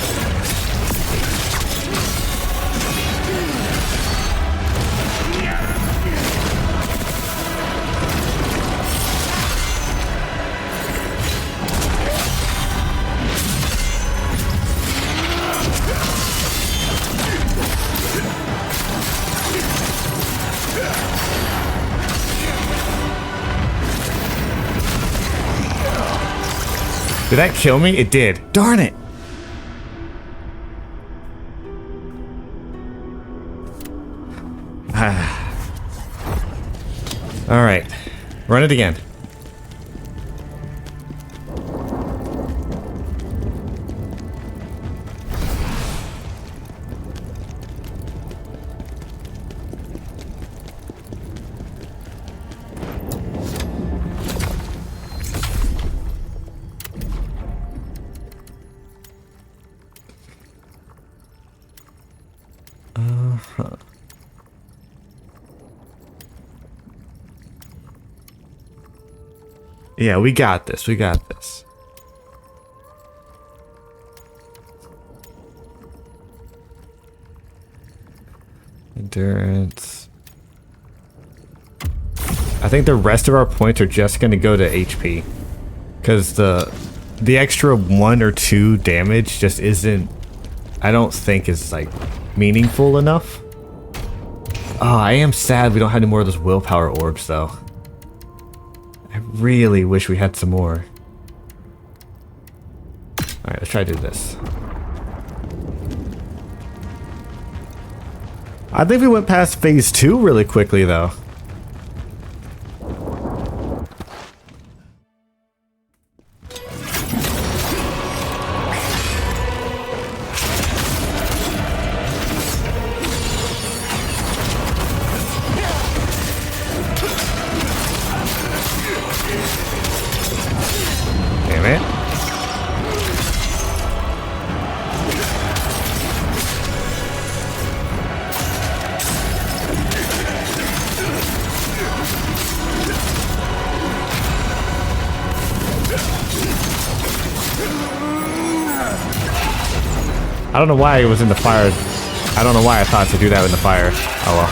Did that kill me? It did. Darn it! Alright. Run it again. Yeah, we got this. We got this. Endurance. I think the rest of our points are just going to go to HP. Because the extra 1 or 2 damage just isn't... I don't think is, like, meaningful enough. Oh, I am sad we don't have any more of those willpower orbs, though. I really wish we had some more. Alright, let's try to do this. I think we went past phase 2 really quickly, though. I don't know why it was in the fire. I don't know why I thought to do that in the fire. Oh well.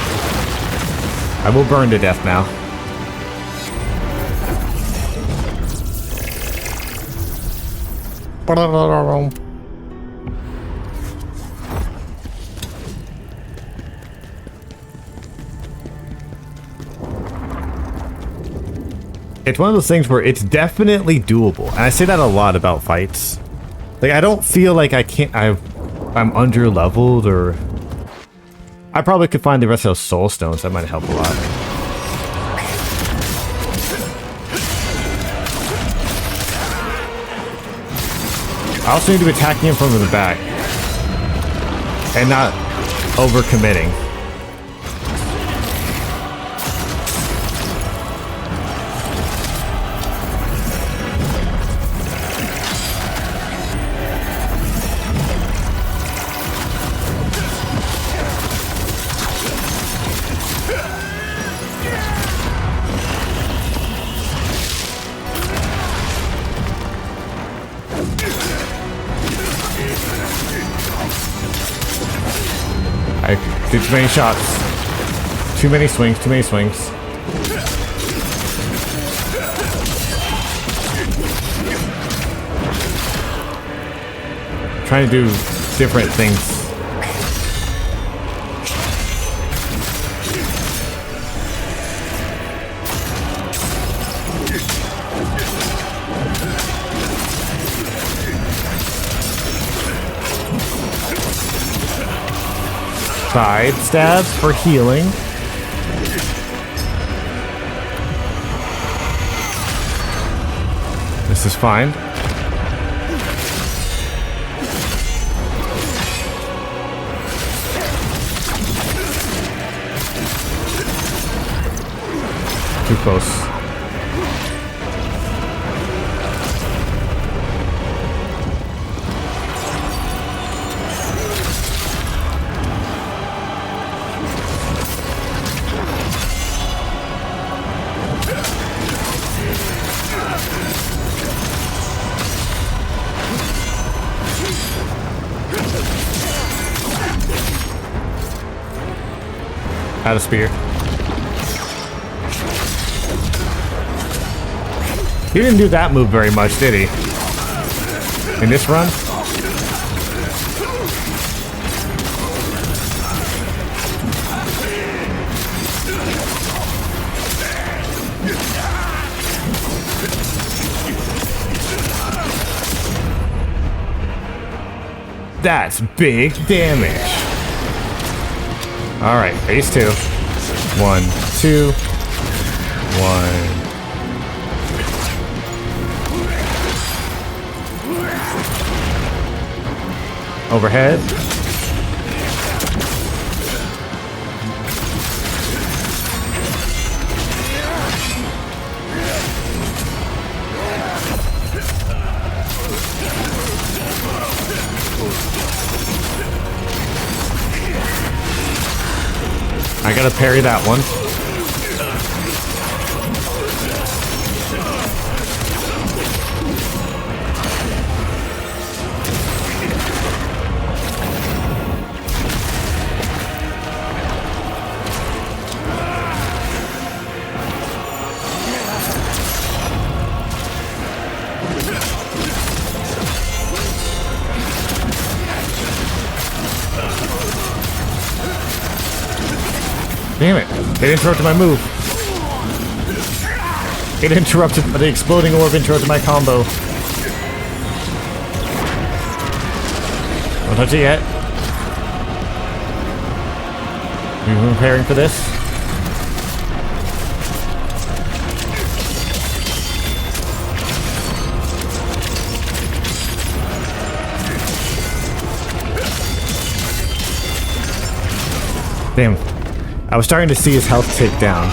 I will burn to death now. It's one of those things where it's definitely doable. And I say that a lot about fights. Like, I don't feel like I'm under leveled, or I probably could find the rest of those soul stones. That might help a lot. I also need to be attacking him from the back and not overcommitting. I did too many shots. Too many swings, too many swings. Trying to do different things. Side stabs for healing. This is fine. Too close. Had a spear. He didn't do that move very much, did he? In this run? That's big damage. All right, phase 2. 1, 2, 1. Overhead. I gotta parry that one. Damn it. It interrupted my move. It interrupted the exploding orb, interrupted my combo. Don't touch it yet. You preparing for this? Damn. I was starting to see his health tick down.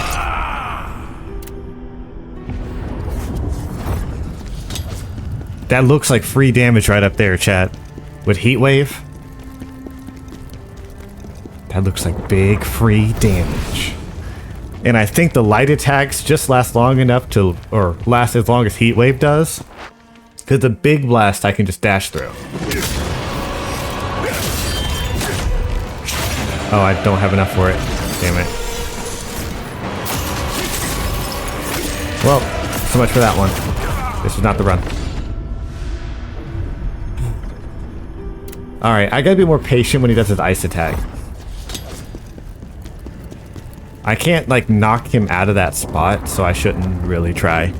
That looks like free damage right up there, chat. With Heat Wave. That looks like big free damage. And I think the light attacks just last long enough to, or last as long as Heat Wave does. Because the big blast I can just dash through. Oh, I don't have enough for it. Damn it. Well, so much for that one. This is not the run. Alright, I gotta be more patient when he does his ice attack. I can't, like, knock him out of that spot, so I shouldn't really try.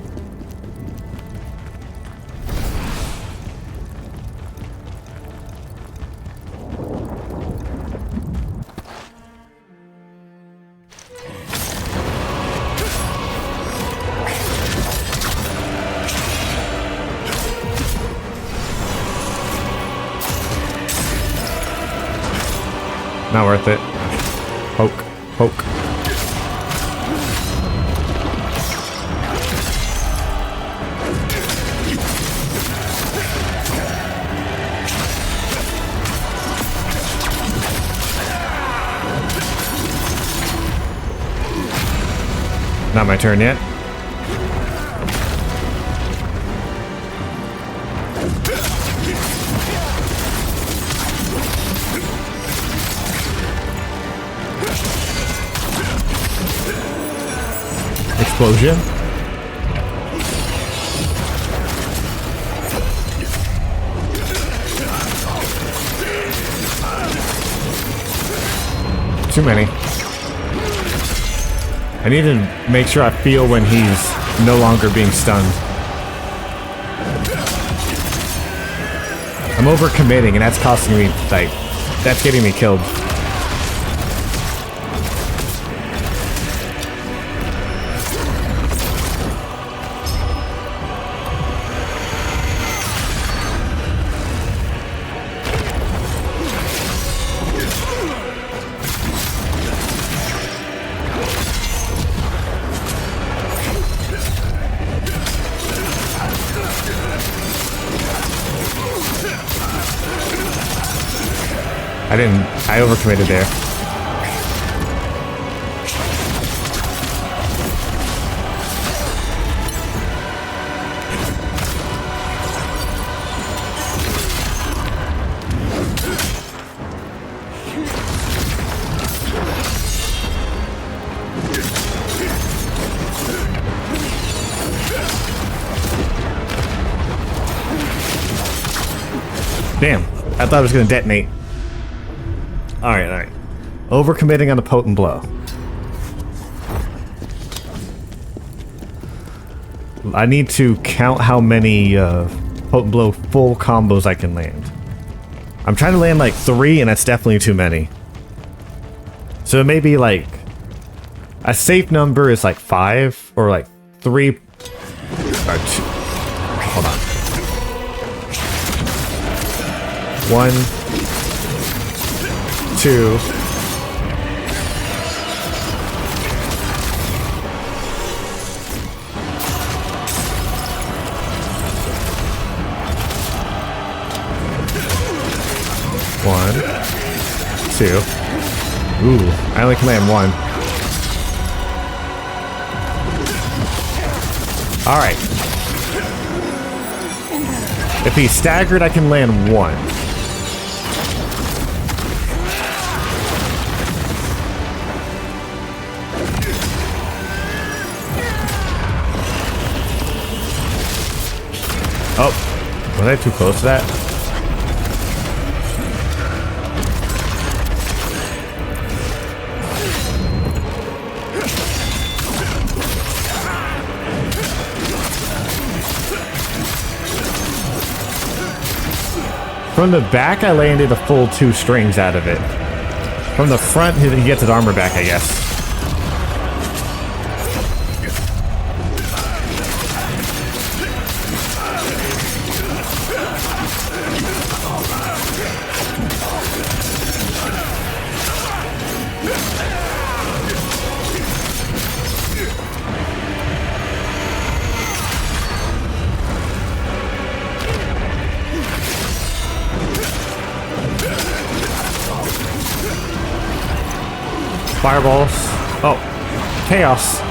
Not worth it. Poke, poke. Not my turn yet. Explosion. Too many. I need to make sure I feel when he's no longer being stunned. I'm overcommitting and that's costing me, like, that's getting me killed. I overcommitted there. Damn, I thought it was gonna detonate. Alright, alright. Overcommitting on the potent blow. I need to count how many potent blow full combos I can land. I'm trying to land like 3 and that's definitely too many. So it may be like a safe number is like 5 or like 3 or 2. Hold on. 1, 2. One, 2. Ooh, I only can land 1. Alright. If he's staggered, I can land 1. Oh, was I too close to that? From the back, I landed a full 2 strings out of it. From the front, he gets his armor back, I guess. Fireballs. Oh. Chaos.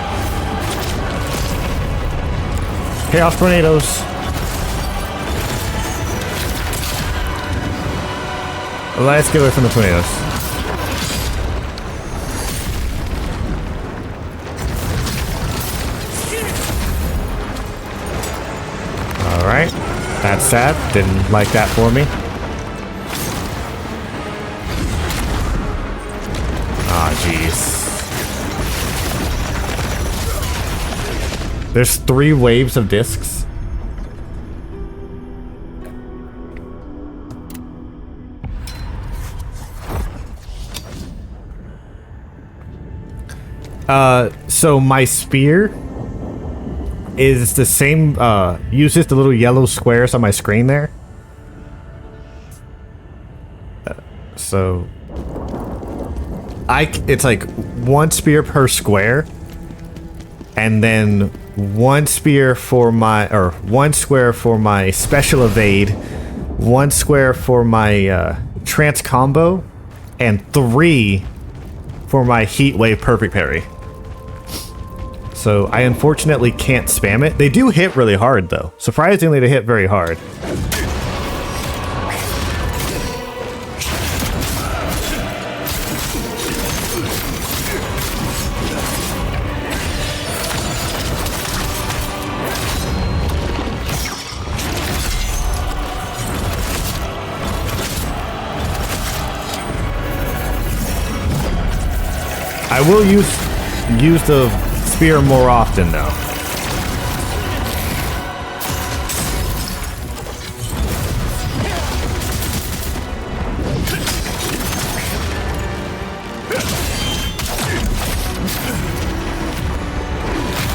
Chaos tornadoes. Let's get away from the tornadoes. That's sad. Didn't like that for me. Ah, jeez. There's 3 waves of discs. So my spear is the same, uses the little yellow squares on my screen there. So it's like 1 spear per square, and then 1 spear for my, or 1 square for my special evade, 1 square for my trance combo, and 3 for my heat wave perfect parry. So I unfortunately can't spam it. They do hit really hard though. Surprisingly, they hit very hard. I will use the spear more often though.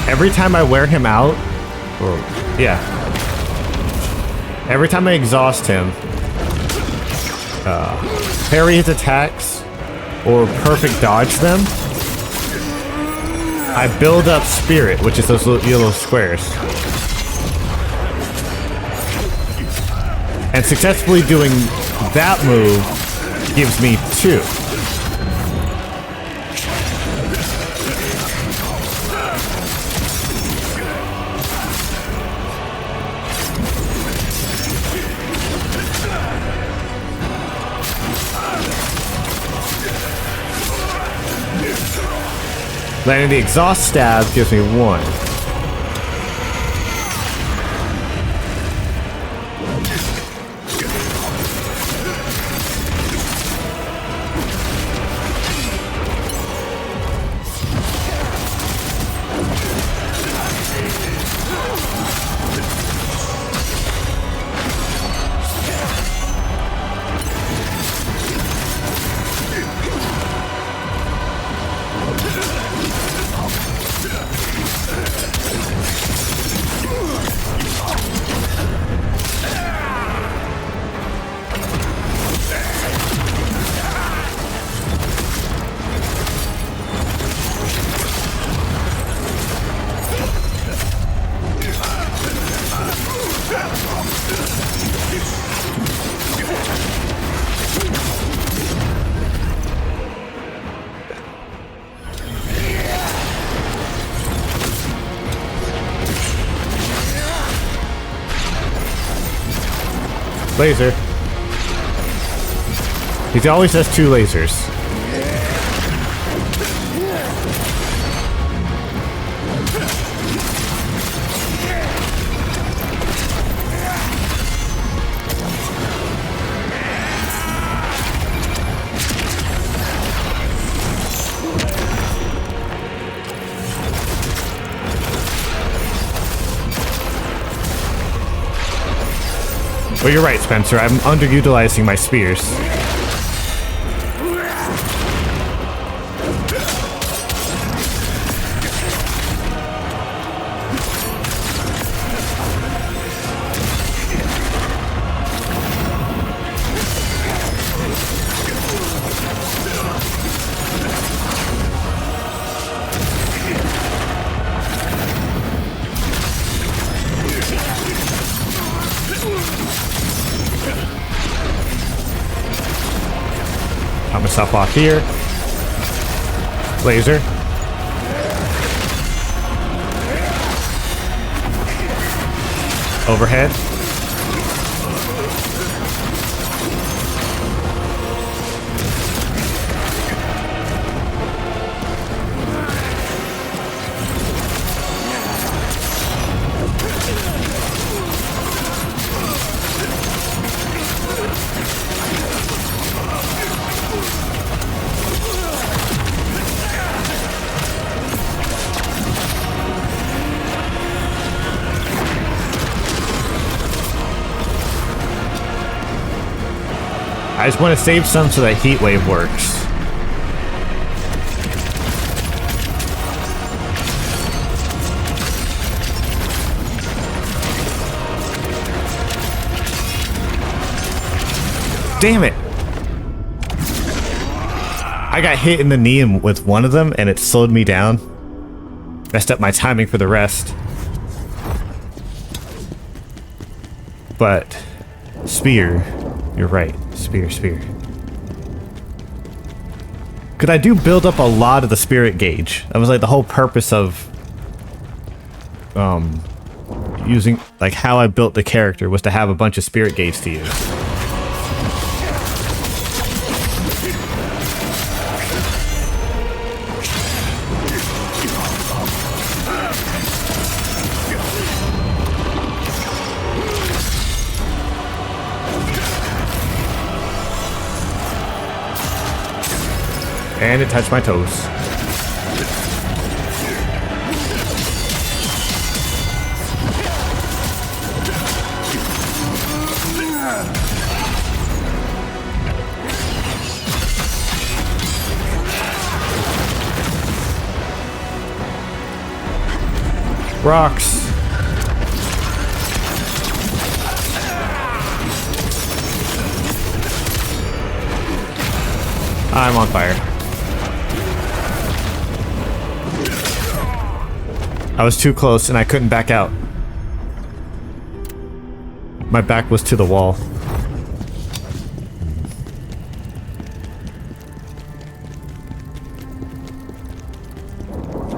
Every time I wear him out, or yeah, every time I exhaust him, parry his attacks or perfect dodge them, I build up spirit, which is those little yellow squares. And successfully doing that move gives me 2. Landing the exhaust stab gives me 1. Laser. He always has 2 lasers. Well, you're right, Spencer. I'm underutilizing my spears. Got myself off here. Laser. Overhead. I just want to save some so that heat wave works. Damn it! I got hit in the knee with one of them and it slowed me down. Messed up my timing for the rest. But spear, you're right. Spear. Cause I do build up a lot of the spirit gauge. That was like the whole purpose of using, like, how I built the character was to have a bunch of spirit gauge to use. And it touched my toes. Rocks. I'm on fire. I was too close and I couldn't back out. My back was to the wall.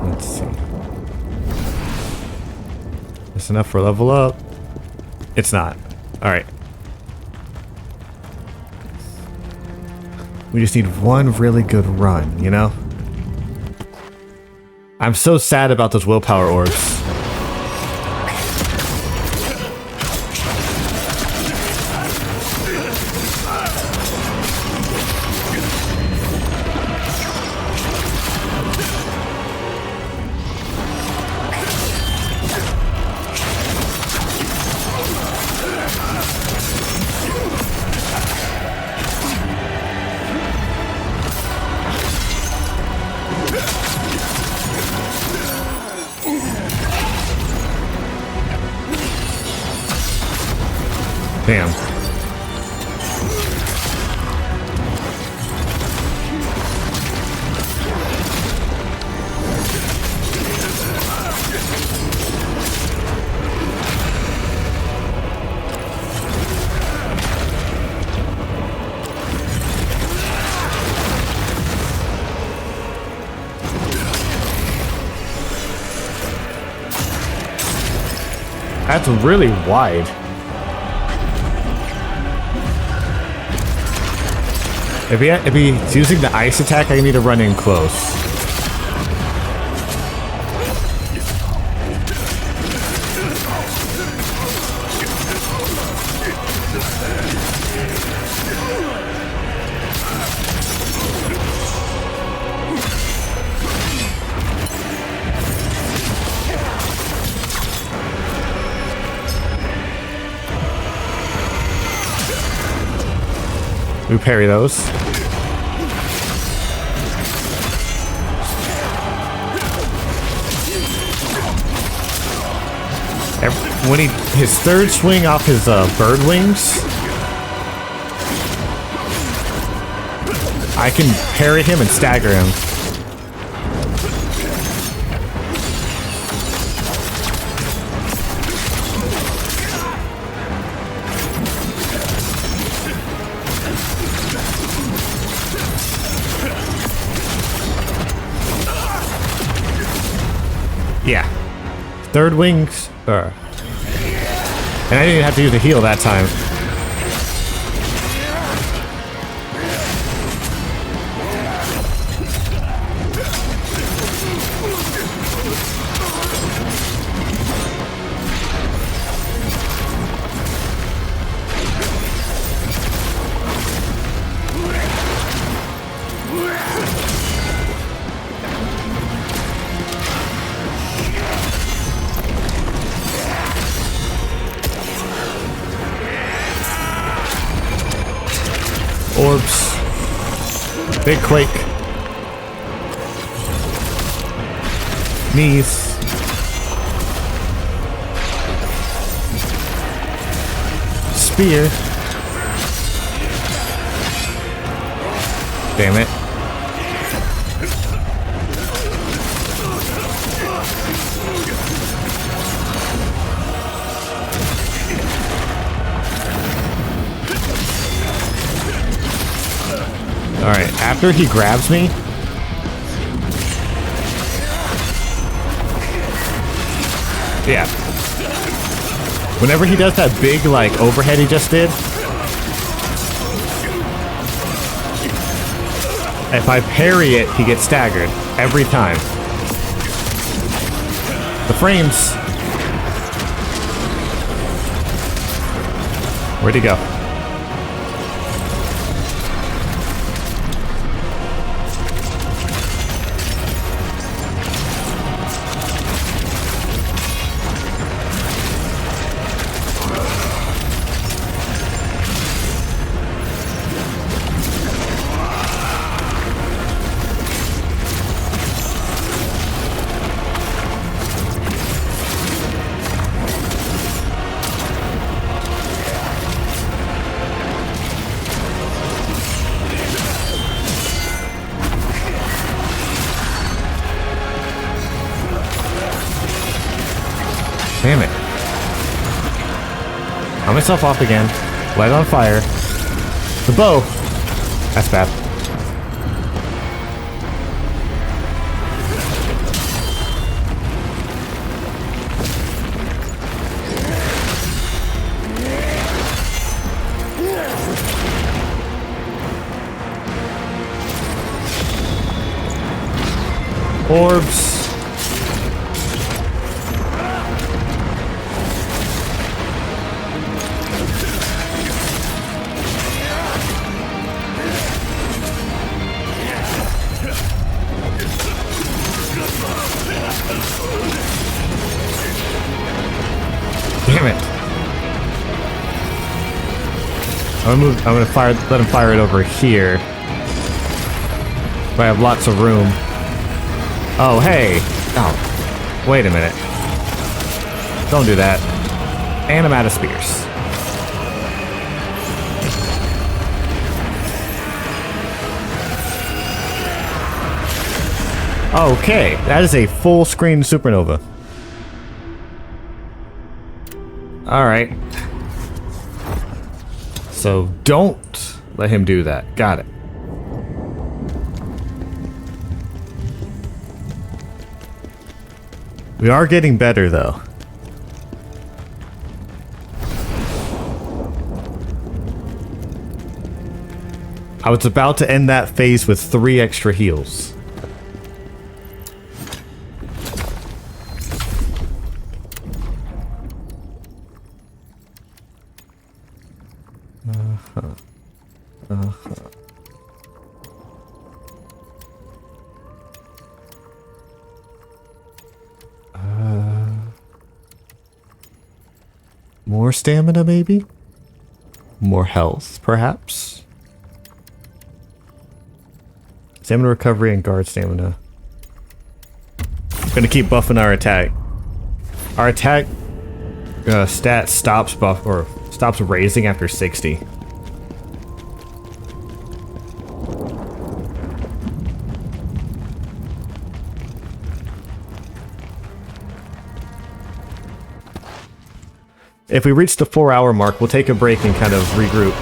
Let's see. That's enough for a level up. It's not. Alright. We just need one really good run, you know? I'm so sad about those willpower orbs. Damn. That's really wide. If he's using the ice attack, I need to run in close. We parry those. When his third swing off his bird wings, I can parry him and stagger him. Yeah. Third wings. And I didn't even have to use a heal that time. Big quake. Knees. Spear. Damn it. Alright, after he grabs me, yeah. Whenever he does that big, like, overhead he just did, if I parry it, he gets staggered. Every time. The frames. Where'd he go? Damn it. Cut myself off again. Light it on fire. The bow. That's bad. Orbs. Damn it. I'm gonna fire, let him fire it over here. But I have lots of room. Oh, hey. Oh, wait a minute. Don't do that. And I'm out of spears. Okay, that is a full screen supernova. Alright. So don't let him do that. Got it. We are getting better though. I was about to end that phase with 3 extra heals. More stamina, maybe? More health, perhaps? Stamina recovery and guard stamina. I'm gonna keep buffing our attack. Our attack stat stops stops raising after 60. If we reach the 4-hour mark, we'll take a break and kind of regroup.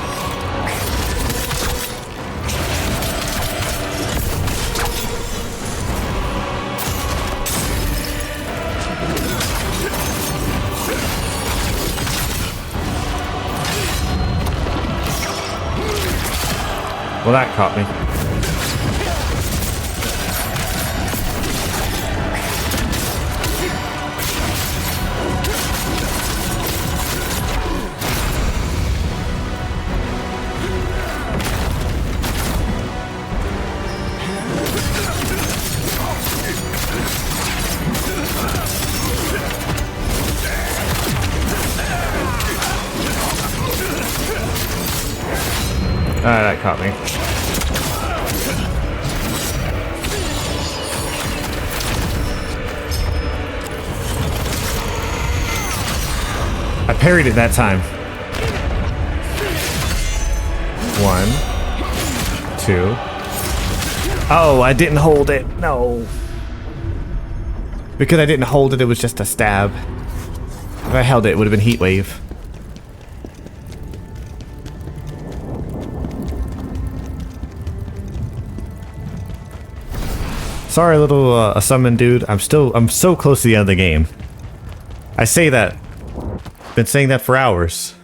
Well, that caught me. That caught me. parried it that time. 1, 2. Oh, I didn't hold it. No. Because I didn't hold it, it was just a stab. If I held it, it would have been heat wave. Sorry, little summon dude. I'm so close to the end of the game. I say that. Been saying that for hours.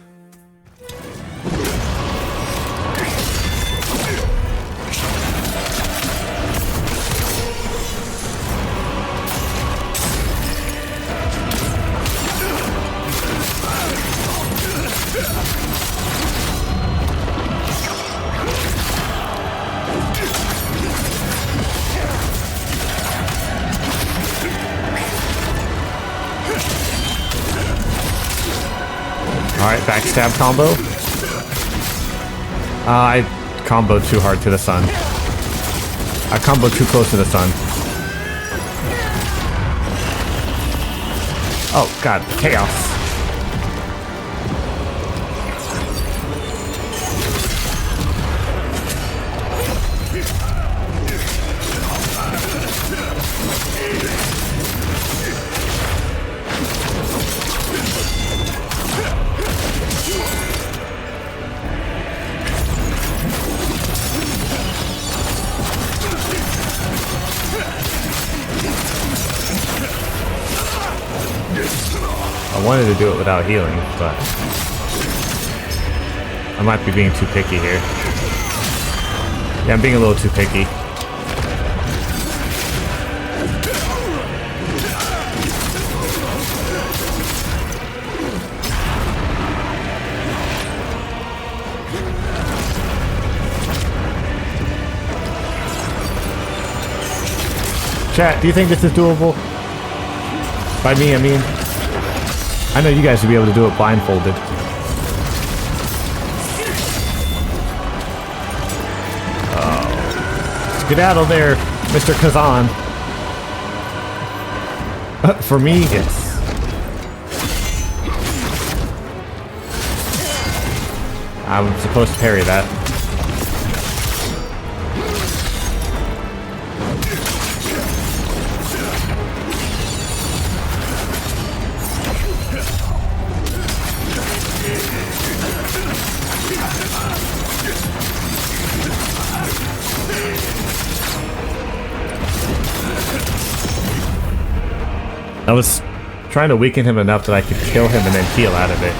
Alright, backstab combo. I comboed too hard to the sun. I comboed too close to the sun. Oh god, chaos. I wanted to do it without healing, but I might be being too picky here. Yeah, I'm being a little too picky. Chat, do you think this is doable? By me, I mean, I know you guys would be able to do it blindfolded. Oh. Get out of there, Mr. Khazan. For me, yes. I'm supposed to parry that. I was trying to weaken him enough that I could kill him and then heal out of it.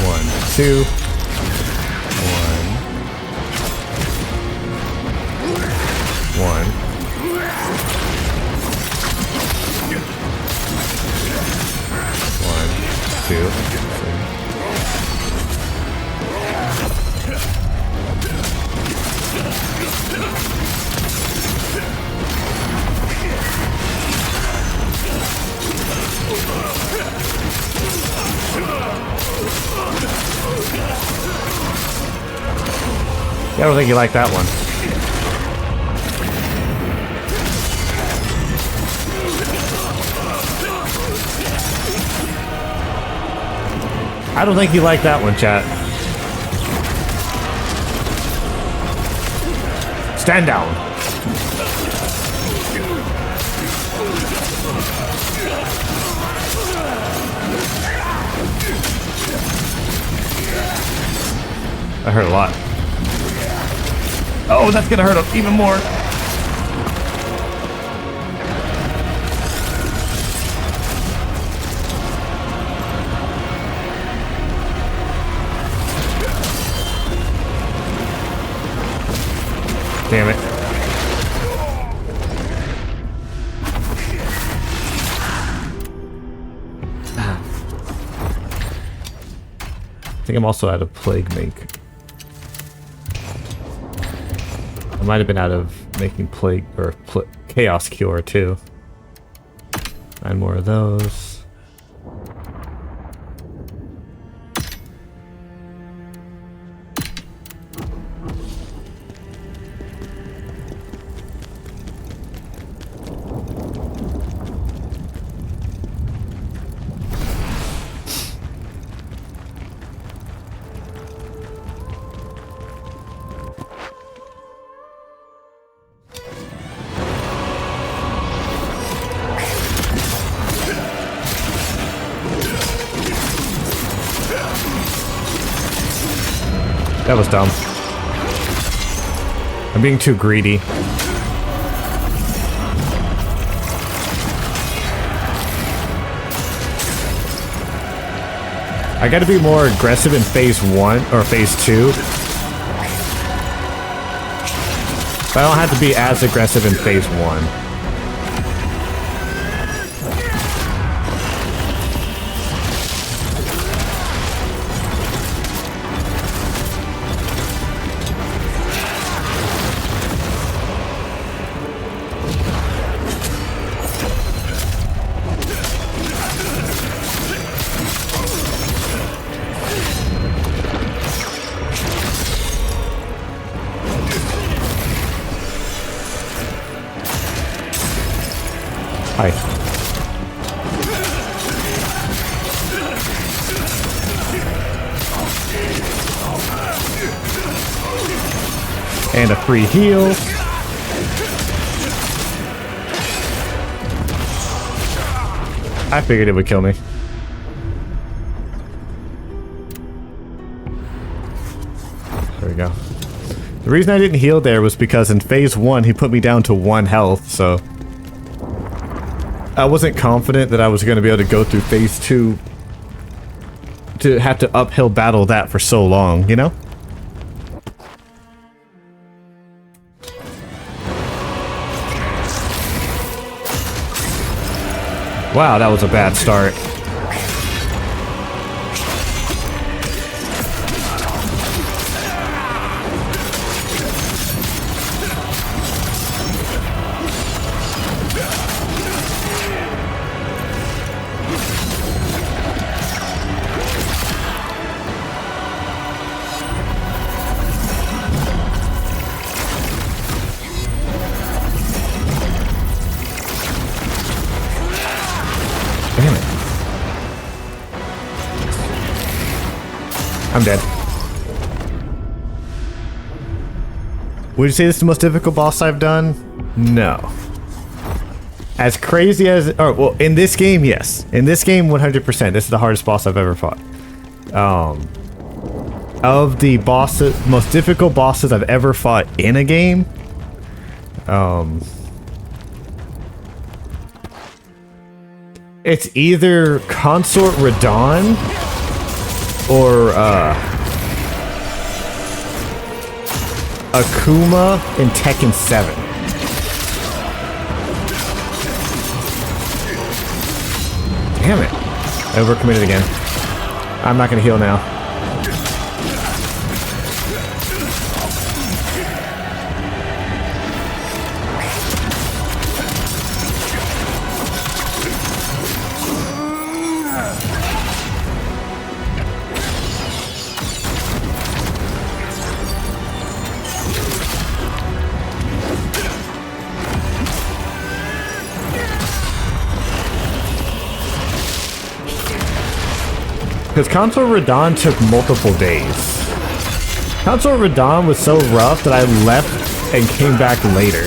1, 2. 1. 1, 2. Yeah, I don't think you like that one. I don't think you like that one, chat. Stand down. That hurt a lot. Oh, that's gonna hurt him even more. Damn it. I think I'm also out of Plague Make. I might have been out of making Plague or Chaos Cure too. 9 more of those. That was dumb. I'm being too greedy. I gotta be more aggressive in phase 1 or phase 2. But I don't have to be as aggressive in phase 1. Hi. And a free heal. I figured it would kill me. There we go. The reason I didn't heal there was because in phase 1 he put me down to 1 health, so I wasn't confident that I was going to be able to go through phase 2 to have to uphill battle that for so long, you know? Wow, that was a bad start. Damn it. I'm dead. Would you say this is the most difficult boss I've done? No. As crazy as... Oh, well, in this game, yes. In this game, 100%. This is the hardest boss I've ever fought. Of the bosses... Most difficult bosses I've ever fought in a game... It's either Consort Radahn or Akuma in Tekken 7. Damn it. I overcommitted again. I'm not gonna heal now. Because Consort Radahn took multiple days. Consort Radahn was so rough that I left and came back later.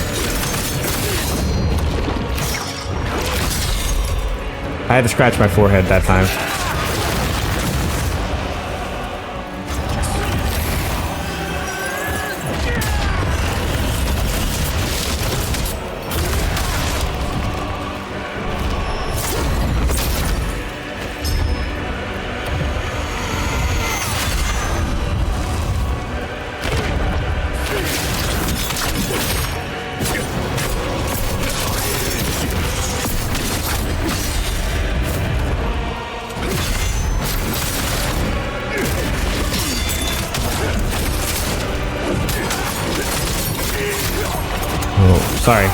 I had to scratch my forehead that time. Sorry.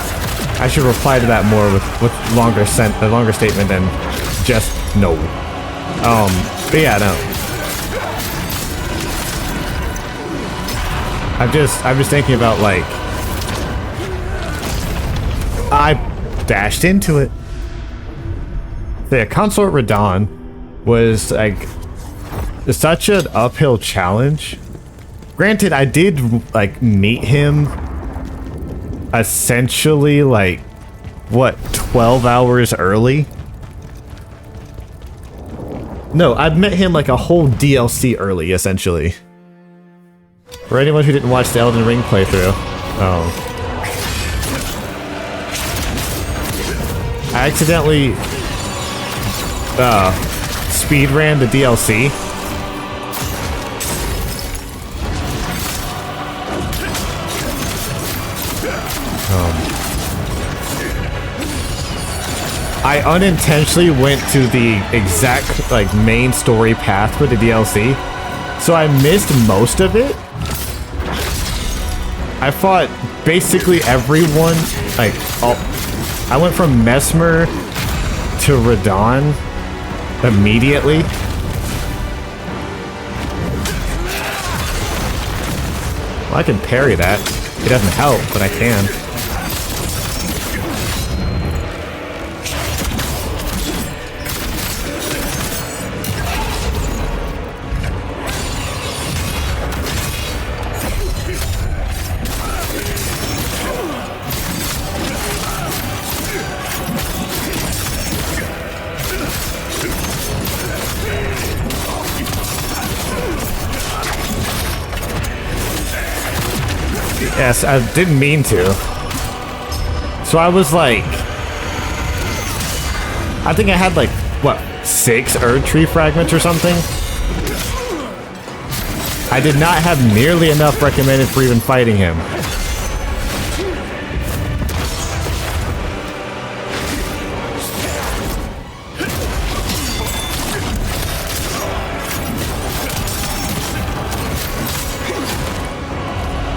I should reply to that more with a longer statement than just no. But yeah, no. I'm just thinking about, like, I dashed into it. The Consort Radahn was like such an uphill challenge. Granted, I did like meet him essentially like what, 12 hours early? No, I'd met him like a whole DLC early, essentially. For anyone who didn't watch the Elden Ring playthrough, I accidentally speed ran the DLC. I unintentionally went to the exact like main story path for the DLC, so I missed most of it. I fought basically everyone. Like, I went from Mesmer to Radon immediately. Well, I can parry that. It doesn't help, but I can. Yes, I didn't mean to. So I was like... I think I had like, what, 6 Erd Tree fragments or something? I did not have nearly enough recommended for even fighting him.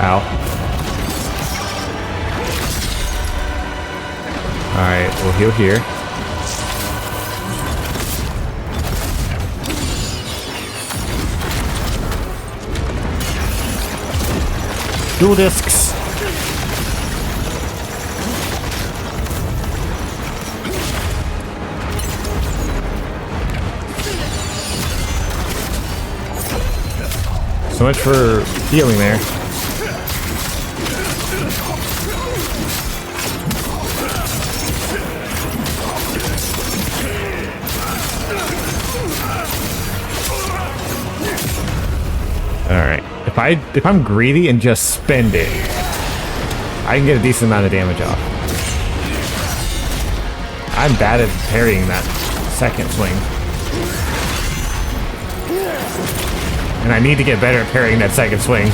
Ow. Alright, we'll heal here. Dual discs! So much for healing there. Alright. If I'm greedy and just spend it, I can get a decent amount of damage off. I'm bad at parrying that second swing. And I need to get better at parrying that second swing.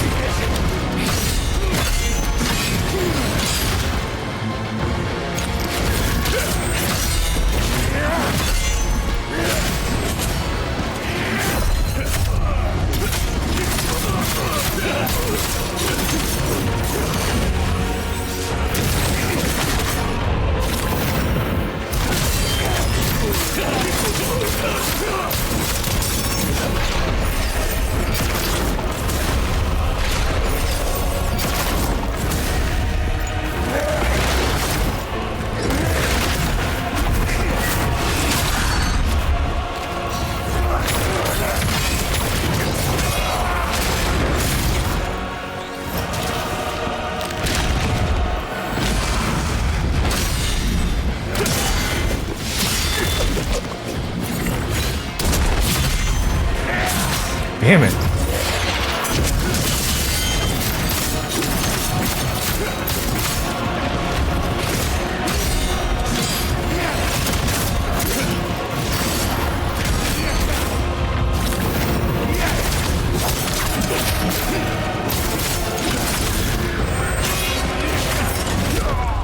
Damn it.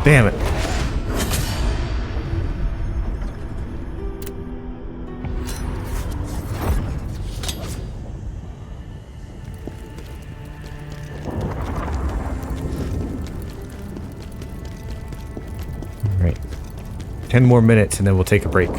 Damn it. All right. 10 more minutes and then we'll take a break.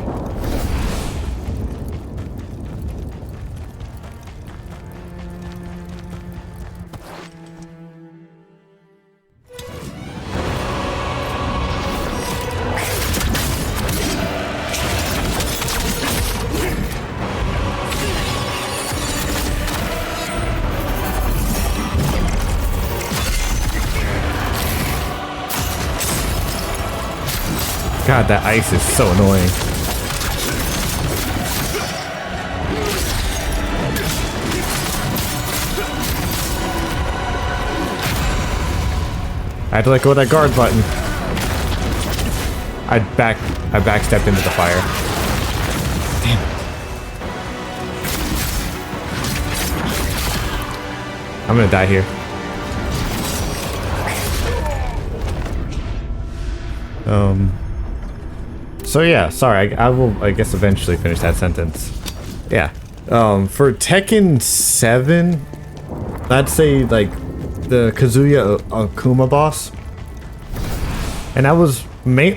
God, that ice is so annoying. I had to let go of that guard button. I backstepped into the fire. Damn it. I'm gonna die here. So yeah, sorry, I will, I guess, eventually finish that sentence. Yeah. For Tekken 7, I'd say, like, the Kazuya Akuma boss. And that was,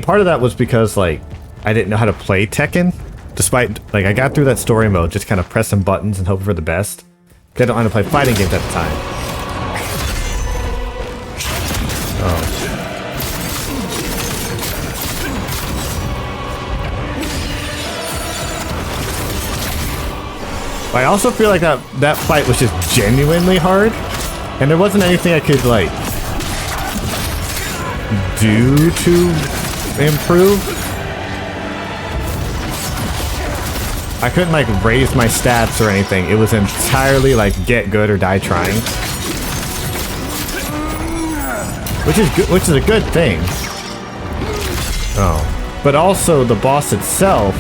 part of that was because, like, I didn't know how to play Tekken. Despite, like, I got through that story mode, just kind of pressing buttons and hoping for the best. Because I don't know how to play fighting games at the time. I also feel like that fight was just genuinely hard, and there wasn't anything I could, like, do to improve. I couldn't, like, raise my stats or anything. It was entirely, like, get good or die trying. Which is good, which is a good thing. Oh. But also, the boss itself,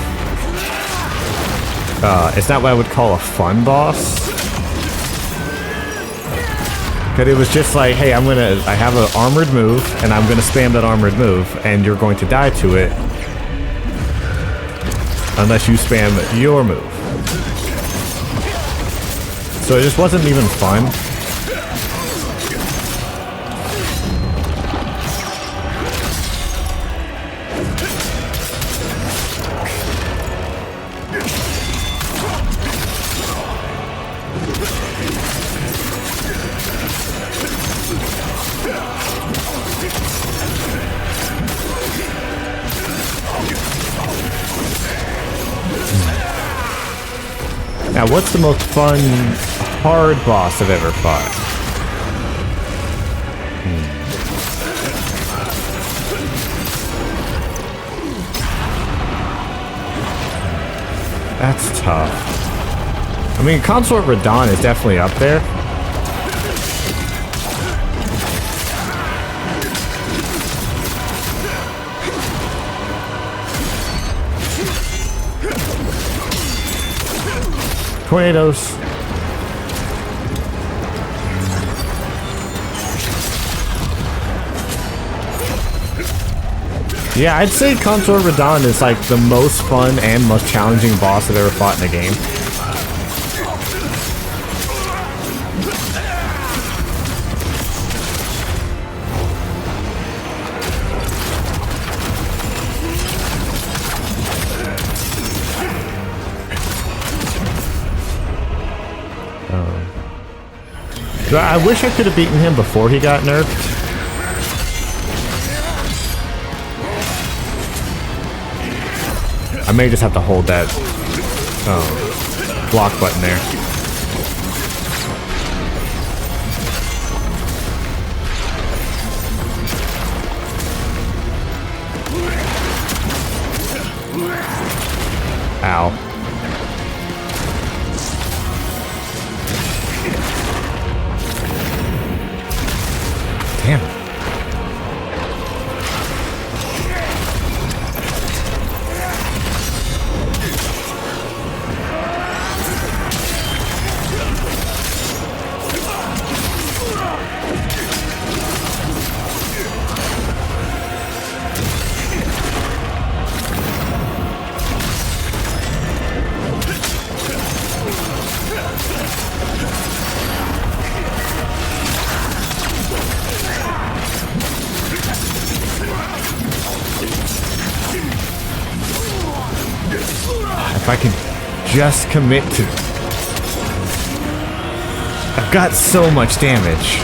it's not what I would call a fun boss. Because it was just like, hey, I have an armored move, and I'm gonna spam that armored move, and you're going to die to it. Unless you spam your move. So it just wasn't even fun. Now, what's the most fun, hard boss I've ever fought? That's tough. I mean, Consort Radon is definitely up there. Tornadoes. Yeah, I'd say Consort Radon is like the most fun and most challenging boss I've ever fought in a game. I wish I could have beaten him before he got nerfed. I may just have to hold that block button there. Ow. Damn it. If I can just commit to... I've got so much damage.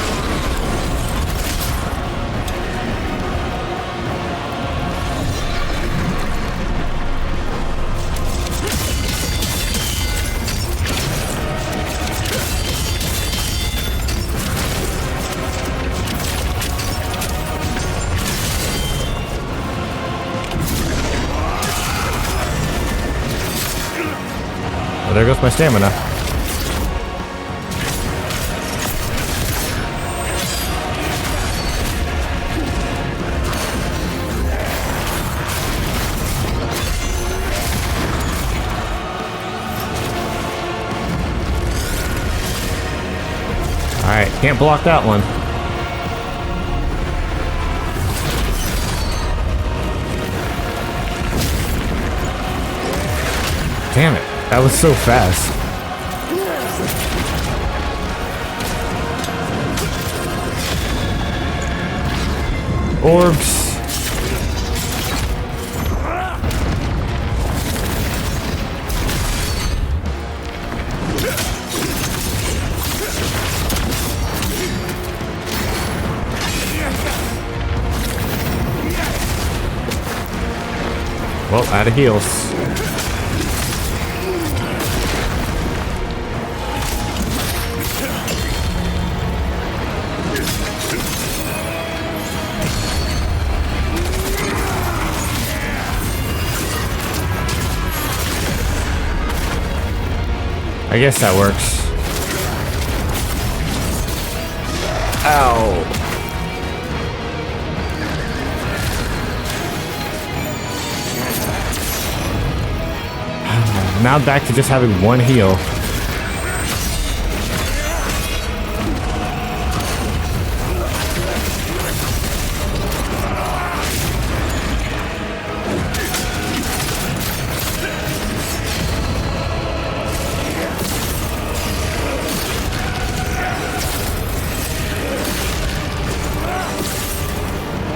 Well, there goes my stamina. Can't block that one. Damn it. That was so fast. Orbs. Well, out of heals. I guess that works. Ow. Now back to just having one heal.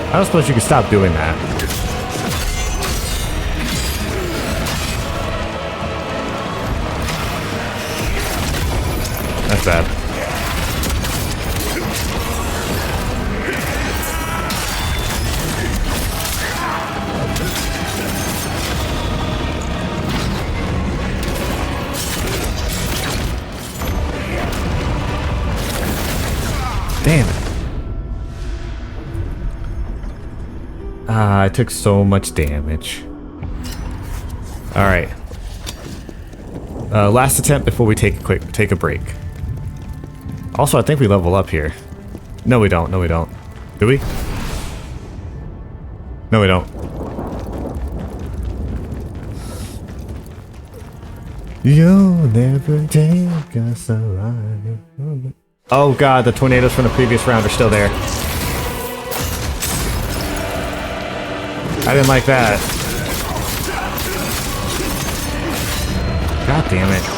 I don't suppose you could stop doing that. That's bad. Damn it. I took so much damage. Alright. Last attempt before we take a break. Also, I think we level up here. No, we don't. No, we don't. Do we? No, we don't. You'll never take us alive. Oh god, the tornadoes from the previous round are still there. I didn't like that. God damn it.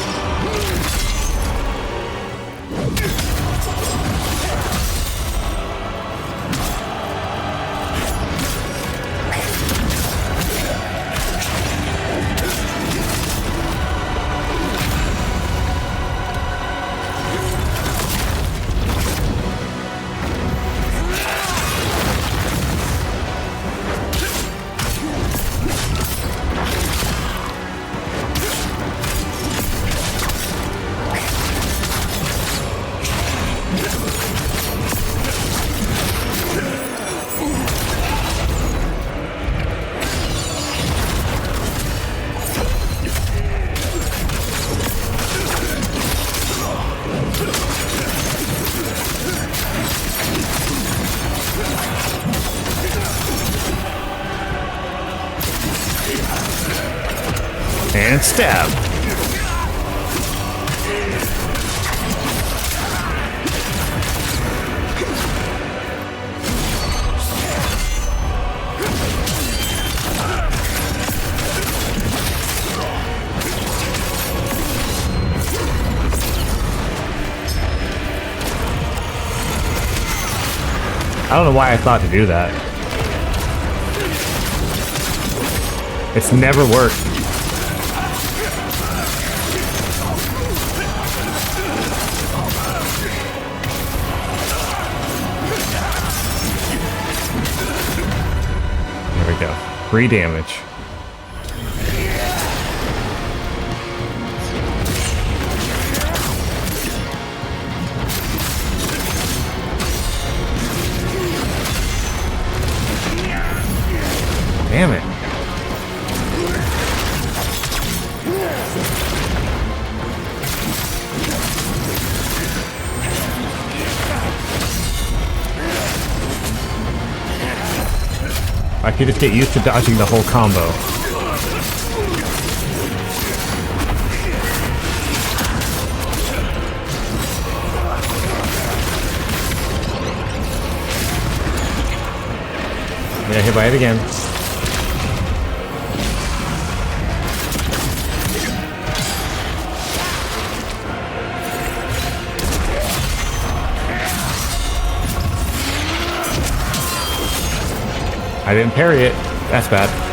And stab. I don't know why I thought to do that. It's never worked. There we go. 3 damage. Damn it. I could just get used to dodging the whole combo. I got hit by it again. I didn't parry it. That's bad.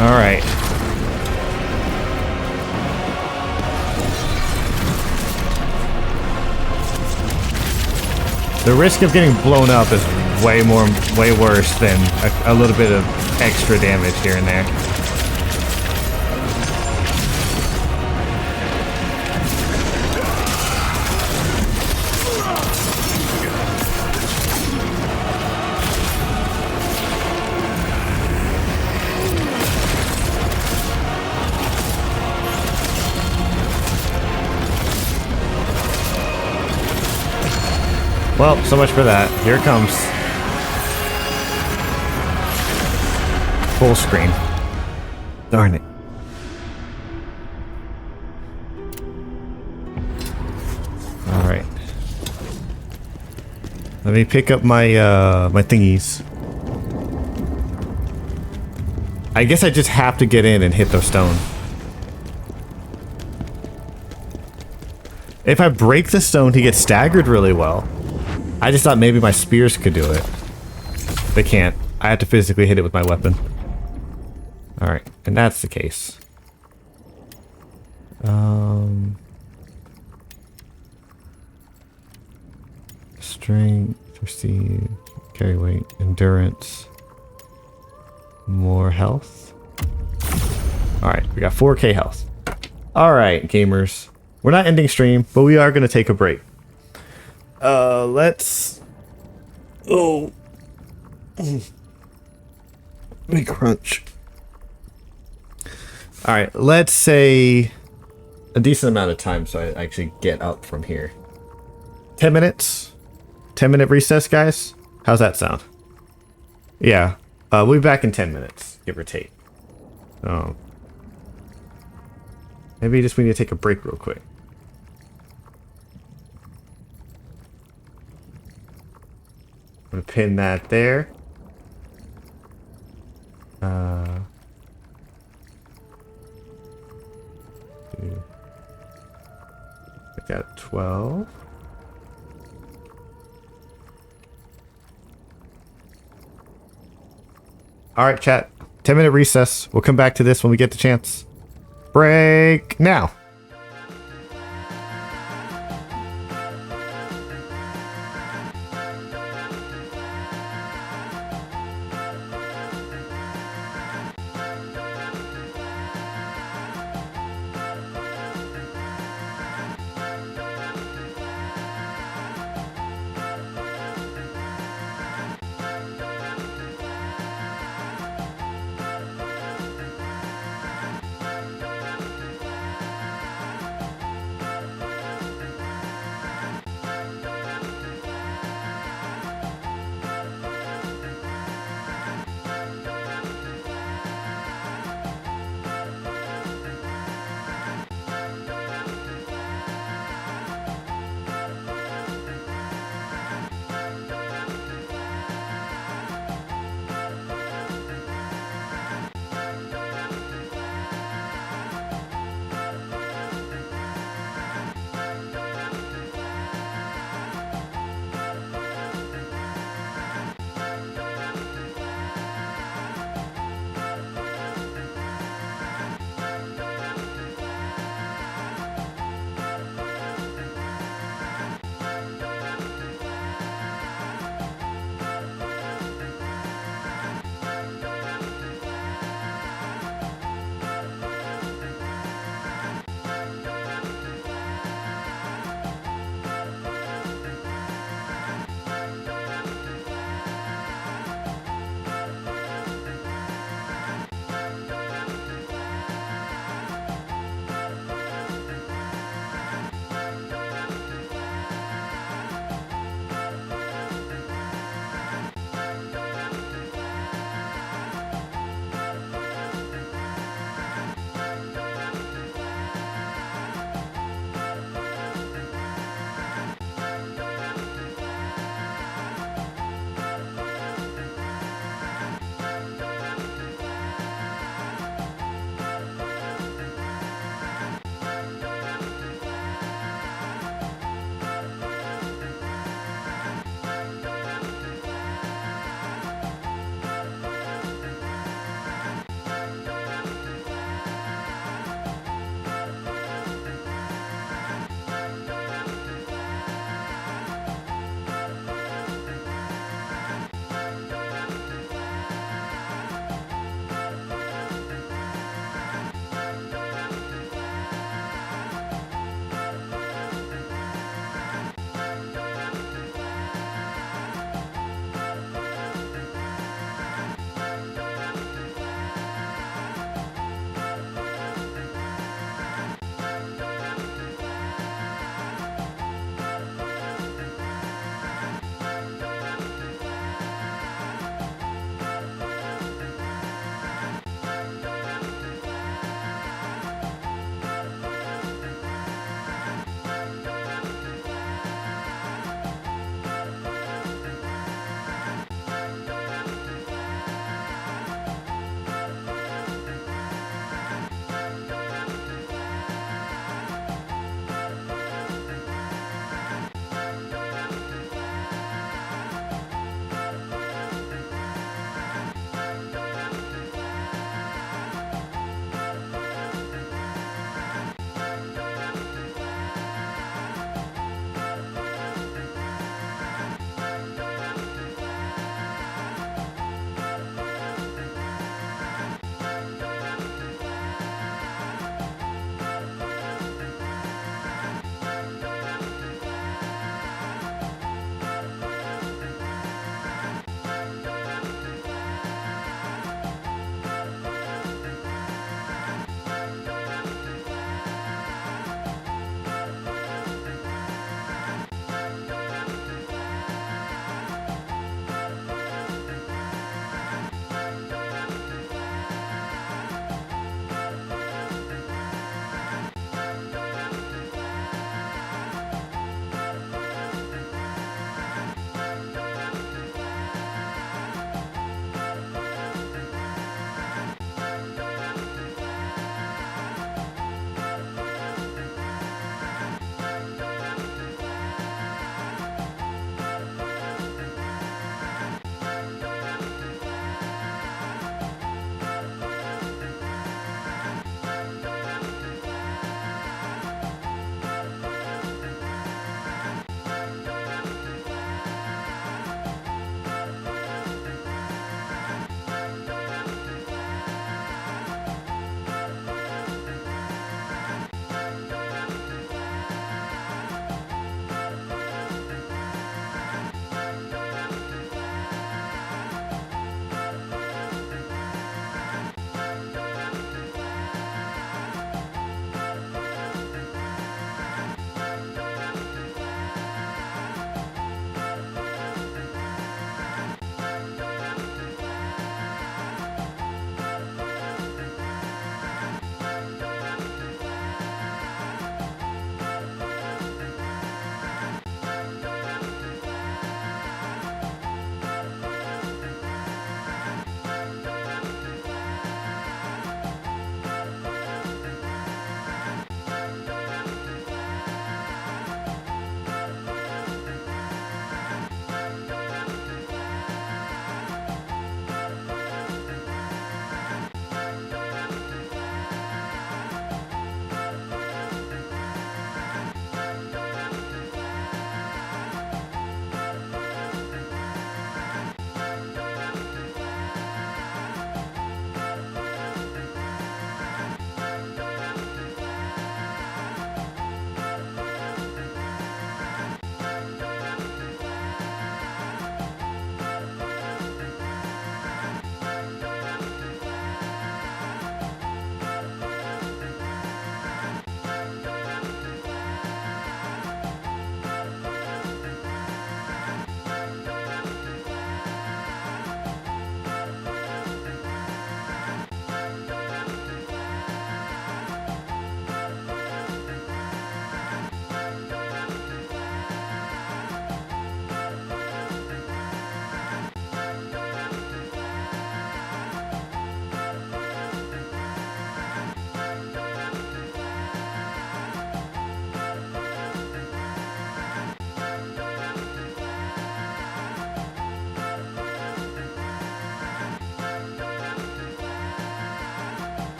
All right. The risk of getting blown up is way worse than a little bit of extra damage here and there. Well, so much for that. Here it comes. Full screen. Darn it. Alright. Let me pick up my my thingies. I guess I just have to get in and hit those stone. If I break the stone, he gets staggered really well. I just thought maybe my spears could do it. They can't. I have to physically hit it with my weapon. Alright, and that's the case. Strength, receive, carry weight, endurance, more health. Alright, we got 4K health. Alright, gamers. We're not ending stream, but we are going to take a break. Let's... Oh. Let me crunch. Alright, let's say a decent amount of time so I actually get up from here. 10 minutes? 10-minute recess, guys? How's that sound? Yeah. We'll be back in 10 minutes, give or take. Maybe just we need to take a break real quick. I'm gonna pin that there. I got 12. Alright, chat. 10-minute recess. We'll come back to this when we get the chance. Break now.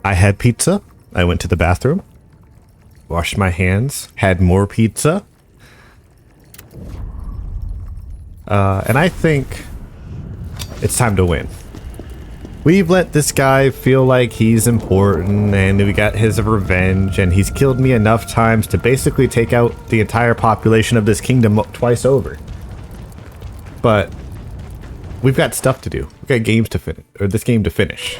I had pizza. I went to the bathroom, washed my hands, had more pizza. And I think it's time to win. We've let this guy feel like he's important, and we got his revenge, and he's killed me enough times to basically take out the entire population of this kingdom twice over. But we've got stuff to do. We've got games to finish, or this game to finish.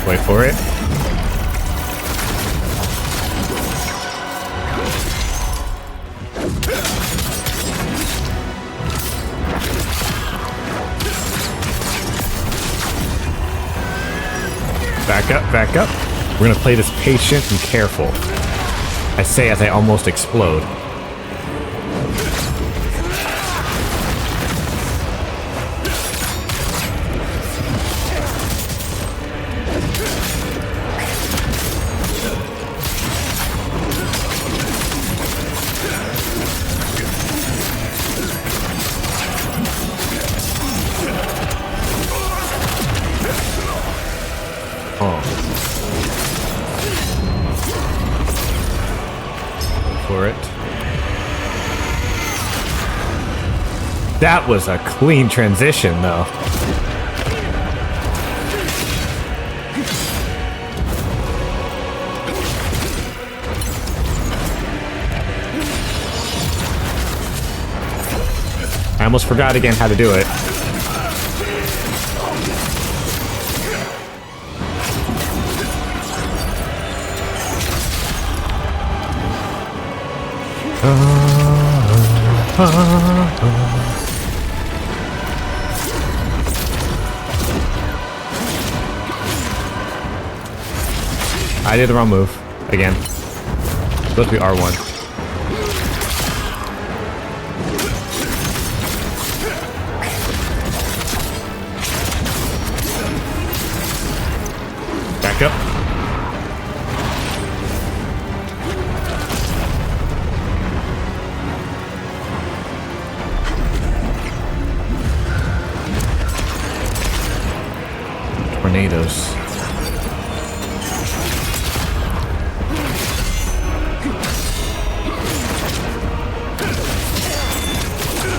Wait for it. Back up, back up. We're gonna play this patient and careful. I say as I almost explode. For it. That was a clean transition, though. I almost forgot again how to do it. I did the wrong move. Again. It's supposed to be R1. Back up. Tornadoes.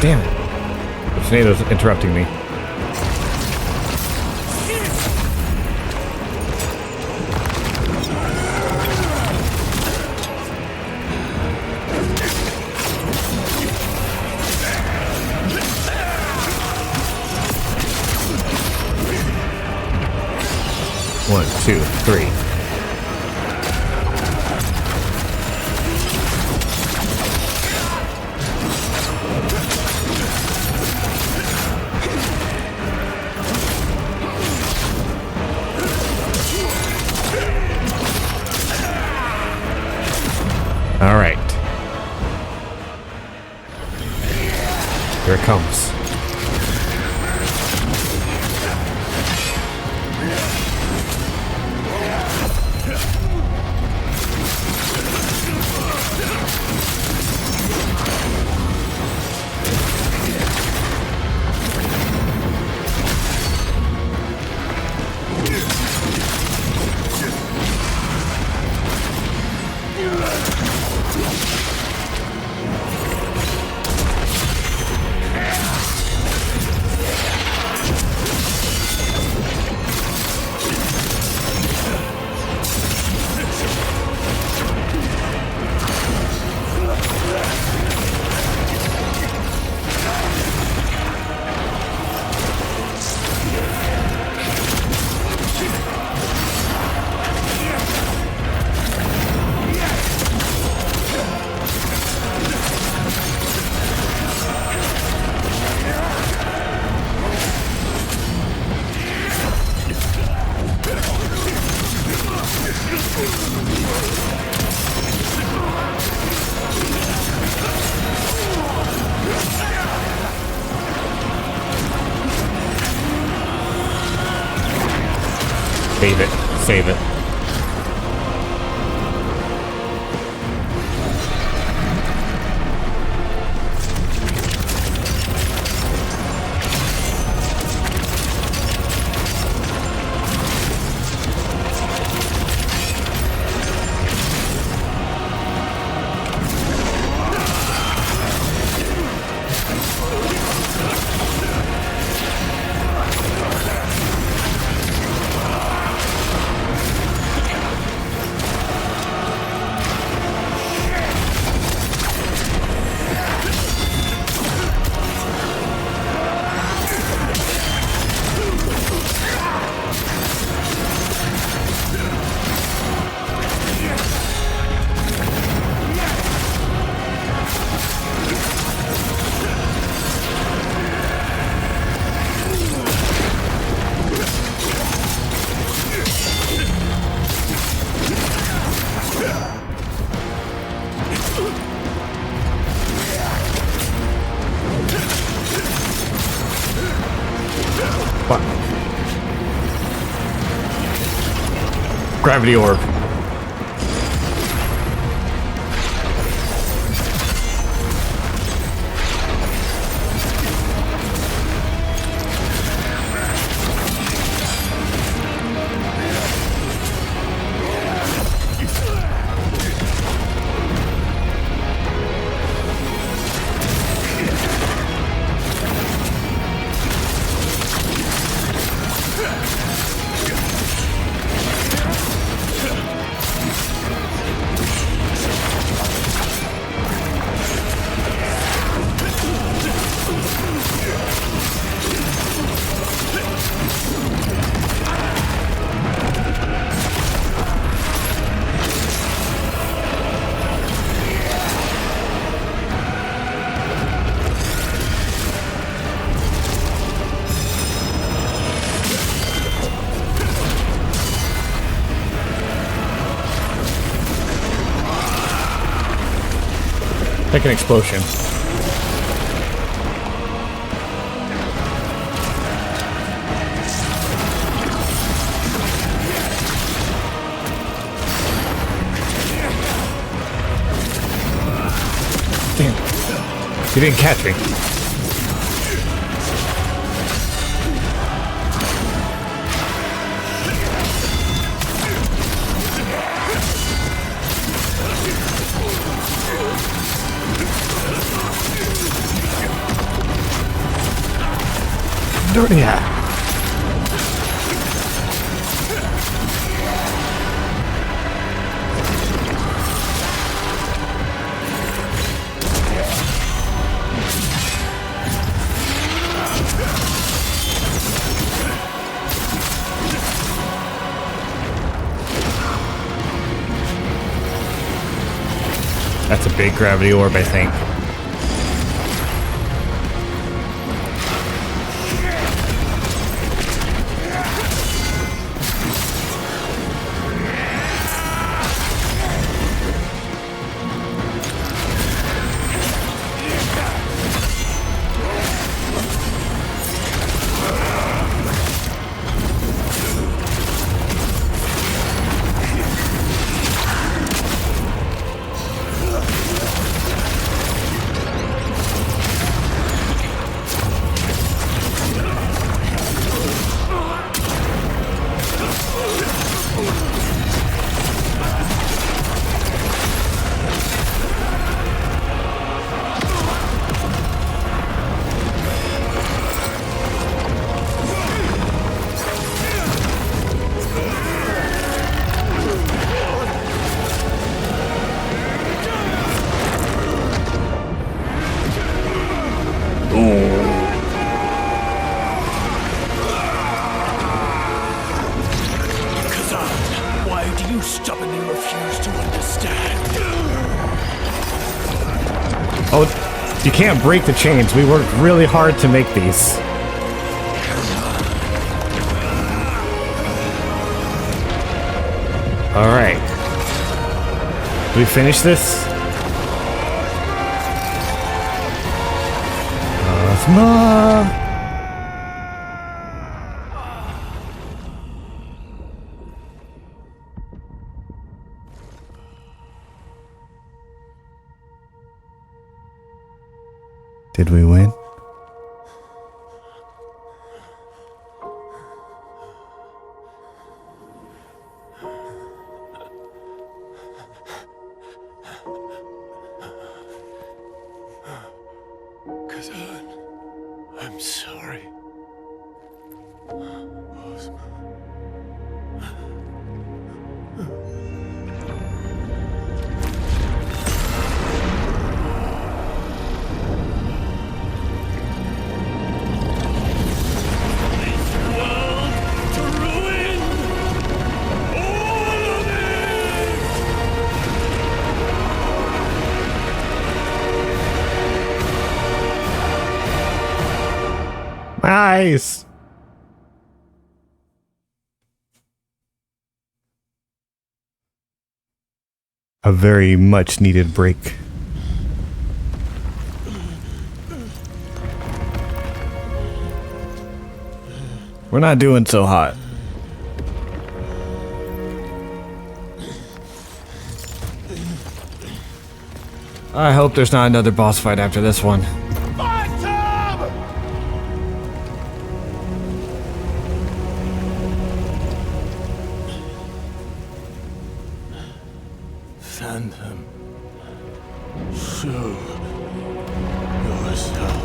Damn it. The tornado's interrupting me. One, two, three. All right. Here it comes. Save it. Save it. Gravity orb. Like an explosion. Damn. You didn't catch me. Dirty hat. That's a big gravity orb, I think. Khazan, why do you stubbornly refuse to understand? Oh, you can't break the chains. We worked really hard to make these. Alright. We finish this? Ozma! Did we win? Khazan, I'm sorry. Ozma. Nice! A very much needed break. We're not doing so hot. I hope there's not another boss fight after this one. Phantom, show yourself.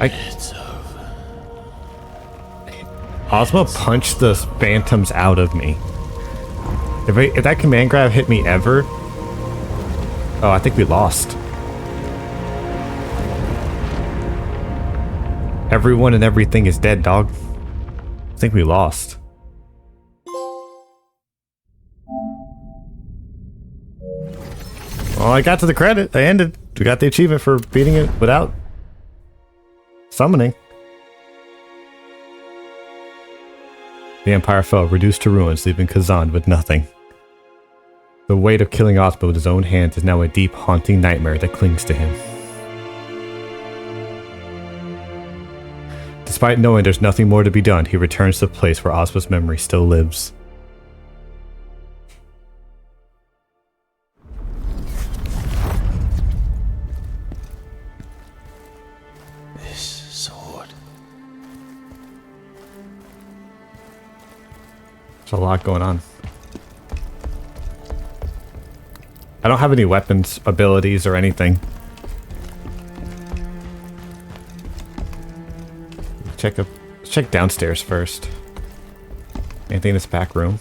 It's over. Ozma punched the phantoms out of me. If that command grab hit me ever... Oh, I think we lost. Everyone and everything is dead, dog. I think we lost. Well, I got to the credit. I ended. We got the achievement for beating it without summoning. The Empire fell, reduced to ruins, leaving Khazan with nothing. The weight of killing Ozma with his own hands is now a deep, haunting nightmare that clings to him. Despite knowing there's nothing more to be done, he returns to the place where Ozma's memory still lives. This sword. There's a lot going on. I don't have any weapons, abilities, or anything. Let's check downstairs first. Anything in this back room?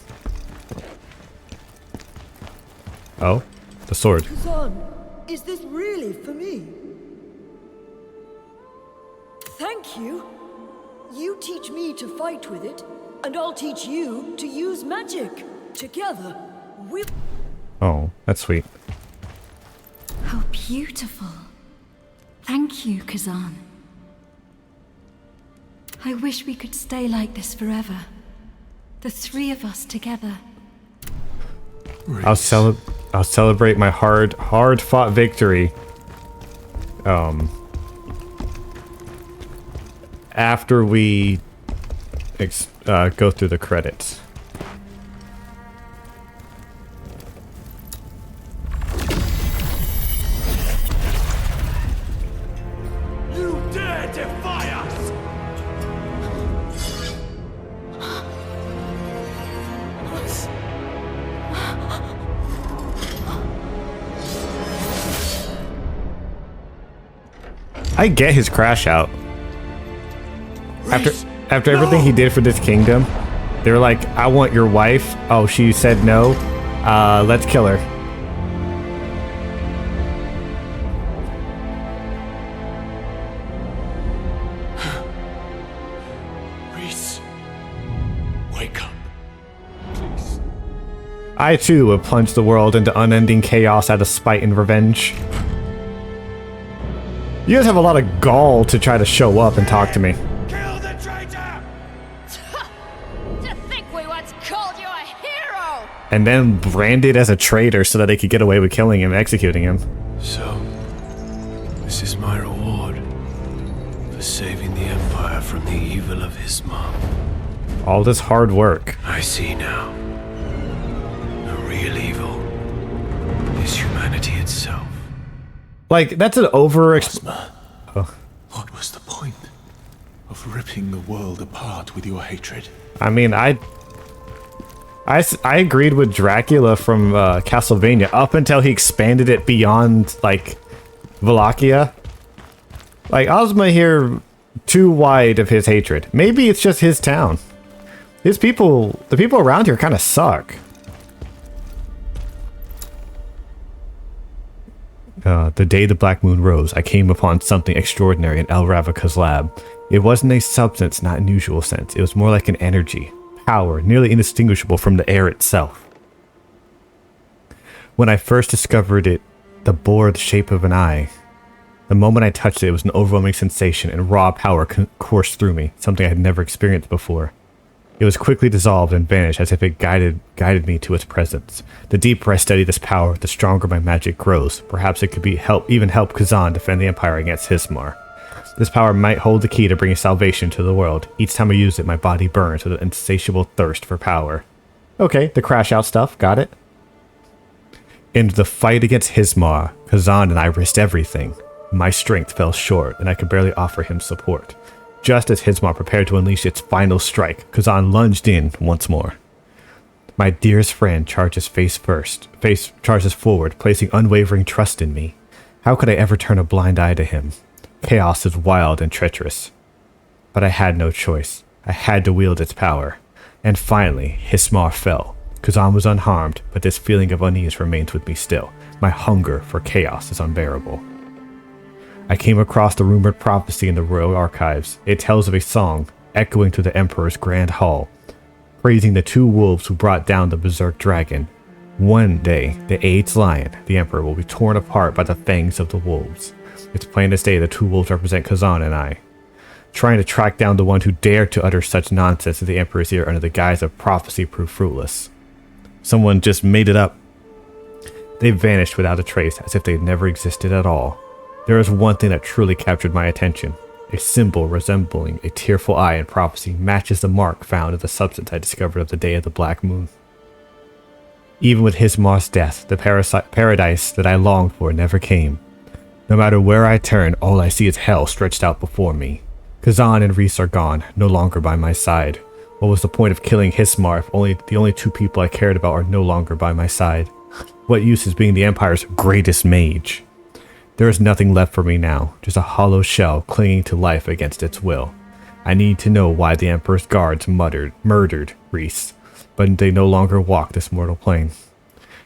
Oh, the sword. Khazan, is this really for me? Thank you. You teach me to fight with it, and I'll teach you to use magic. Together, we'll... Oh, that's sweet. How beautiful. Thank you, Khazan. I wish we could stay like this forever. The three of us together. I'll celebrate my hard-fought victory. After we go through the credits. You dare defy us! I get his crash out. After everything he did for this kingdom, they were like, I want your wife. Oh, she said no. Let's kill her. Reese, wake up. Please. I too would plunge the world into unending chaos out of spite and revenge. You guys have a lot of gall to try to show up and talk to me. Kill the traitor! To think we once called you a hero! And then branded as a traitor so that they could get away with killing him, executing him. So, this is my reward for saving the Empire from the evil of Ozma. All this hard work. I see now. Like, that's an over... Ozma, what was the point of ripping the world apart with your hatred? I mean, I agreed with Dracula from Castlevania up until he expanded it beyond, like, Wallachia. Like, Ozma here, too wide of his hatred. Maybe it's just his town. His people, the people around here kind of suck. The day the Black Moon rose, I came upon something extraordinary in El Ravika's lab. It wasn't a substance, not in usual sense. It was more like an energy, power, nearly indistinguishable from the air itself. When I first discovered it, the bore the shape of an eye. The moment I touched it, it was an overwhelming sensation, and raw power coursed through me, something I had never experienced before. It was quickly dissolved and vanished as if it guided me to its presence. The deeper I study this power, the stronger my magic grows. Perhaps it could even help Khazan defend the Empire against Hismar. This power might hold the key to bringing salvation to the world. Each time I use it, my body burns with an insatiable thirst for power. Okay, the crash out stuff, got it. In the fight against Hismar, Khazan and I risked everything. My strength fell short, and I could barely offer him support. Just as Hismar prepared to unleash its final strike, Khazan lunged in once more. My dearest friend charges charges forward, placing unwavering trust in me. How could I ever turn a blind eye to him? Chaos is wild and treacherous. But I had no choice. I had to wield its power. And finally, Hismar fell. Khazan was unharmed, but this feeling of unease remains with me still. My hunger for chaos is unbearable. I came across the rumored prophecy in the royal archives. It tells of a song, echoing to the Emperor's grand hall, praising the two wolves who brought down the berserk dragon. One day, the aged lion, the Emperor, will be torn apart by the fangs of the wolves. It's plain as day the two wolves represent Khazan and I. Trying to track down the one who dared to utter such nonsense in the Emperor's ear under the guise of prophecy proved fruitless. Someone just made it up. They vanished without a trace, as if they had never existed at all. There is one thing that truly captured my attention. A symbol resembling a tearful eye in prophecy matches the mark found in the substance I discovered of the day of the Black Moon. Even with Hismar's death, the paradise that I longed for never came. No matter where I turn, all I see is hell stretched out before me. Khazan and Rhys are gone, no longer by my side. What was the point of killing Hismar if the only two people I cared about are no longer by my side? What use is being the Empire's greatest mage? There is nothing left for me now, just a hollow shell clinging to life against its will. I need to know why the Emperor's guards murdered Rhys, but they no longer walk this mortal plane.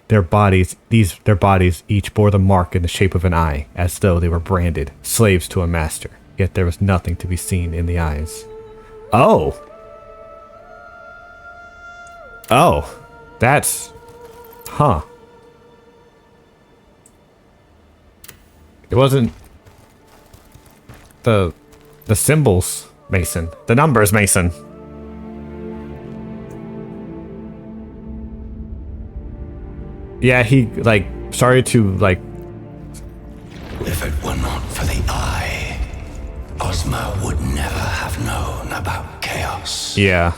Their bodies each bore the mark in the shape of an eye, as though they were branded, slaves to a master, yet there was nothing to be seen in the eyes. Oh! Oh! That's... Huh. It wasn't the symbols, Mason. The numbers, Mason. Yeah, he, like, started to, like... If it were not for the eye, Ozma would never have known about chaos. Yeah.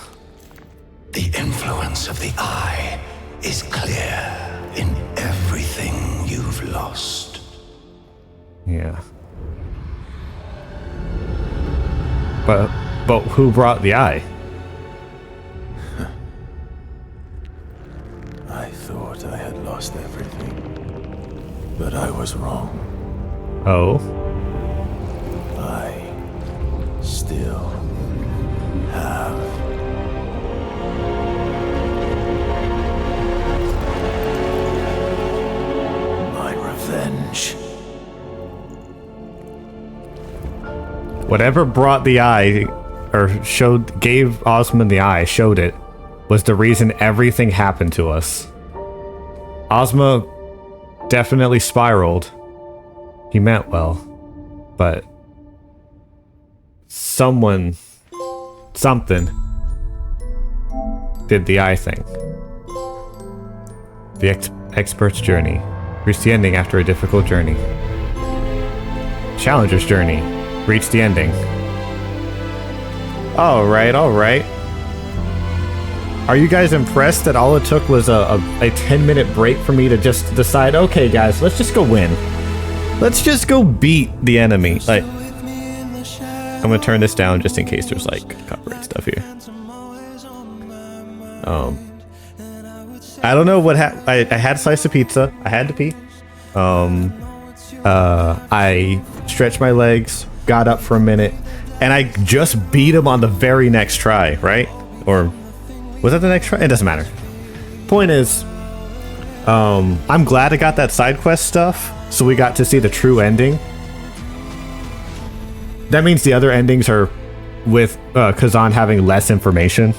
The influence of the eye is clear in everything you've lost. Yeah. But who brought the eye? I thought I had lost everything, but I was wrong. Oh. I still have. My revenge. Whatever brought the eye, or gave Ozma the eye, showed it, was the reason everything happened to us. Ozma definitely spiraled. He meant well, but something did the eye thing. The expert's journey. Reach the ending after a difficult journey. Challenger's journey. Reach the ending. Alright. Are you guys impressed that all it took was a 10-minute break for me to just decide, okay guys, let's just go win. Let's just go beat the enemy. Like, I'm gonna turn this down just in case there's like copyright stuff here. I don't know what I had a slice of pizza. I had to pee. I stretched my legs, got up for a minute, and I just beat him on the very next try, right? Or was that the next try? It doesn't matter. Point is, I'm glad I got that side quest stuff, so we got to see the true ending. That means the other endings are with Khazan having less information.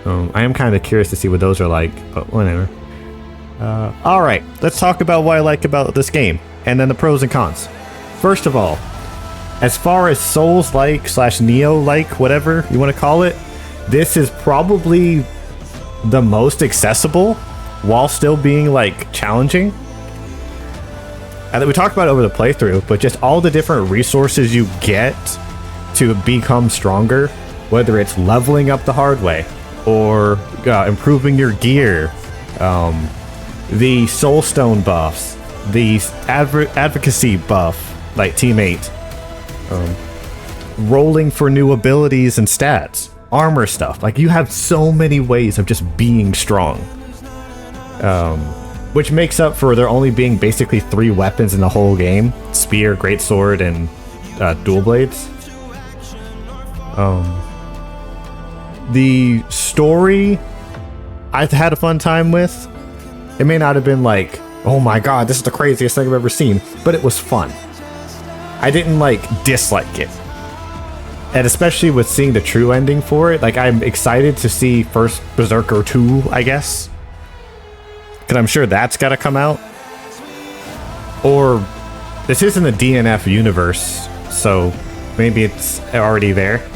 I am kind of curious to see what those are like, but whatever. Alright, let's talk about what I like about this game, and then the pros and cons. First of all, as far as Souls-like / Neo-like, whatever you want to call it, this is probably the most accessible while still being like challenging. And we talked about it over the playthrough, but just all the different resources you get to become stronger, whether it's leveling up the hard way or improving your gear, the soulstone buffs, the advocacy buff, like teammate, rolling for new abilities and stats, armor stuff. Like, you have so many ways of just being strong, which makes up for there only being basically 3 weapons in the whole game: spear, greatsword, and dual blades. The story I've had a fun time with. It may not have been like, oh my god, this is the craziest thing I've ever seen, but it was fun. I didn't like dislike it. And especially with seeing the true ending for it, like, I'm excited to see first Berserker 2, I guess. Because I'm sure that's got to come out. Or this isn't the DNF universe, so maybe it's already there.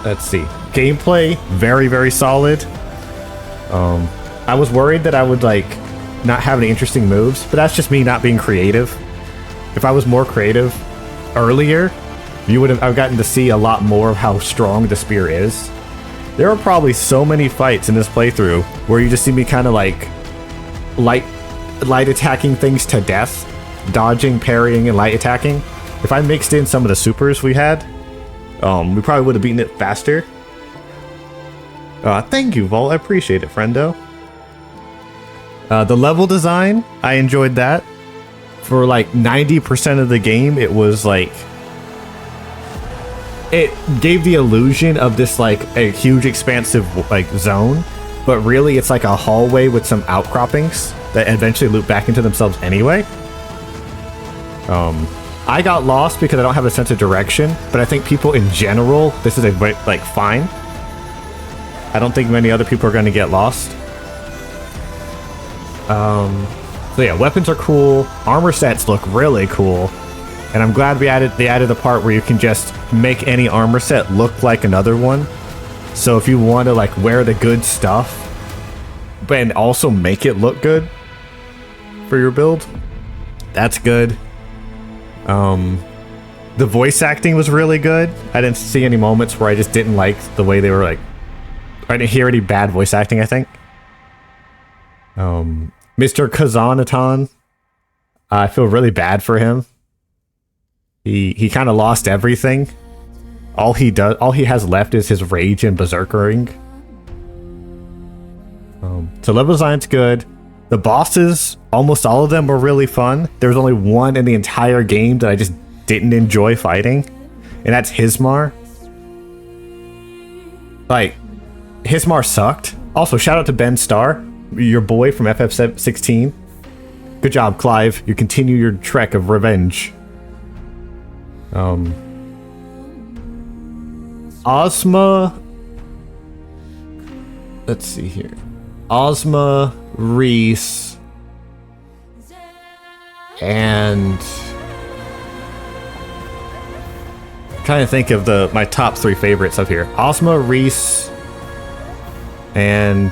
Let's see. Gameplay, very, very solid. I was worried that I would like not have any interesting moves, but that's just me not being creative. If I was more creative earlier, I've gotten to see a lot more of how strong the spear is. There are probably so many fights in this playthrough where you just see me kind of like light attacking things to death, dodging, parrying, and light attacking. If I mixed in some of the supers we had, we probably would have beaten it faster. Thank you, Volt. I appreciate it, friendo. The level design, I enjoyed that. For like 90% of the game, it was like... it gave the illusion of this like a huge expansive like zone, but really it's like a hallway with some outcroppings that eventually loop back into themselves anyway. I got lost because I don't have a sense of direction, but I think people in general, this is a like fine. I don't think many other people are going to get lost. So yeah, weapons are cool. Armor sets look really cool. And I'm glad they added a part where you can just make any armor set look like another one. So if you want to like wear the good stuff, but also make it look good for your build, that's good. The voice acting was really good. I didn't see any moments where I just didn't like the way they were like... I didn't hear any bad voice acting, I think. Mr. Khazan, I feel really bad for him. He kind of lost everything. All he has left is his rage and berserkering. So level design's good. The bosses, almost all of them were really fun. There was only one in the entire game that I just didn't enjoy fighting, and that's Hismar. Like, Hismar sucked. Also, shout out to Ben Starr, your boy from FF16. Good job, Clive. You continue your trek of revenge. Ozma. Let's see here. Ozma, Reese, and I'm trying to think of my top 3 favorites up here. Ozma, Reese, and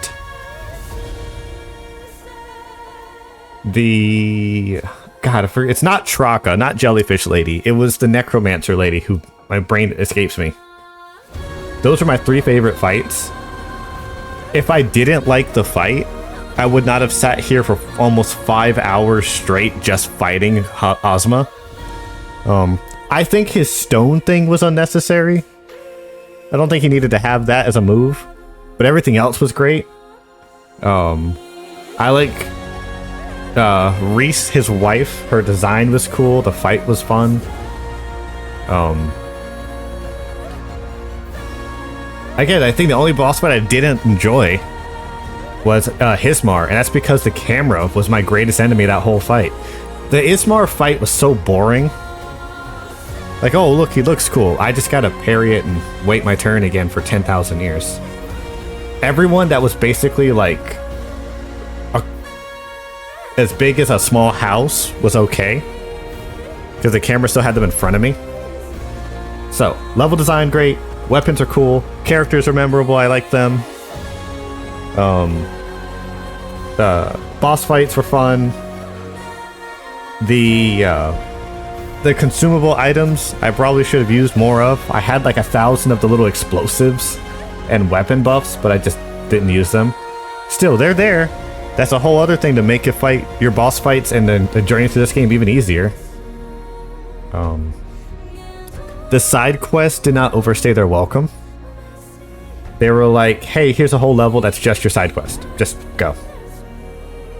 the God, I forget. It's not Traka, not Jellyfish Lady. It was the Necromancer Lady who my brain escapes me. Those are my 3 favorite fights. If I didn't like the fight, I would not have sat here for almost 5 hours straight just fighting Ozma. I think his stone thing was unnecessary. I don't think he needed to have that as a move, but everything else was great. I like Reese, his wife. Her design was cool. The fight was fun. Again, I think the only boss fight I didn't enjoy was Hismar, and that's because the camera was my greatest enemy that whole fight. The Ismar fight was so boring. Like, oh, look, he looks cool. I just gotta parry it and wait my turn again for 10,000 years. Everyone that was basically like as big as a small house was okay, because the camera still had them in front of me. So, level design great, weapons are cool, characters are memorable, I like them. Boss fights were fun. The consumable items I probably should have used more of. I had like 1,000 of the little explosives and weapon buffs, but I just didn't use them. Still, they're there. That's a whole other thing to make your boss fights and then the journey through this game even easier. The side quests did not overstay their welcome. They were like, hey, here's a whole level that's just your side quest. Just go.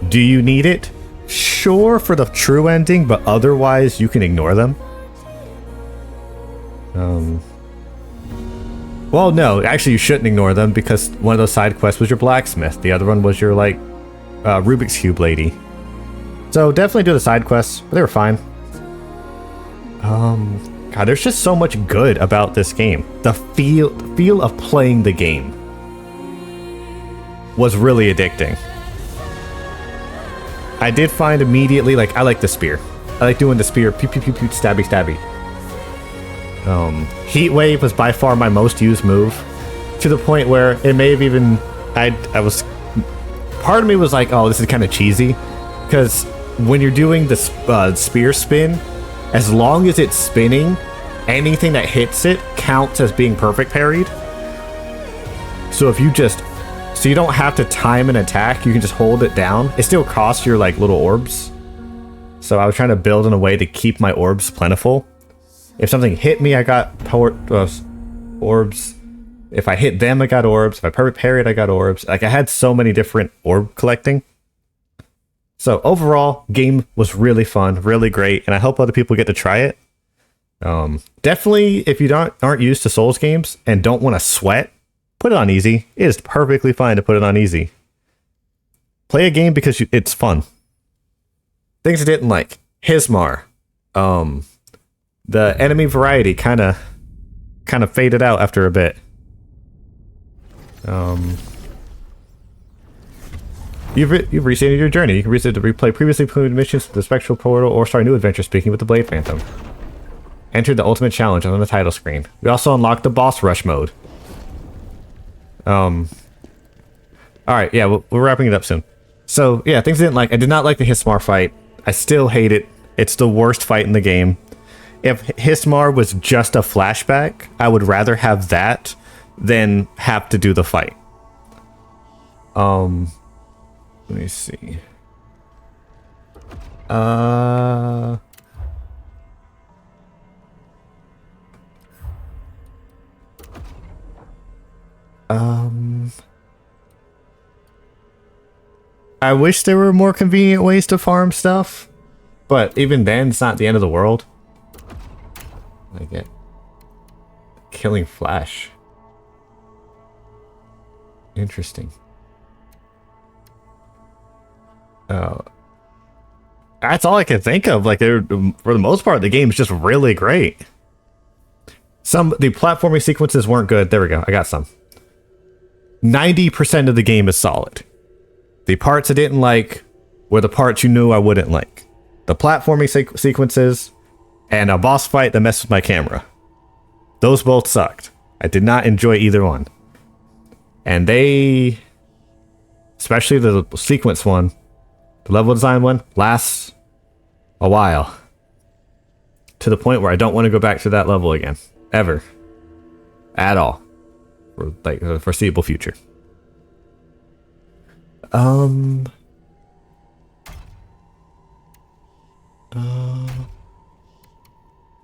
Do you need it? Sure, for the true ending, but otherwise you can ignore them. Well, no, actually you shouldn't ignore them, because one of those side quests was your blacksmith. The other one was your, like, Rubik's Cube lady. So definitely do the side quests, but they were fine. God, there's just so much good about this game. The feel of playing the game was really addicting. I did find immediately, like, I like the spear. I like doing the spear, pew pew pew pew, stabby stabby. Heat Wave was by far my most used move, to the point where it may have even, I was, part of me was like, oh, this is kind of cheesy, because when you're doing the spear spin, as long as it's spinning, anything that hits it counts as being perfect parried. So if you just, so you don't have to time an attack, you can just hold it down. It still costs your like little orbs. So I was trying to build in a way to keep my orbs plentiful. If something hit me, I got orbs. If I hit them, I got orbs. If I perfect parried, I got orbs. Like, I had so many different orb collecting. So overall, game was really fun, really great, and I hope other people get to try it. Definitely, if you aren't used to Souls games and don't want to sweat, put it on easy. It is perfectly fine to put it on easy. Play a game because it's fun. Things I didn't like. Hismar. The enemy variety kind of faded out after a bit. You've restarted your journey. You can reset to replay previously completed missions, the Spectral Portal, or start a new adventure speaking with the Blade Phantom. Enter the ultimate challenge on the title screen. We also unlocked the boss rush mode. Alright, yeah, we're wrapping it up soon. So, yeah, things I didn't like. I did not like the Hismar fight. I still hate it. It's the worst fight in the game. If Hismar was just a flashback, I would rather have that than have to do the fight. Let me see. I wish there were more convenient ways to farm stuff, but even then, it's not the end of the world. I get killing Flash. Interesting. That's all I can think of. Like, for the most part, the game's just really great. The platforming sequences weren't good. There we go. I got some. 90% of the game is solid. The parts I didn't like were the parts you knew I wouldn't like. The platforming sequences and a boss fight that messed with my camera. Those both sucked. I did not enjoy either one. And they, especially the sequence one, the level design one, lasts a while. To the point where I don't want to go back to that level again. Ever. At all. For like the foreseeable future. Um.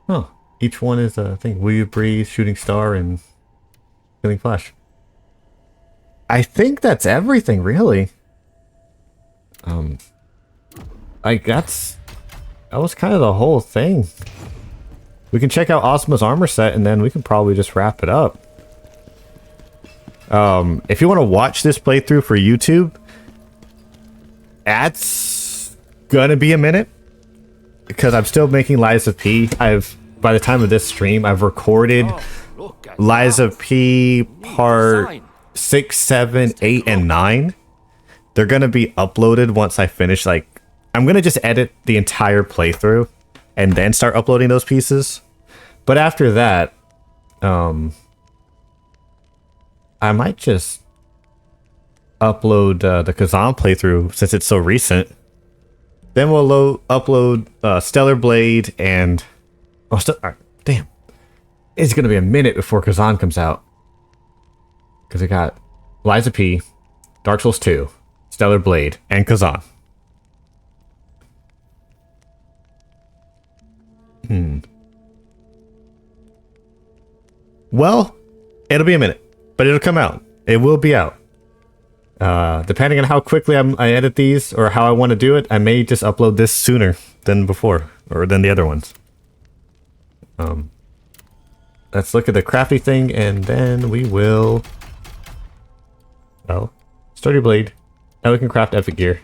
Huh. Each one is a thing. Will you breathe, shooting star, and killing flash. I think that's everything, really. Like that was kind of the whole thing. We can check out Ozma's armor set, and then we can probably just wrap it up. If you want to watch this playthrough for YouTube, that's gonna be a minute because I'm still making Liza P. By the time of this stream, I've recorded Liza P part 6, 7, 8, and 9. They're gonna be uploaded once I finish. Like, I'm gonna just edit the entire playthrough and then start uploading those pieces. But after that, I might just upload the Khazan playthrough since it's so recent. Then we'll upload Stellar Blade and alright, damn, it's gonna be a minute before Khazan comes out because I got Liza P, Dark Souls 2, Stellar Blade, and Khazan. Well, it'll be a minute, but it'll come out. It will be out. Depending on how quickly I edit these or how I want to do it, I may just upload this sooner than before or than the other ones. Let's look at the crafty thing, and then we will. Oh, sturdy blade. Now we can craft epic gear.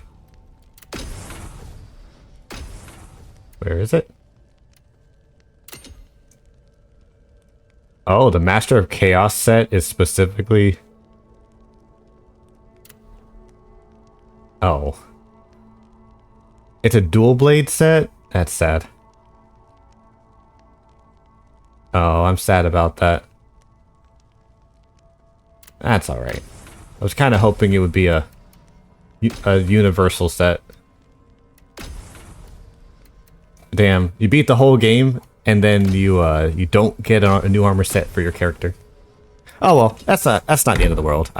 Where is it? Oh, the Master of Chaos set is specifically. Oh. It's a dual blade set? That's sad. Oh, I'm sad about that. That's alright. I was kind of hoping it would be a universal set. Damn, you beat the whole game and then you don't get a new armor set for your character. Oh well, that's not the end of the world.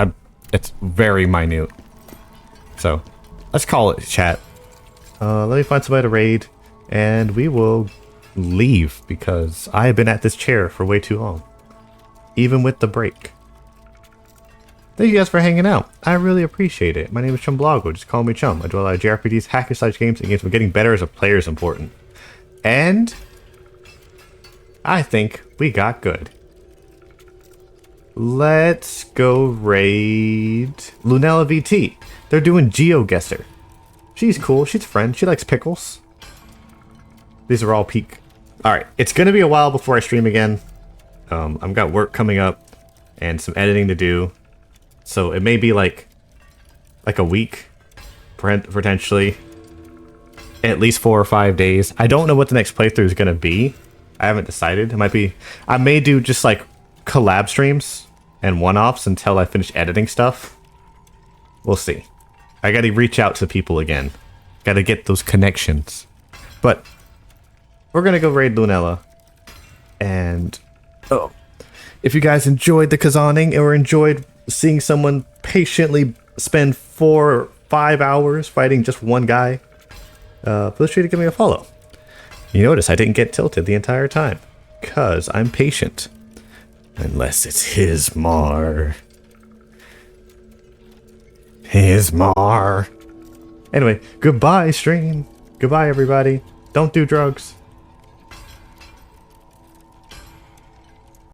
It's very minute. So, let's call it, chat. Let me find somebody to raid, and we will leave because I have been at this chair for way too long, even with the break. Thank you guys for hanging out. I really appreciate it. My name is Chumblago. Just call me Chum. I do a lot of JRPGs, hack and slash games, and games where getting better as a player is important. And I think we got good. Let's go raid Lunella VT. They're doing GeoGuessr. She's cool. She's a friend. She likes pickles. These are all peak. Alright, it's going to be a while before I stream again. I've got work coming up and some editing to do. So it may be like a week, potentially. At least 4 or 5 days. I don't know what the next playthrough is going to be. I haven't decided. I may do just like collab streams and one-offs until I finish editing stuff. We'll see. I gotta reach out to people again. Gotta get those connections. But we're gonna go raid Lunella. And if you guys enjoyed the Khazaning or enjoyed seeing someone patiently spend 4 or 5 hours fighting just one guy, feel free to give me a follow. You notice I didn't get tilted the entire time, cause I'm patient. Unless it's his Mar. His Mar. Anyway, goodbye stream. Goodbye everybody. Don't do drugs.